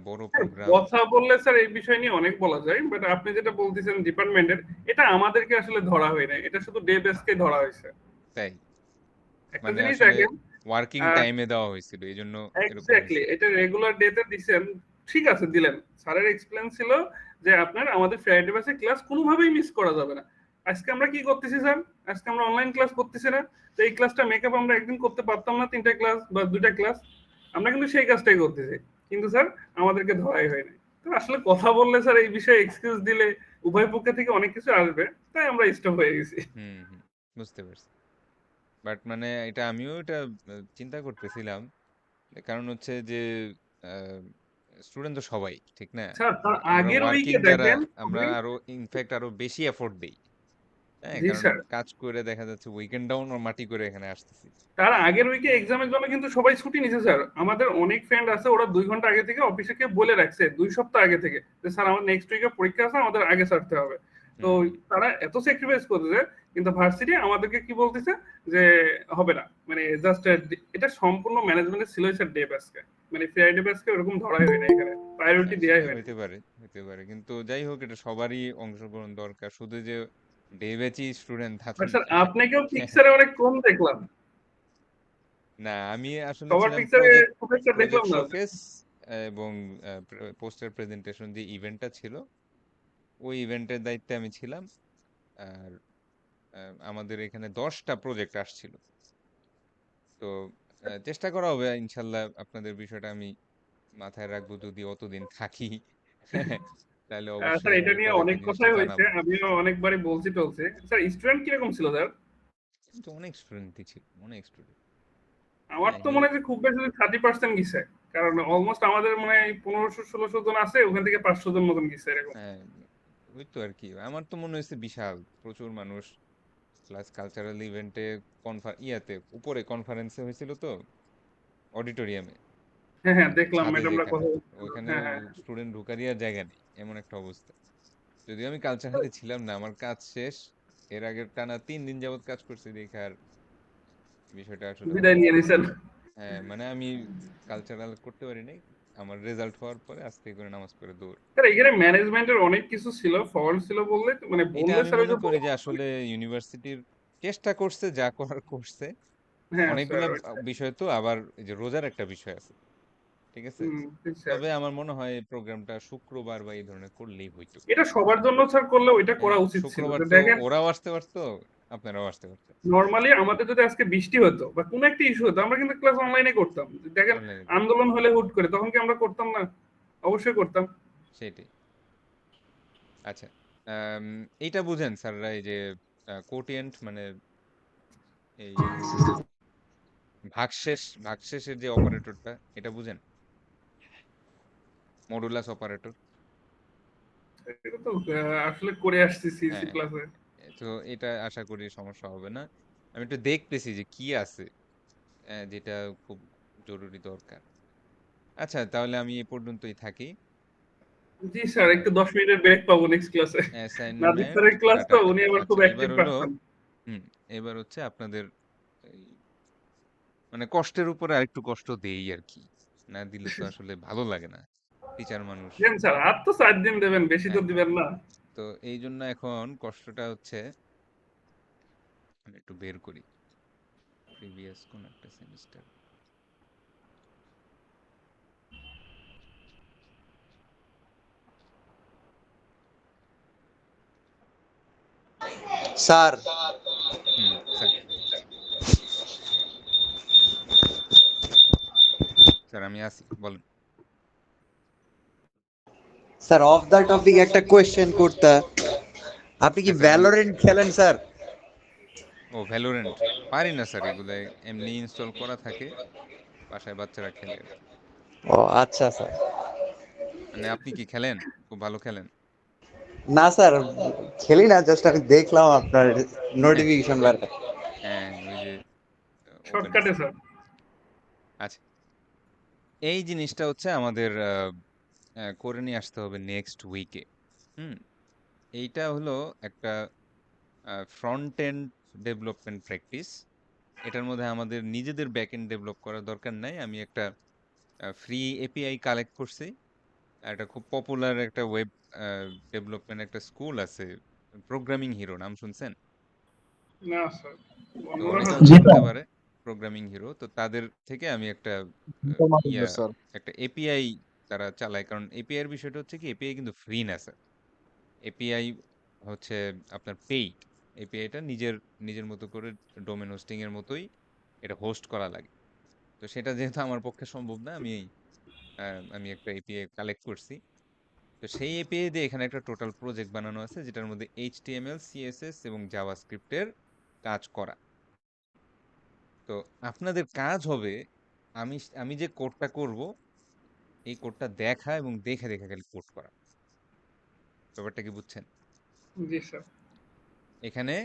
বড় প্রোগ্রাম। কথা বললে স্যার এই বিষয় নিয়ে অনেক বলা যায়, বাট আপনি যেটা বলতেছেন ডিপার্টমেন্টের, এটা আমাদেরকে আসলে ধরা হয় না, এটা শুধু ডে বেসকে ধরা হয়েছে। তাই? একটা মানে জিনিস আসলে দেখেন, ওয়ার্কিং টাইমে দেওয়া হয়েছিল, এই জন্য এরকম এক্স্যাক্টলি হয়েছে। এটা রেগুলার ডেতে দিছেন, ঠিক আছে দিলেন। স্যারের এক্সপ্লেন ছিল যে আপনার আমাদের ফ্রাইডে বেসে ক্লাস কোনোভাবেই মিস করা যাবে না। আজকে আমরা কি করতেছি স্যার? আজকে আমরা অনলাইন ক্লাস করতেছি না? তো এই ক্লাসটা মেকআপ আমরা একদিন করতে পারতাম না, 3টা ক্লাস বা 2টা ক্লাস? আমরা কিন্তু সেই কাজটাই করতেছি, কিন্তু স্যার আমাদেরকে ধরাই হয় নাই। তো আসলে কথা বললে স্যার এই বিষয়ে এক্সকিউজ দিলে উভয় পক্ষ থেকে অনেক কিছু আসবে, তাই আমরা স্টপ হয়ে গেছি। হুম, হুম, বুঝতে পারছি। বাট মানে এটা আমিও এটা চিন্তা করতেছিলাম, কারণ হচ্ছে যে স্টুডেন্ট তো সবাই, ঠিক না? স্যার তার আমরা আগের ওয়ার্কিং উইকে যারা, দেখেন, আমরা আরো ইনফ্যাক্ট আরো বেশি এফোর্ট দেই। হ্যাঁ, জি কারণ স্যার, কাজ করে দেখা যাচ্ছে উইকেন্ড ডাউন মাটি করে এখানে আসতেছি। তার আগের উইকে এক্সামের জন্য কিন্তু সবাই ছুটি নিছে স্যার। আমাদের অনেক ফ্রেন্ড আছে, ওরা 2 ঘন্টা আগে থেকে অফিসে কে বলে রাখছে, 2 সপ্তাহ আগে থেকে, যে স্যার আমার নেক্সট উইকে পরীক্ষা আছে, আমাদের আগে ছাড়তে হবে। তো হুম, তারা এত স্যাক্রিফাইস করতেছে, কিন্তু ভার্সিটি আমাদেরকে কি বলতেছে যে হবে না, মানে জাস্ট এটা সম্পূর্ণ ম্যানেজমেন্টের ছিল স্যার ডে বেসকে, মানে ফ্রাইডে বেসকে ওরকম ধরাই হয় না, এখানে প্রায়োরিটি দেওয়াই সেটা হয় না। হইতে পারে, হইতে পারে, কিন্তু যাই হোক, এটা সবারই অংশগ্রহণ দরকার, শুধু যে ডে ব্যাচই স্টুডেন্ট তা তো বাট স্যার না। আপনাকেও পিকচারে অনেক কম দেখলাম। না, আমি আসলে সবার ছিলাম পিকচারে ফুটেজটা দেখলাম প্রজেক্ট না। শোকেস এবং পোস্টার প্রেজেন্টেশন যে ইভেন্টটা ছিল, ওই ইভেন্টের দায়িত্বে আমি ছিলাম। আর আমাদের এখানে 10টা প্রজেক্ট আসছিল। তো চেষ্টা করা হবে ইনশাল্লাহ, আপনাদের বিষয়টা আমি মাথায় রাখবো যদি অতদিন থাকি। তাহলে স্যার অবশ্যই এটা আমি নিয়ে তাদেরকে অনেক জিনিসটা কথাই হয়েছে, জানাবো। আমিও অনেকবারই বলছি টলছি। স্যার স্টুডেন্ট কিরকম ছিল স্যার? কিন্তু অনেক স্টুডেন্টই ছিল, অনেক স্টুডেন্ট। আমার হ্যাঁ, তো মনে হয় যে খুব বেশি 30% গেছে, কারণ অলমোস্ট আমাদের মনে হয় 1500-1600 জন আছে, ওখান থেকে 500 জন মতন গেছে এরকম। হ্যাঁ, ওই তো আর কি, আমার তো মনে হয়েছে বিশাল প্রচুর মানুষ। প্লাস কালচারাল ইভেন্টে ইয়াতে উপরে কনফারেন্সে হয়েছিল তো, অডিটোরিয়ামে, হ্যাঁ হ্যাঁ, দেখলাম ছাদে ম্যাডামরা যেখানে, কথা বলছিল। ওইখানেও হ্যাঁ হ্যাঁ। স্টুডেন্ট ঢুকারই আর জায়গা নেই, এমন একটা অবস্থা। যদিও আমি কালচারালে ছিলাম না, আমার কাজ শেষ, এর আগে টানা 3 দিন যাবত কাজ করছি দেখে আর বিষয়টা আসলে বিদায় ভালো নিয়ে লাগে। নিছেন। হ্যাঁ, মানে আমি কালচারাল করতে পারি নাই, আমার রেজাল্ট হওয়ার পরে আস্তে করে নামাজ পড়ে দৌড়। স্যার এখানে ম্যানেজমেন্টের অনেক কিছু ছিল, ফল্ট ছিল বললে, মানে এটা বললে আমি স্যার ওই মনে যে করি যে আসলে ইউনিভার্সিটির চেষ্টা করছে, যা করার করছে। হ্যাঁ স্যার অনেকগুলা ওইটা। বিষয় তো, আবার এই যে রোজার একটা বিষয় আছে, ঠিক আছে। জি স্যার। তবে আমার মনে হয় এই প্রোগ্রামটা শুক্রবার বা এই ধরনের করলেই হইতো। এটা সবার জন্য স্যার করলে ওইটা করা হ্যাঁ, উচিত ছিল, শুক্রবার যে তো দেখেন ওরাও আসতে পারতো, আপনারাও আসতে পারতেন। নর্মালি আমাদের যদি আজকে বৃষ্টি হতো বা কোনো একটা ইস্যু হতো, আমরা কিন্তু ক্লাস অনলাইনে করতাম। দেখেন অনলাইনে, আন্দোলন হলে হুট করে, তখন কি আমরা করতাম না? অবশ্যই করতাম। সেটাই। আচ্ছা, আম, এইটা বুঝেন স্যাররা, এই যে কোটিয়েন্ট মানে এই ভাগশেষের যে অপারেটরটা, এটা বুঝেন, মডুলাস অপারেটর। এটা তো আসলে করে আসছি সিসি হ্যাঁ, ক্লাসে। তো এটা আশা করি সমস্যা হবে না। আমি একটু দেখতেছি যে কি আছে, যেটা খুব জরুরি দরকার। আচ্ছা, তাহলে আমি এ পর্যন্তই থাকি। জি স্যার, একটু 10 মিনিটের ব্রেক পাবো নেক্সট ক্লাসে। নাদির অ্যাসাইনমেন্ট স্যারের ক্লাস তো, ডাটা উনি এন্ট্রি, আবার খুব আচ্ছা অ্যাক্টিভ এবার হলো, পারসন। হুম, এবার হচ্ছে আপনাদের এই মানে কষ্টের উপরে আরেকটু কষ্ট দেই আর কি, না দিলে তো আসলে ভালো লাগে না, টিচার মানুষ। দেন স্যার, আর তো 4 দিন দেবেন, বেশি তো হ্যাঁ, দিবেন না। তো এই জন্য এখন কষ্টটা হচ্ছে, আমি একটু বের করি প্রিভিয়াস কোন একটা সেমিস্টার। স্যার হুম, স্যার, স্যার আমি আসি, বলেন। স্যার অফ দ্য টপিক একটা কোয়েশ্চেন করতে, আপনি কি হ্যাঁ স্যার, ভ্যালোরেন্ট খেলেন স্যার? ও ভ্যালোরেন্ট পারি না স্যার, এগুলো এমনি ইনস্টল করা থাকে, বাসায় বাচ্চারা খেলে আর কি। ও আচ্ছা স্যার। মানে আপনি কি খেলেন? খুব ভালো খেলেন? না স্যার, খেলি না, জাস্ট আমি দেখলাম আপনার নোটিফিকেশন বার। হ্যাঁ, ওই যে ওপেন শর্টকাটে আছে। স্যার। আচ্ছা, এই জিনিসটা হচ্ছে আমাদের করে নিয়ে আসতে হবে নেক্সট উইকে। হুম, এইটা হলো একটা ফ্রন্ট এন্ড ডেভেলপমেন্ট প্র্যাকটিস। এটার মধ্যে আমাদের নিজেদের ব্যাক এন্ড ডেভেলপ করার দরকার নাই। আমি একটা ফ্রি এপিআই কালেক্ট করছি। একটা খুব পপুলার একটা ওয়েব ডেভেলপমেন্ট একটা স্কুল আছে, প্রোগ্রামিং হিরো, নাম শুনছেন? না স্যার, তো অন্যরা অনেকে হয়তো হয়তো জি চিনতে স্যার। পারে প্রোগ্রামিং হিরো। তো তাদের থেকে আমি একটা ইয়া, স্যার। একটা এপিআই তারা চালায়। কারণ এপিআই এর বিষয়টা হচ্ছে কি, এপিআই কিন্তু ফ্রি না স্যার। এপিআই হচ্ছে আপনার পেইড। এপিআইটা নিজের নিজের মতো করে ডোমেন হোস্টিং এর মতোই এটা হোস্ট করা লাগে। তো সেটা যেহেতু আমার পক্ষে সম্ভব না, আমি একটা এপিআই কালেক্ট করছি। তো সেই এপিআই দিয়ে এখানে একটা টোটাল প্রজেক্ট বানানো আছে, যেটার মধ্যে এইচটিএমএল, সিএসএস এবং জাভাস্ক্রিপ্টের কাজ করা। তো আপনাদের কাজ হবে, আমি আমি যে কোডটা করব, এই কোডটা দেখা এবং দেখে দেখে খালি কোড করা। ব্যাপারটা কি বুঝছেন? জি স্যার। এখানে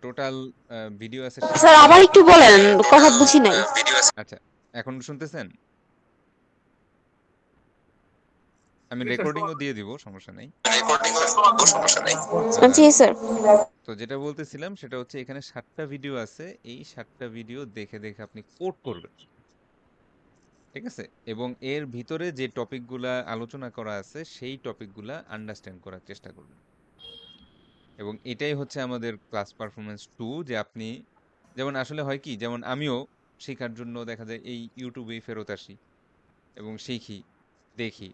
টোটাল ভিডিও আছে স্যার 7টা। আবার একটু বলেন, কথা বুঝি নাই। আচ্ছা, এখন শুনতেছেন? আমি জি স্যার, রেকর্ডিংও দিয়ে দিব, সমস্যা নেই। জি স্যার। তো যেটা বলতেছিলাম সেটা হচ্ছে, এখানে 7টা ভিডিও আছে, এই 7টা ভিডিও দেখে দেখে আপনি কোড করবেন, ঠিক আছে। এবং এর ভিতরে যে টপিকগুলা আলোচনা করা আছে, সেই টপিকগুলা আন্ডারস্ট্যান্ড করার চেষ্টা করবেন। এবং এটাই হচ্ছে আমাদের ক্লাস পারফরমেন্স 2, যে আপনি যেমন আসলে হয় কি, যেমন আমিও শেখার জন্য দেখা যায় এই ইউটিউবেই ফেরত আসি এবং শিখি, দেখি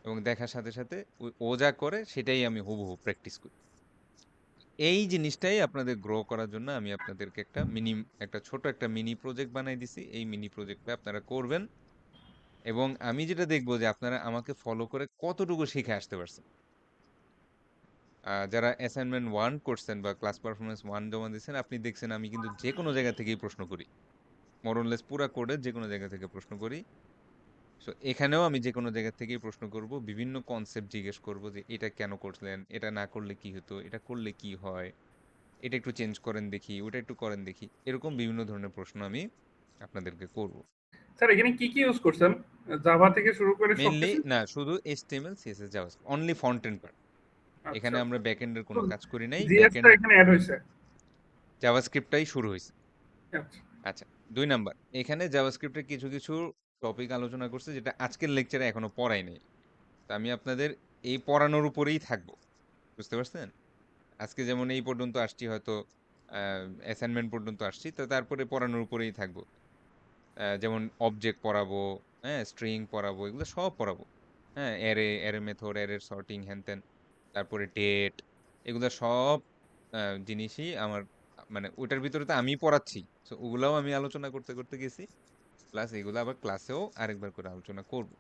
এবং দেখার সাথে সাথে ও যা করে সেটাই আমি হুবহু প্র্যাকটিস করি। এই জিনিসটাই আপনাদের গ্রো করার জন্য আমি আপনাদেরকে একটা ছোট একটা মিনি প্রজেক্ট বানাই দিছি। এই মিনি প্রজেক্টটা আপনারা করবেন এবং আমি যেটা দেখবো যে আপনারা আমাকে ফলো করে কতটুকু শিখে আসতে পারছেন। যারা অ্যাসাইনমেন্ট 1 করছেন বা ক্লাস পারফরমেন্স 1 জমা দিয়েছেন, আপনি দেখছেন আমি কিন্তু যেকোনো জায়গা থেকেই প্রশ্ন করি। মোর অর লেস পুরা কোডের যেকোনো জায়গা থেকে প্রশ্ন করি। সো এখানেও আমি যেকোনো জায়গা থেকেই প্রশ্ন করব, বিভিন্ন কনসেপ্ট জিজ্ঞেস করব যে এটা কেন করলেন, এটা না করলে কি হতো, এটা করলে কি হয়, এটা একটু চেঞ্জ করেন দেখি, ওটা একটু করেন দেখি। এরকম বিভিন্ন ধরনের প্রশ্ন আমি আপনাদেরকে করব। স্যার এখানে কি কি ইউজ করছেন? জাভা থেকে শুরু করে মেইনলি সবকিছু? না, শুধু HTML CSS JavaScript, only front end part. আচ্ছা এখানে আমরা ব্যাক এন্ডের কোনো কাজ করি নাই, ব্যাক জিএসটা এন্ড এখানে অ্যাড হয়েছে। জাভাস্ক্রিপ্টটাই শুরু হয়েছে। আচ্ছা আচ্ছা, 2 নাম্বার, এখানে জাভাস্ক্রিপ্টের কিছু কিছু টপিক আলোচনা করছে যেটা আজকের লেকচারে এখনো পড়াই নাই। তো আমি আপনাদের এই পড়ানোর উপরেই থাকবো, বুঝতে পারছেন? আজকে যেমন এই পর্যন্ত আসছি, হয়তো অ্যাসাইনমেন্ট পর্যন্ত আসছি, তো তারপরে পড়ানোর উপরেই থাকবো। যেমন অবজেক্ট পড়াবো, হ্যাঁ, স্ট্রিং পড়াবো, এগুলো সব পড়াবো। হ্যাঁ, অ্যারে মেথড, অ্যারের সর্টিং, হ্যান ত্যান, তারপরে ডেট, এগুলো সব জিনিসই আমার, মানে ওইটার ভিতরে তো আমি পড়াচ্ছি, তো ওগুলাও আমি আলোচনা করতে করতে গেছি, প্লাস এগুলো আবার ক্লাসেও আরেকবার করে আলোচনা করব।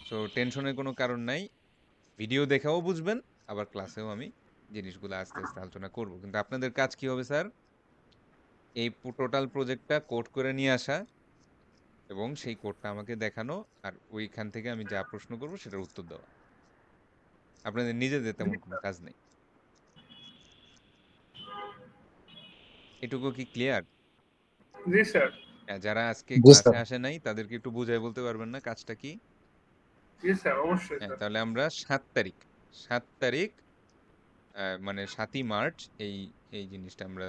সো টেনশনের কোনো কারণ নাই, ভিডিও দেখাও বুঝবেন, আবার ক্লাসেও আমি জিনিসগুলো আস্তে আস্তে আলোচনা করব। কিন্তু আপনাদের কাজ কি হবে স্যার? এই টোটাল প্রজেক্টটা কোড করে নিয়ে আসা এবং সেই কোডটা আমাকে দেখানো, আর ওইখান থেকে আমি যা প্রশ্ন করব সেটার উত্তর দেওয়া। আপনাদের নিজেদের তেমন কোনো কাজ নেই। এটুকু কি ক্লিয়ার? জি স্যার। যারা আজকে জি ক্লাসে স্যার। আসে নাই তাদেরকে একটু বুঝাই বলতে পারবেন না কাজটা কি? জি স্যার অবশ্যই হ্যাঁ, স্যার। তাহলে আমরা 7 তারিখ মানে 7ই মার্চ এই এই জিনিসটা আমরা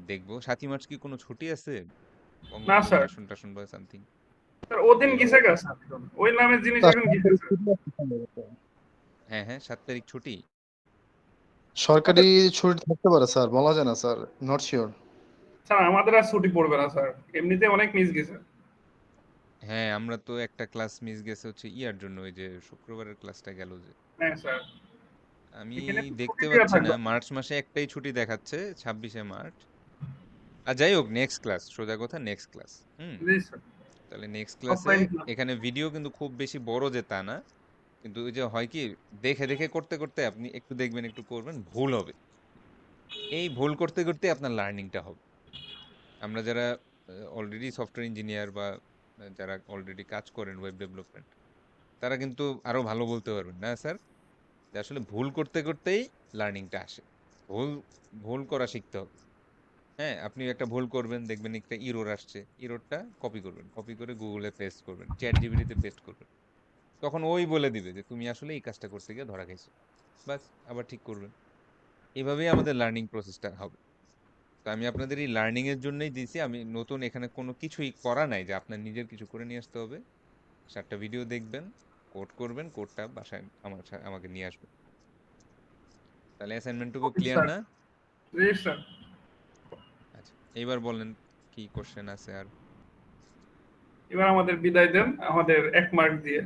দেখবো। 7ই মার্চ কি কোনো ছুটি আছে? না বঙ্গবন্ধু স্যার, ভাষণ টাষণ বা সামথিং? স্যার ওদিন গিসে গেছে একদম। ওই নামের জিনিস এখন গিসে স্যার। হ্যাঁ হ্যাঁ, 7 তারিখ ছুটি। সরকারি ছুটি থাকতে পারে স্যার, বলা যায় না স্যার, নট শিওর। স্যার আমাদের আর ছুটি পড়বে না স্যার, এমনিতে অনেক মিস গেছে। হ্যাঁ, আমরা তো একটা ক্লাস মিস গেছে হচ্ছে ইয়ার জন্য, ওই যে শুক্রবারের ক্লাসটা গেল যে। হ্যাঁ স্যার, আমি এখানে তো ছুটি দেখতে দেওয়া পাচ্ছি না, থাকবে। মার্চ মাসে একটাই ছুটি দেখাচ্ছে, 26শে মার্চ। আর যাই হোক, নেক্সট ক্লাস, সোজা কথা নেক্সট ক্লাস। হুম, জি স্যার। তাহলে নেক্সট ক্লাসে অফলাইন ক্লাস। এখানে ভিডিও কিন্তু খুব বেশি বড় যে তা না, কিন্তু ওই যে হয় কি, দেখে দেখে করতে করতে আপনি একটু দেখবেন, একটু করবেন, ভুল হবে। এই ভুল করতে করতে আপনার লার্নিংটা হবে। আমরা যারা অলরেডি সফটওয়্যার ইঞ্জিনিয়ার বা যারা অলরেডি কাজ করেন ওয়েব ডেভেলপমেন্ট, তারা কিন্তু আরো ভালো বলতে পারবেন না স্যার, যে আসলে ভুল করতে করতেই লার্নিংটা আসে। ভুল ভুল করা শিখতে হবে। হ্যাঁ, আপনি একটা ভুল করবেন, দেখবেন একটা ইরর আসছে, ইররটা কপি করবেন, কপি করে গুগলে পেস্ট করবেন, চ্যাট জিপিটিতে পেস্ট করবেন, তখন ওই বলে দিবে যে তুমি আসলে এই কাজটা করতে গিয়ে ধরা খাইছো, বাস আবার ঠিক করবেন। এভাবেই আমাদের লার্নিং প্রসেসটা হবে। তো আমি আপনাদের এই লার্নিং এর জন্যই দিয়েছি, আমি নতুন এখানে কোনো কিছুই করা নাই যে আপনার নিজের কিছু করে নিয়ে আসতে হবে। 7টা ভিডিও দেখবেন, কোড করবেন, কোডটা বাসায় আমাকে নিয়ে আসবেন। তাহলে অ্যাসাইনমেন্টটুকু ওকে ক্লিয়ার স্যার। না? জি স্যার। আচ্ছা, এইবার বলেন কি কোশ্চেন আছে আর? এবার আমাদের বিদায় দেন আমাদের 1 মার্ক দিয়ে।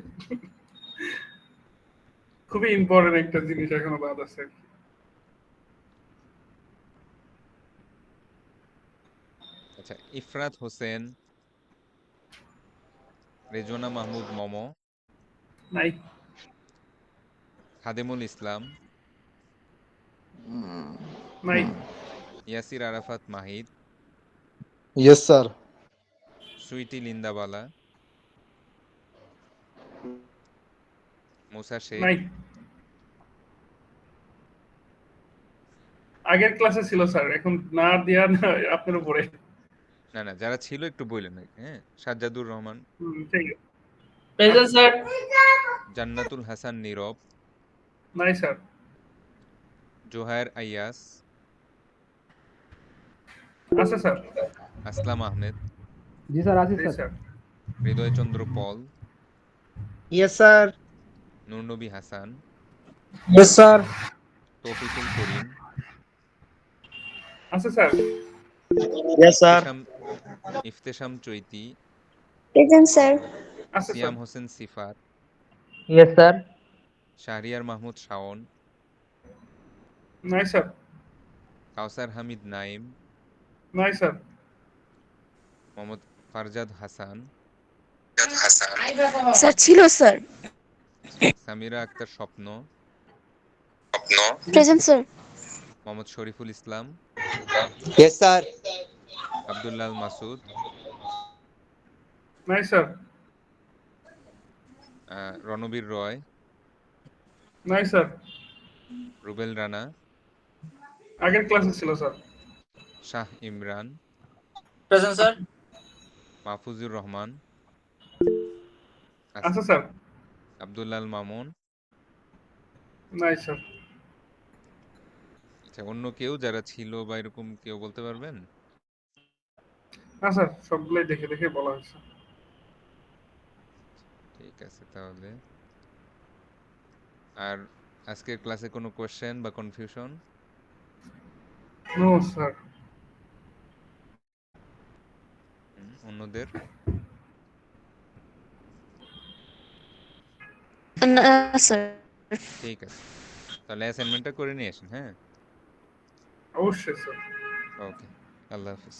খুবই ইম্পর্টেন্ট একটা জিনিস এখনো বাদ আছে। আচ্ছা, ইফরাত হোসেন, রেজওয়ানা মাহমুদ মম, নাই। খাদেমুল ইসলাম, নাই। Yasir Arafat Mahid, yes sir. সুইটি লিন্দাবালা, মুসা শেখ। নাই। আগের ক্লাসে ছিল স্যার, এখন না দেয়া না আপনার উপরে। না না, যারা ছিল একটু বললেন আর কি, হ্যাঁ। সাজ্জাদুর রহমান, ঠিক আছে। Present sir. জান্নাতুল হাসান নীরব, নাই স্যার। জোহায়ের আইয়াস, আছে স্যার। আসলাম আহমেদ, জি স্যার, আছি জি sir. Sir. Hridoychandra Paul, yes sir. Nurnobi Hasan, yes sir. Toufiqul Karim, আছে sir. Yes sir. Iftesham Iftesham Chaiti, present sir. আচ্ছা sir. Siam Hossain Sifat, Yes, sir. Shahriar Mahmud Shaon, নাই স্যার। কাউসার হামিদ নাইম, নাই স্যার। মোহাম্মদ ফারজাদ হাসান, স্যার ছিল sir. Samira Akter Swapna, present sir. Mohammad Shariful Islam, yes sir. Abdullah Al Masud, নাই স্যার। রণবীর রয়, নাই স্যার। রুবেল রানা, আগের ক্লাসে ছিল sir. Shah Imran, Present, sir. Mahfuzur Rahman, আচ্ছা স্যার। আব্দুল্লাহ আল মামুন। নাই স্যার। আচ্ছা, অন্য কেউ যারা ছিল বা এরকম কেউ বলতে পারবেন? না স্যার, সবগুলাই দেখে দেখে বলা হয়েছে। ঠিক আছে তাহলে। আর আজকের ক্লাসে কোনো কোশ্চেন বা কনফিউশন? No sir. অন্যদের? না স্যার। ঠিক আছে, তাহলে অ্যাসাইনমেন্টটা করে নিয়ে আসেন। হ্যাঁ, অবশ্যই স্যার। ওকে, আল্লাহ হাফিজ।